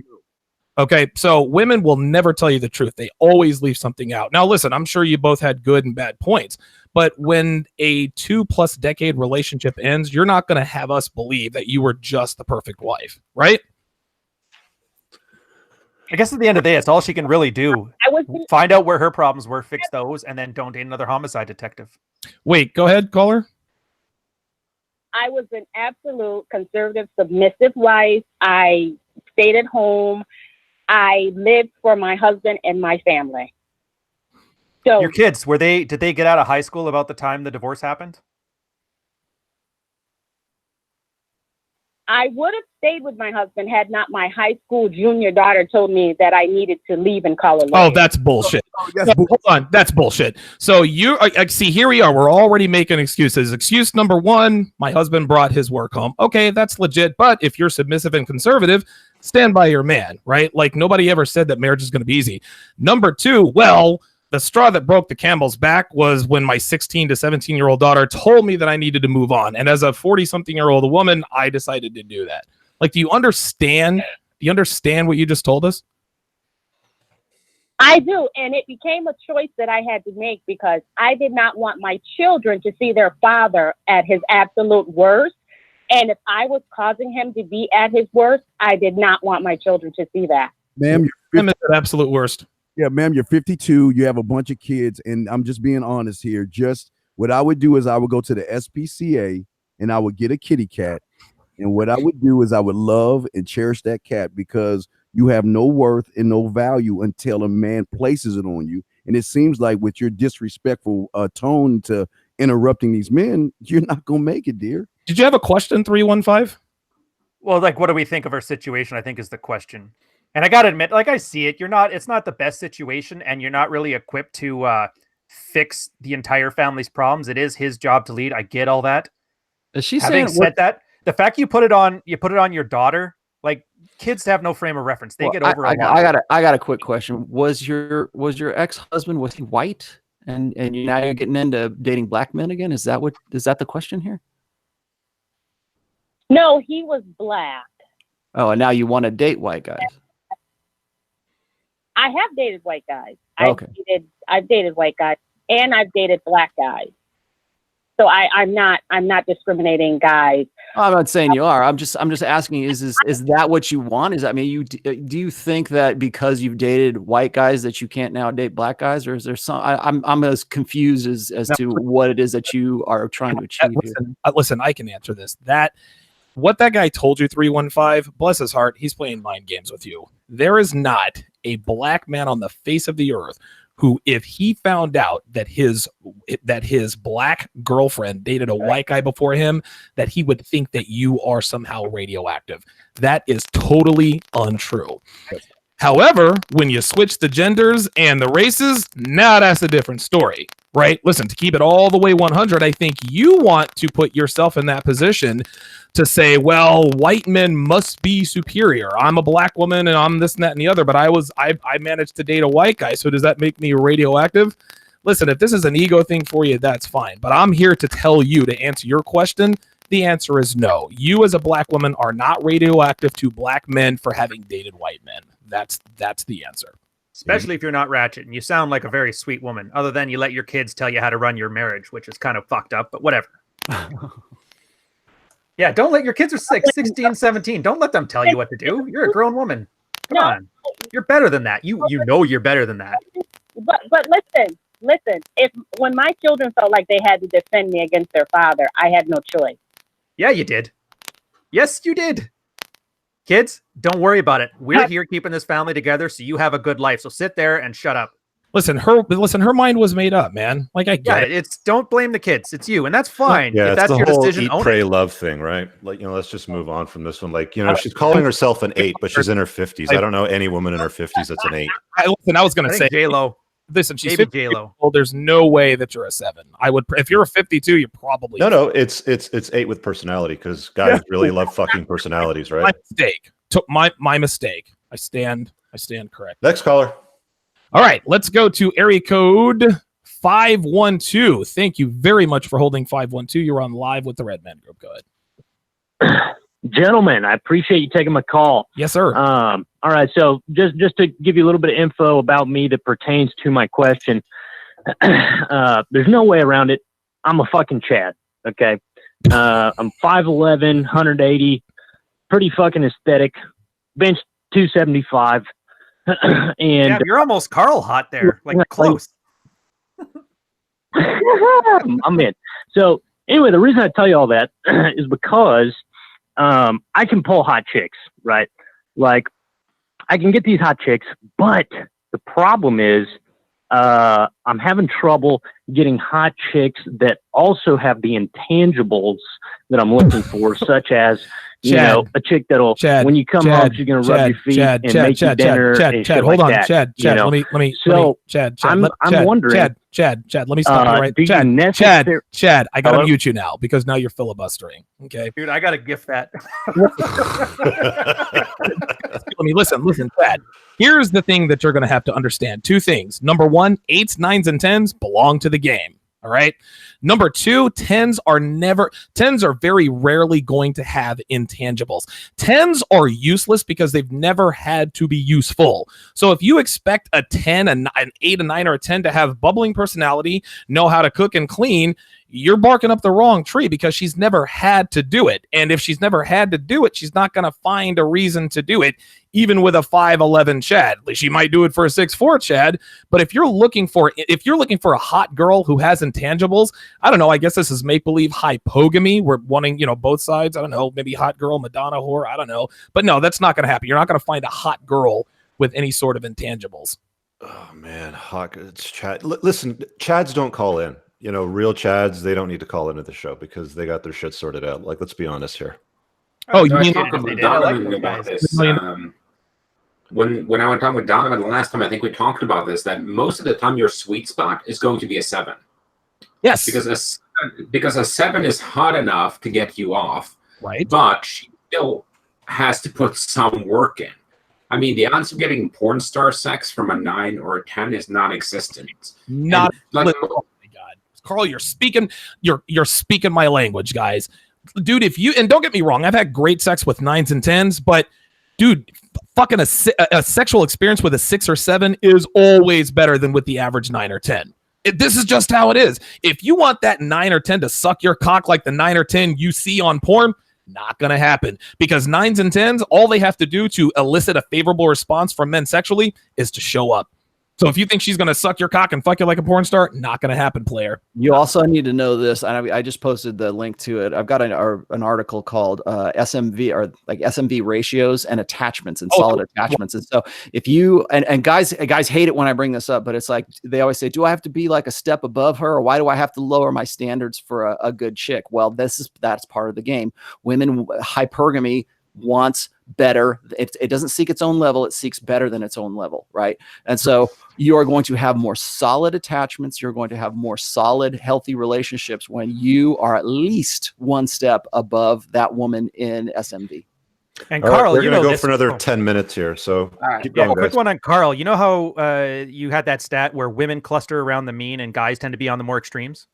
Okay, so women will never tell you the truth. They always leave something out. Now, listen, I'm sure you both had good and bad points, but when a 2+ decade relationship ends, you're not going to have us believe that you were just the perfect wife, right? I guess at the end of the day, it's all she can really do. Find out where her problems were, fix those, and then don't date another homicide detective. Wait, go ahead, caller. I was an absolute conservative, submissive wife. I stayed at home. I lived for my husband and my family. So your kids, did they get out of high school about the time the divorce happened? I would have stayed with my husband had not my high school junior daughter told me that I needed to leave and call a lawyer. Oh, that's bullshit. Hold on. That's bullshit. So see, here we are. We're already making excuses. Excuse number one, my husband brought his work home. Okay, that's legit. But if you're submissive and conservative, stand by your man, right? Like nobody ever said that marriage is going to be easy. Number two, well, the straw that broke the camel's back was when my 16 to 17-year-old daughter told me that I needed to move on. And as a 40-something-year-old woman, I decided to do that. Like, do you understand? Do you understand what you just told us? I do. And it became a choice that I had to make because I did not want my children to see their father at his absolute worst. And if I was causing him to be at his worst, I did not want my children to see that. Ma'am, you're at absolute worst. Yeah, ma'am, you're 52. You have a bunch of kids, and I'm just being honest here. Just what I would do is I would go to the SPCA and I would get a kitty cat. And what I would do is I would love and cherish that cat because you have no worth and no value until a man places it on you. And it seems like with your disrespectful tone to interrupting these men, you're not going to make it, dear. Did you have a question, 315? Well, like, what do we think of her situation, I think is the question. And I got to admit, like, I see it. It's not the best situation, and you're not really equipped to fix the entire family's problems. It is his job to lead. I get all that. Is she Having saying said that, the fact you put it on your daughter, like, kids have no frame of reference. They get over I got a quick question. Was your ex-husband, was he white? And now you're getting into dating black men again? Is that the question here? No, he was black. Oh, and now you want to date white guys. I have dated white guys. Okay. I've dated white guys and I've dated black guys. So I'm not discriminating guys. I'm not saying you are. I'm just asking, is that what you want? Is that, I mean, do you think that because you've dated white guys that you can't now date black guys, or is there some? I'm as confused as to what it is that you are trying to achieve. Listen, I can answer this. What that guy told you, 315, bless his heart, he's playing mind games with you. There is not a black man on the face of the earth who, if he found out that his black girlfriend dated a white guy before him, that he would think that you are somehow radioactive. That is totally untrue. However, when you switch the genders and the races, now that's a different story, right? Listen, to keep it all the way 100, I think you want to put yourself in that position to say, well, white men must be superior. I'm a black woman and I'm this and that and the other, but I managed to date a white guy. So does that make me radioactive? Listen, if this is an ego thing for you, that's fine. But I'm here to tell you, to answer your question, the answer is no. You as a black woman are not radioactive to black men for having dated white men. That's the answer. Especially if you're not ratchet and you sound like a very sweet woman, other than you let your kids tell you how to run your marriage, which is kind of fucked up, but whatever. Yeah, don't let your kids are 16, 17. Don't let them tell you what to do. You're a grown woman. Come on. You're better than that. You know you're better than that. But listen. When my children felt like they had to defend me against their father, I had no choice. Yeah, you did. Yes, you did. Kids, don't worry about it. We're here keeping this family together so you have a good life. So sit there and shut up. Listen, her mind was made up, man. Like I get it. It's don't blame the kids. It's you, and that's fine. Yeah, if it's that's the your whole decision, eat, own pray, it. love thing, right? Like, let's just move on from this one. Like, she's calling herself an 8, but she's in her 50s. I don't know any woman in her 50s that's an 8. Listen, I was going to say J-Lo. Listen, she's Maybe 50 J-Lo. Well, there's no way that you're a 7. I would, if you're a 52, you're probably No, it's 8 with personality because guys really love fucking personalities, right? My mistake. My mistake. I stand correct. Next caller. All right, let's go to area code 512. Thank you very much for holding 512. You're on live with the Red Man Group. Go ahead. Gentlemen, I appreciate you taking my call. Yes, sir. All right, so just to give you a little bit of info about me that pertains to my question, there's no way around it. I'm a fucking Chad, okay? I'm 5'11", 180, pretty fucking aesthetic, bench 275. And yeah, you're almost Carl hot there, like close. I'm in. So anyway, the reason I tell you all that is because I can pull hot chicks, right? Like I can get these hot chicks, but the problem is I'm having trouble getting hot chicks that also have the intangibles that I'm looking for, such as a chick that'll when you come home, she's gonna rub your feet and make you dinner and shit hold like on, that. Chad. Let me. Chad. I'm wondering. Chad. Let me stop you right. Chad. I gotta mute you now because now you're filibustering. Okay, dude, I gotta gift that. Listen, Chad. Here's the thing that you're gonna have to understand. 2 things. Number 1, 8s, 9s, and 10s belong to the game. All right. Number 2, 10s are very rarely going to have intangibles. 10s are useless because they've never had to be useful. So if you expect a 10, an 8, a 9, or a 10 to have bubbling personality, know how to cook and clean, you're barking up the wrong tree because she's never had to do it. And if she's never had to do it, she's not going to find a reason to do it, even with a 5'11" Chad. She might do it for a 6'4" Chad. But if you're looking for a hot girl who has intangibles, I don't know, I guess this is make-believe hypogamy. We're wanting, both sides. I don't know, maybe hot girl, Madonna whore. I don't know. But no, that's not going to happen. You're not going to find a hot girl with any sort of intangibles. Oh, man. It's Chad. Listen, Chads don't call in. Real Chads, they don't need to call into the show because they got their shit sorted out. Like, let's be honest here. Oh, you mean Donovan about this? When I went on with Donovan the last time, I think we talked about this, that most of the time your sweet spot is going to be a 7. Yes. Because a 7 is hot enough to get you off. Right. But she still has to put some work in. I mean, the odds of getting porn star sex from a 9 or a 10 is non-existent. Oh my God. Carl, you're speaking my language, guys. Dude, and don't get me wrong, I've had great sex with 9s and 10s, but dude, fucking a sexual experience with a 6 or 7 is always better than with the average 9 or 10. This is just how it is. If you want that 9 or 10 to suck your cock like the 9 or 10 you see on porn, not going to happen, because 9s and 10s, all they have to do to elicit a favorable response from men sexually is to show up. So if you think she's going to suck your cock and fuck you like a porn star, not going to happen, player. You also need to know this. I just posted the link to it. I've got an article called SMV, or like SMV ratios and attachments and solid attachments. And so if you, and guys hate it when I bring this up, but it's like, they always say, do I have to be like a step above her? Or why do I have to lower my standards for a good chick? Well, that's part of the game. Women, hypergamy wants better. It doesn't seek its own level. It seeks better than its own level. Right. And so you are going to have more solid attachments. You're going to have more solid, healthy relationships when you are at least one step above that woman in SMV. And Carl, we're going to go for another 10 minutes here. So keep going, quick guys. one on Carl. You know how you had that stat where women cluster around the mean and guys tend to be on the more extremes?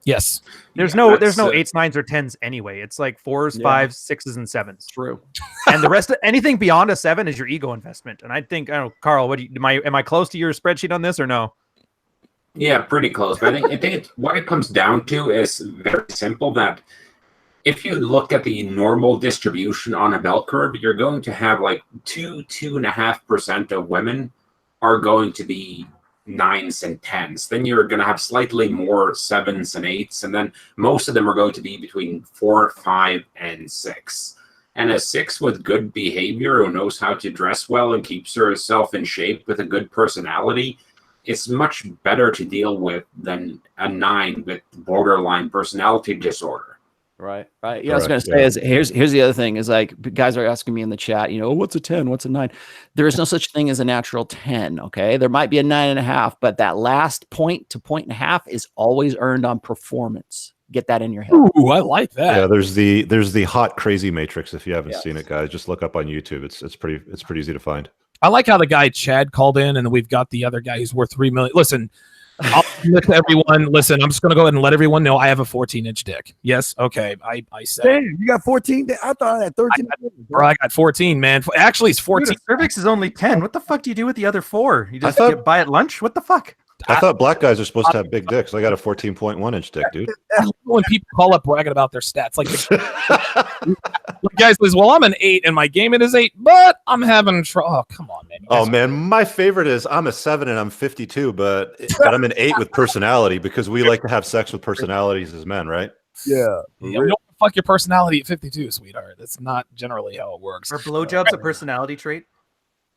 Yes. There's no 8s, 9s, or 10s anyway. It's like 4s, 5s, 6s, and 7s. True. And the rest of anything beyond a 7 is your ego investment. And I think, I don't know, Carl, am I close to your spreadsheet on this or no? Yeah, pretty close. But I think what it comes down to is very simple, that if you look at the normal distribution on a bell curve, you're going to have like 2.5% of women are going to be 9s and 10s. Then you're going to have slightly more 7s and 8s, and then most of them are going to be between 4, 5, and 6. And a 6 with good behavior, who knows how to dress well and keeps herself in shape with a good personality, it's much better to deal with than a 9 with borderline personality disorder. Right. Yeah, I was going to say is here's the other thing is like guys are asking me in the chat, what's a 10? What's a 9? There is no such thing as a natural 10. Okay. There might be a 9.5, but that last point to point and a half is always earned on performance. Get that in your head. Ooh, I like that. Yeah, there's the hot crazy matrix. If you haven't seen it, guys, just look up on YouTube. It's pretty easy to find. I like how the guy Chad called in, and we've got the other guy who's worth $3 million. Listen, I'll admit to everyone. Listen, I'm just going to go ahead and let everyone know I have a 14-inch dick. Yes, okay. I said. Damn, you got 14. I thought I had 13. I got 14, man. Actually, it's 14. Dude, the cervix is only 10. What the fuck do you do with the other 4? You just buy at lunch? What the fuck? I thought black guys are supposed to have big dicks. I got a 14.1-inch dick, dude. When people call up bragging about their stats, like guys says, well, I'm an 8 and my gaming is 8, but I'm having trouble. Oh, come on, man. Oh man, my favorite is I'm a 7 and I'm 52, but I'm an 8 with personality because we like to have sex with personalities as men, right? Yeah. You don't fuck your personality at 52, sweetheart. That's not generally how it works. Are blowjobs a personality trait?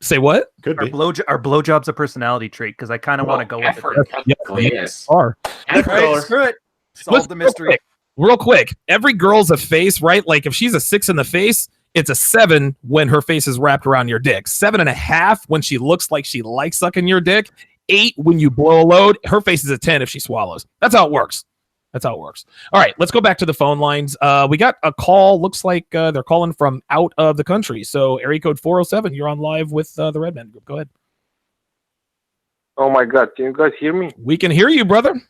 Say what? Could be. Are blowjobs a personality trait? Because I kind of want to go with it. Yes. Are. Right, screw it. Solve the mystery. Real quick. Every girl's a face, right? Like if she's a 6 in the face, it's a 7 when her face is wrapped around your dick. 7.5 when she looks like she likes sucking your dick. 8 when you blow a load. Her face is a 10 if she swallows. That's how it works. All right, let's go back to the phone lines. We got a call. Looks like they're calling from out of the country. So area code 407, you're on live with the Redman Group. Go ahead. Oh my God, can you guys hear me? We can hear you, brother.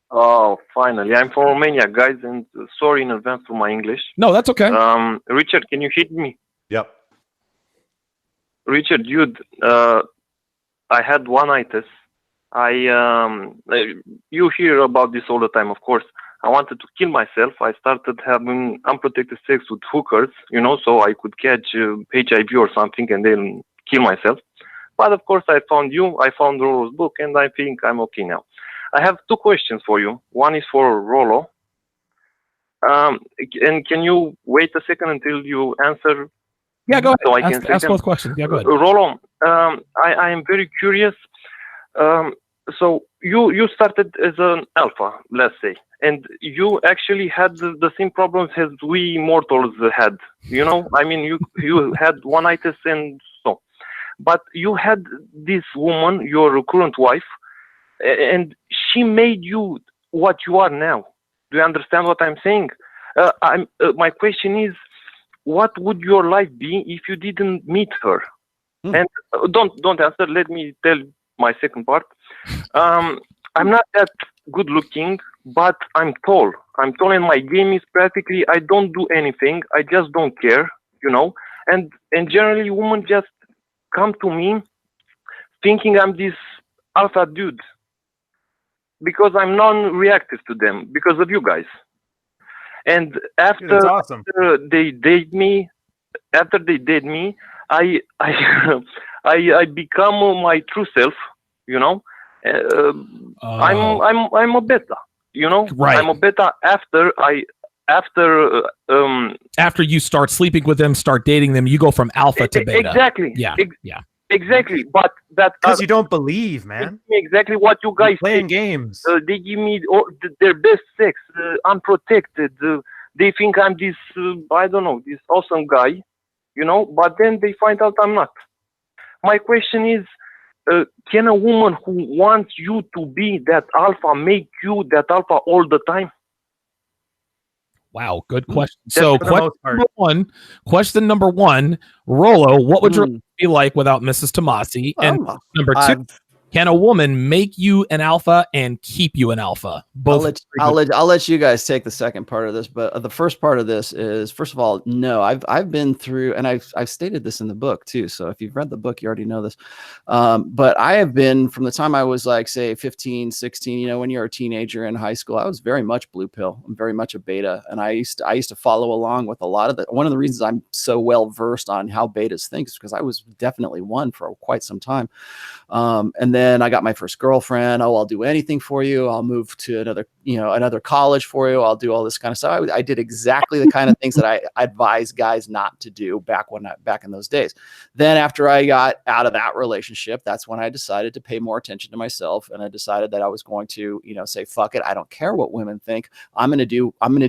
Oh, finally. I'm from Romania, guys, and sorry in advance for my English. No, that's okay. Richard, can you hear me? Yep. Richard, dude, I had one-itis. You hear about this all the time, of course. I wanted to kill myself. I started having unprotected sex with hookers, so I could catch HIV or something and then kill myself. But of course, I found you. I found Rolo's book, and I think I'm okay now. I have 2 questions for you. One is for Rolo. And can you wait a second until you answer? Yeah, go ahead. So I can ask both questions. Yeah, go ahead. Rolo, I am very curious. So you started as an alpha, let's say, and you actually had the same problems as we mortals had. I mean, you had one-itis and so, but you had this woman, your current wife, and she made you what you are now. Do you understand what I'm saying? My question is, what would your life be if you didn't meet her? And don't answer. Let me tell my second part. I'm not that good looking, but I'm tall. And my game is practically I don't do anything. I just don't care, And generally, women just come to me thinking I'm this alpha dude because I'm non-reactive to them because of you guys. And after they date me, I become my true self. I'm a beta. Right. I'm a beta after you start sleeping with them, start dating them, you go from alpha to beta. Exactly. Yeah. Exactly. But that because you don't believe, man. Exactly what you guys playing games. They give me their best sex, unprotected. They think I'm this, I don't know, this awesome guy, But then they find out I'm not. My question is, can a woman who wants you to be that alpha make you that alpha all the time? Wow, good question. So question number one, Rolo, what would your life be like without Mrs. Tomasi? And number 2, can a woman make you an alpha and keep you an alpha? Both. I'll let you guys take the second part of this, but the first part of this is, first of all, no, I've been through, and I've stated this in the book too. So if you've read the book, you already know this. But I have been, from the time I was like, say 15, 16, when you're a teenager in high school, I was very much blue pill. I'm very much a beta. And I used to follow along with a lot of one of the reasons I'm so well versed on how betas think is because I was definitely one for quite some time. And then I got my first girlfriend. Oh, I'll do anything for you. I'll move to another college for you. I'll do all this kind of stuff. I did exactly the kind of things that I advise guys not to do back in those days. Then after I got out of that relationship, that's when I decided to pay more attention to myself. And I decided that I was going to, say, fuck it. I don't care what women think. I'm going to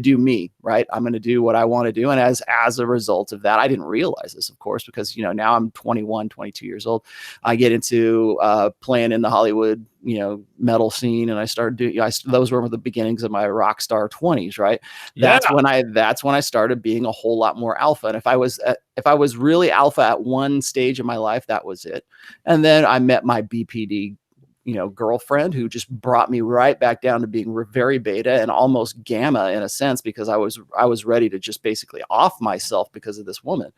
do me, right? I'm going to do what I want to do. And as a result of that, I didn't realize this, of course, because, now I'm 21, 22 years old. I get into playing in the Hollywood, metal scene. And I started doing, those were the beginnings of my rock star 20s, right? Yeah. That's when I started being a whole lot more alpha. And if I was really alpha at one stage of my life, that was it. And then I met my BPD girlfriend, who just brought me right back down to being very beta and almost gamma in a sense, because I was ready to just basically off myself because of this woman.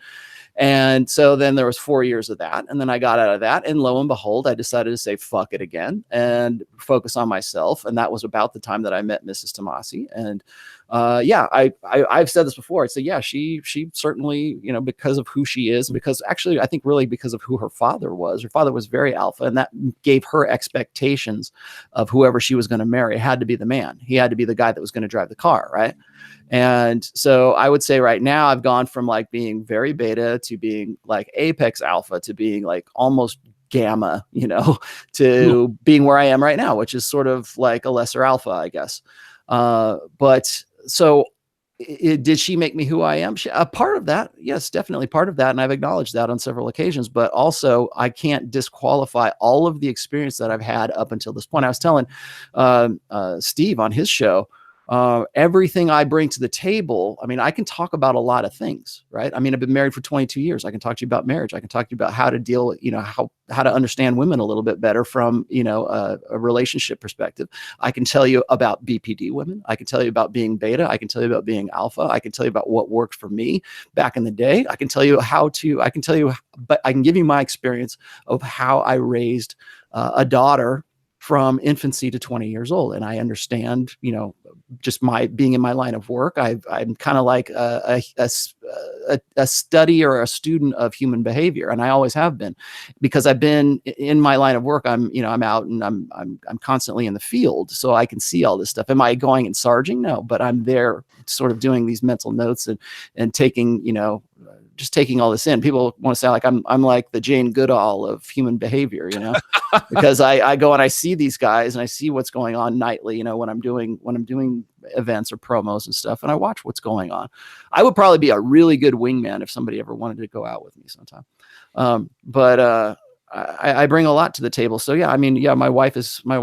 And so then there was 4 years of that. And then I got out of that, and lo and behold, I decided to say, fuck it again and focus on myself. And that was about the time that I met Mrs. Tomasi. And I've said this before. I'd say, yeah, she certainly, because of who she is, because actually I think really because of who her father was. Her father was very alpha, and that gave her expectations of whoever she was going to marry. It had to be the man. He had to be the guy that was going to drive the car, right? And so I would say right now I've gone from like being very beta to being like apex alpha to being like almost gamma, to being where I am right now, which is sort of like a lesser alpha, I guess. But so did she make me who I am? A part of that, yes, definitely part of that. And I've acknowledged that on several occasions, but also I can't disqualify all of the experience that I've had up until this point. I was telling Steve on his show, everything I bring to the table. I mean, I can talk about a lot of things, right? I mean, I've been married for 22 years. I can talk to you about marriage. I can talk to you about how to deal, how to understand women a little bit better from, a relationship perspective. I can tell you about BPD women. I can tell you about being beta. I can tell you about being alpha. I can tell you about what worked for me back in the day. I can tell you but I can give you my experience of how I raised a daughter from infancy to 20 years old. And I understand, just my being in my line of work, I'm kind of like a study or a student of human behavior. And I always have been, because I've been in my line of work. I'm out and I'm constantly in the field. So I can see all this stuff. Am I going and sarging? No, but I'm there sort of doing these mental notes and taking, just taking all this in. People want to say like I'm like the Jane Goodall of human behavior, because I go and I see these guys and I see what's going on nightly, when I'm doing events or promos and stuff, and I watch what's going on. I would probably be a really good wingman if somebody ever wanted to go out with me sometime. But I bring a lot to the table. So yeah, I mean, yeah, my wife is my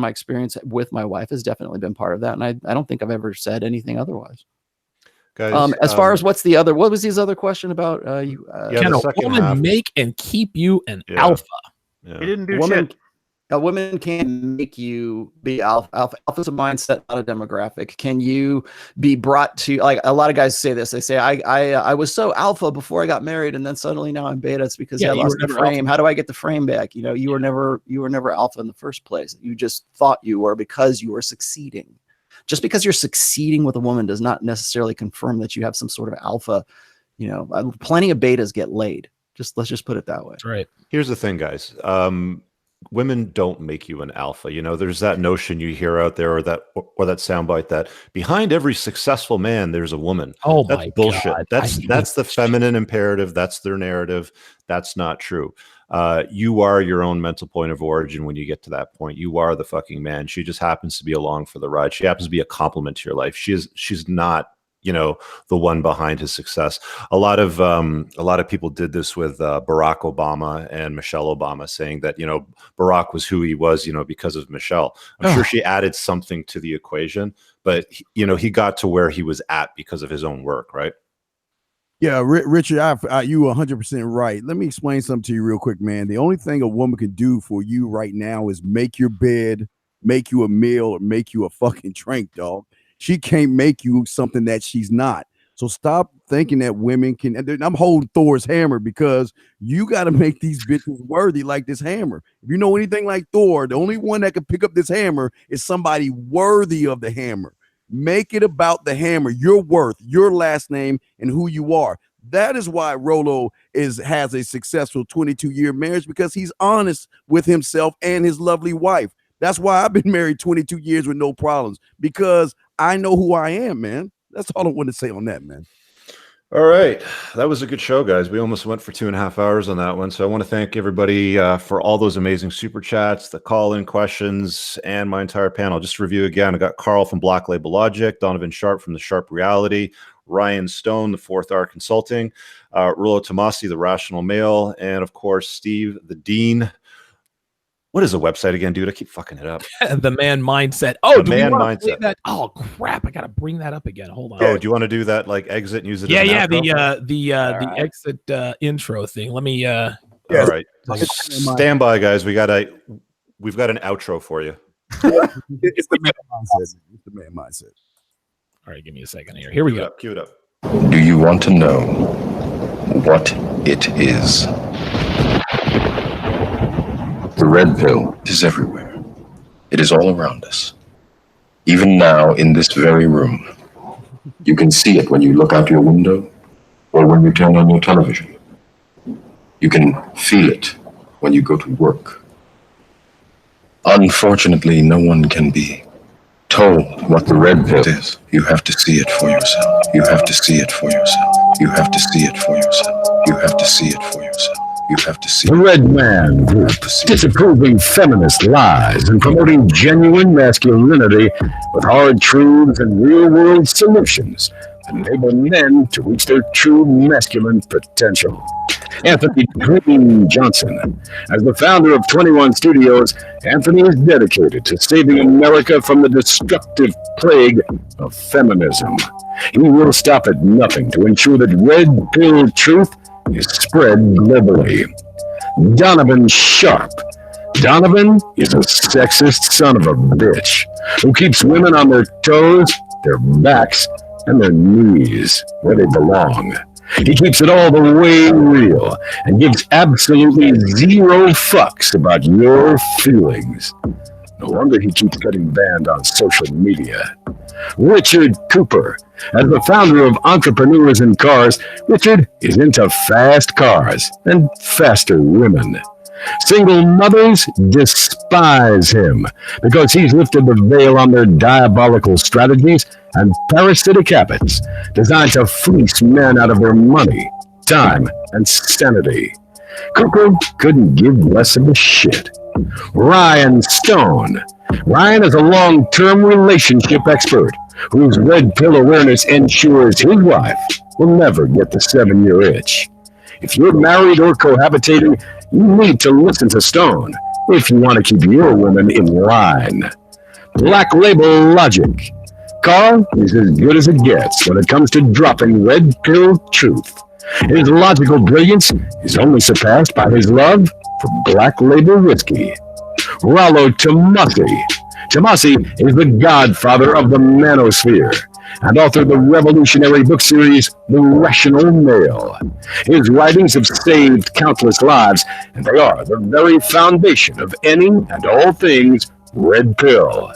experience with my wife has definitely been part of that. And I don't think I've ever said anything otherwise. Guys, as far as what was his other question about? Can a woman make and keep you an alpha? Yeah. He didn't do shit. A woman can make you be alpha. Alpha is a mindset, not a demographic. Can you be brought to, like a lot of guys say this? They say, I was so alpha before I got married, and then suddenly now I'm beta. It's because I lost the frame. Alpha. How do I get the frame back? You were never alpha in the first place. You just thought you were because you were succeeding. Just because you're succeeding with a woman does not necessarily confirm that you have some sort of alpha. Plenty of betas get laid. Let's just put it that way. That's right. Here's the thing, guys. Women don't make you an alpha. There's that notion you hear out there, or that soundbite that behind every successful man, there's a woman. Oh, that's bullshit. God. That's the feminine imperative. That's their narrative. That's not true. You are your own mental point of origin when you get to that point. You are the fucking man. She just happens to be along for the ride. She happens to be a complement to your life. She's not, the one behind his success. A lot of people did this with Barack Obama and Michelle Obama, saying that, Barack was who he was, because of Michelle. I'm sure she added something to the equation, but he got to where he was at because of his own work, right? Yeah, Richard, you 100% right. Let me explain something to you real quick, man. The only thing a woman can do for you right now is make your bed, make you a meal, or make you a fucking drink, dog. She can't make you something that she's not. So stop thinking that women can. And I'm holding Thor's hammer because you got to make these bitches worthy like this hammer. If you know anything like Thor, the only one that can pick up this hammer is somebody worthy of the hammer. Make it about the hammer, your worth, your last name, and who you are. That is why Rolo has a successful 22-year marriage, because he's honest with himself and his lovely wife. That's why I've been married 22 years with no problems, because I know who I am, man. That's all I want to say on that, man. All right. That was a good show, guys. We almost went for 2.5 hours on that one. So I want to thank everybody for all those amazing super chats, the call-in questions, and my entire panel. Just to review again, I got Carl from Black Label Logic, Donovan Sharp from the Sharp Reality, Ryan Stone, the Fourth R Consulting, Rulo Tomasi, the Rational Male, and of course, Steve, the Dean. What is the website again, dude? I keep fucking it up. The Man Mindset. Oh, The Man Mindset. That? Oh crap! I gotta bring that up again. Hold on. Oh, do you want to do that? Like exit and use it? Yeah, as an yeah. outro? The exit intro thing. Let me. All right. Stand by, guys. We've got an outro for you. It's the Man Mindset. It's the Man Mindset. All right, give me a second here. Here we go. Cue it up. Do you want to know what it is? The red pill is everywhere. It is all around us. Even now, in this very room. You can see it when you look out your window or when you turn on your television. You can feel it when you go to work. Unfortunately, no one can be told what the red pill is. You have to see it for yourself. You have to see it for yourself. You have to see it for yourself. You have to see it for yourself. You have to see the Red Man Group, disapproving feminist lies and promoting genuine masculinity with hard truths and real-world solutions that enable men to reach their true masculine potential. Anthony Green Johnson. As the founder of 21 Studios, Anthony is dedicated to saving America from the destructive plague of feminism. He will stop at nothing to ensure that red pill truth is spread globally. Donovan Sharp. Donovan is a sexist son of a bitch who keeps women on their toes, their backs, and their knees where they belong. He keeps it all the way real and gives absolutely zero fucks about your feelings. No wonder he keeps getting banned on social media. Richard Cooper. As the founder of Entrepreneurs in Cars, Richard is into fast cars and faster women. Single mothers despise him because he's lifted the veil on their diabolical strategies and parasitic habits designed to fleece men out of their money, time, and sanity. Cooper couldn't give less of a shit. Ryan Stone. Ryan is a long-term relationship expert whose red pill awareness ensures his wife will never get the 7-year itch. If you're married or cohabitating, you need to listen to Stone if you want to keep your women in line. Black Label Logic. Carl is as good as it gets when it comes to dropping red pill truth. His logical brilliance is only surpassed by his love for Black Label whiskey. Rollo Tomasi. Tomasi is the godfather of the manosphere and authored the revolutionary book series, The Rational Male. His writings have saved countless lives, and they are the very foundation of any and all things red pill.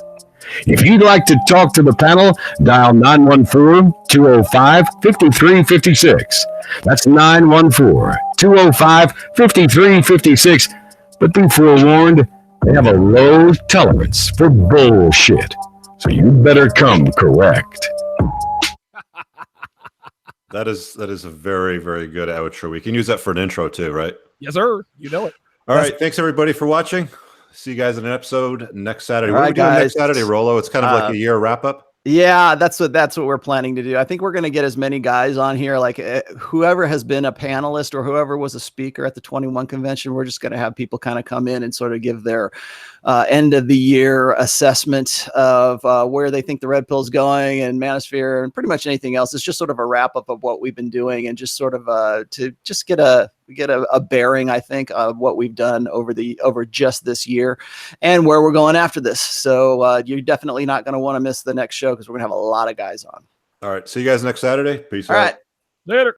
If you'd like to talk to the panel, dial 914-205-5356. That's 914-205-5356. But be forewarned, they have a low tolerance for bullshit. So you better come correct. That is a very, very good outro. We can use that for an intro too, right? Yes, sir. You know it. All right. Thanks everybody for watching. See you guys in an episode next Saturday. All What are right, we doing guys. next Saturday, Rolo? It's kind of like a year wrap up. Yeah, that's what we're planning to do. I think we're going to get as many guys on here, like whoever has been a panelist or whoever was a speaker at the 21 convention. We're just going to have people kind of come in and sort of give their end of the year assessment of where they think the red pill is going and manosphere and pretty much anything else. It's just sort of a wrap up of what we've been doing and just sort of to just get a bearing, I think, of what we've done over just this year and where we're going after this. So you're definitely not going to want to miss the next show because we're going to have a lot of guys on. All right. See you guys next Saturday. Peace All out. right. Later.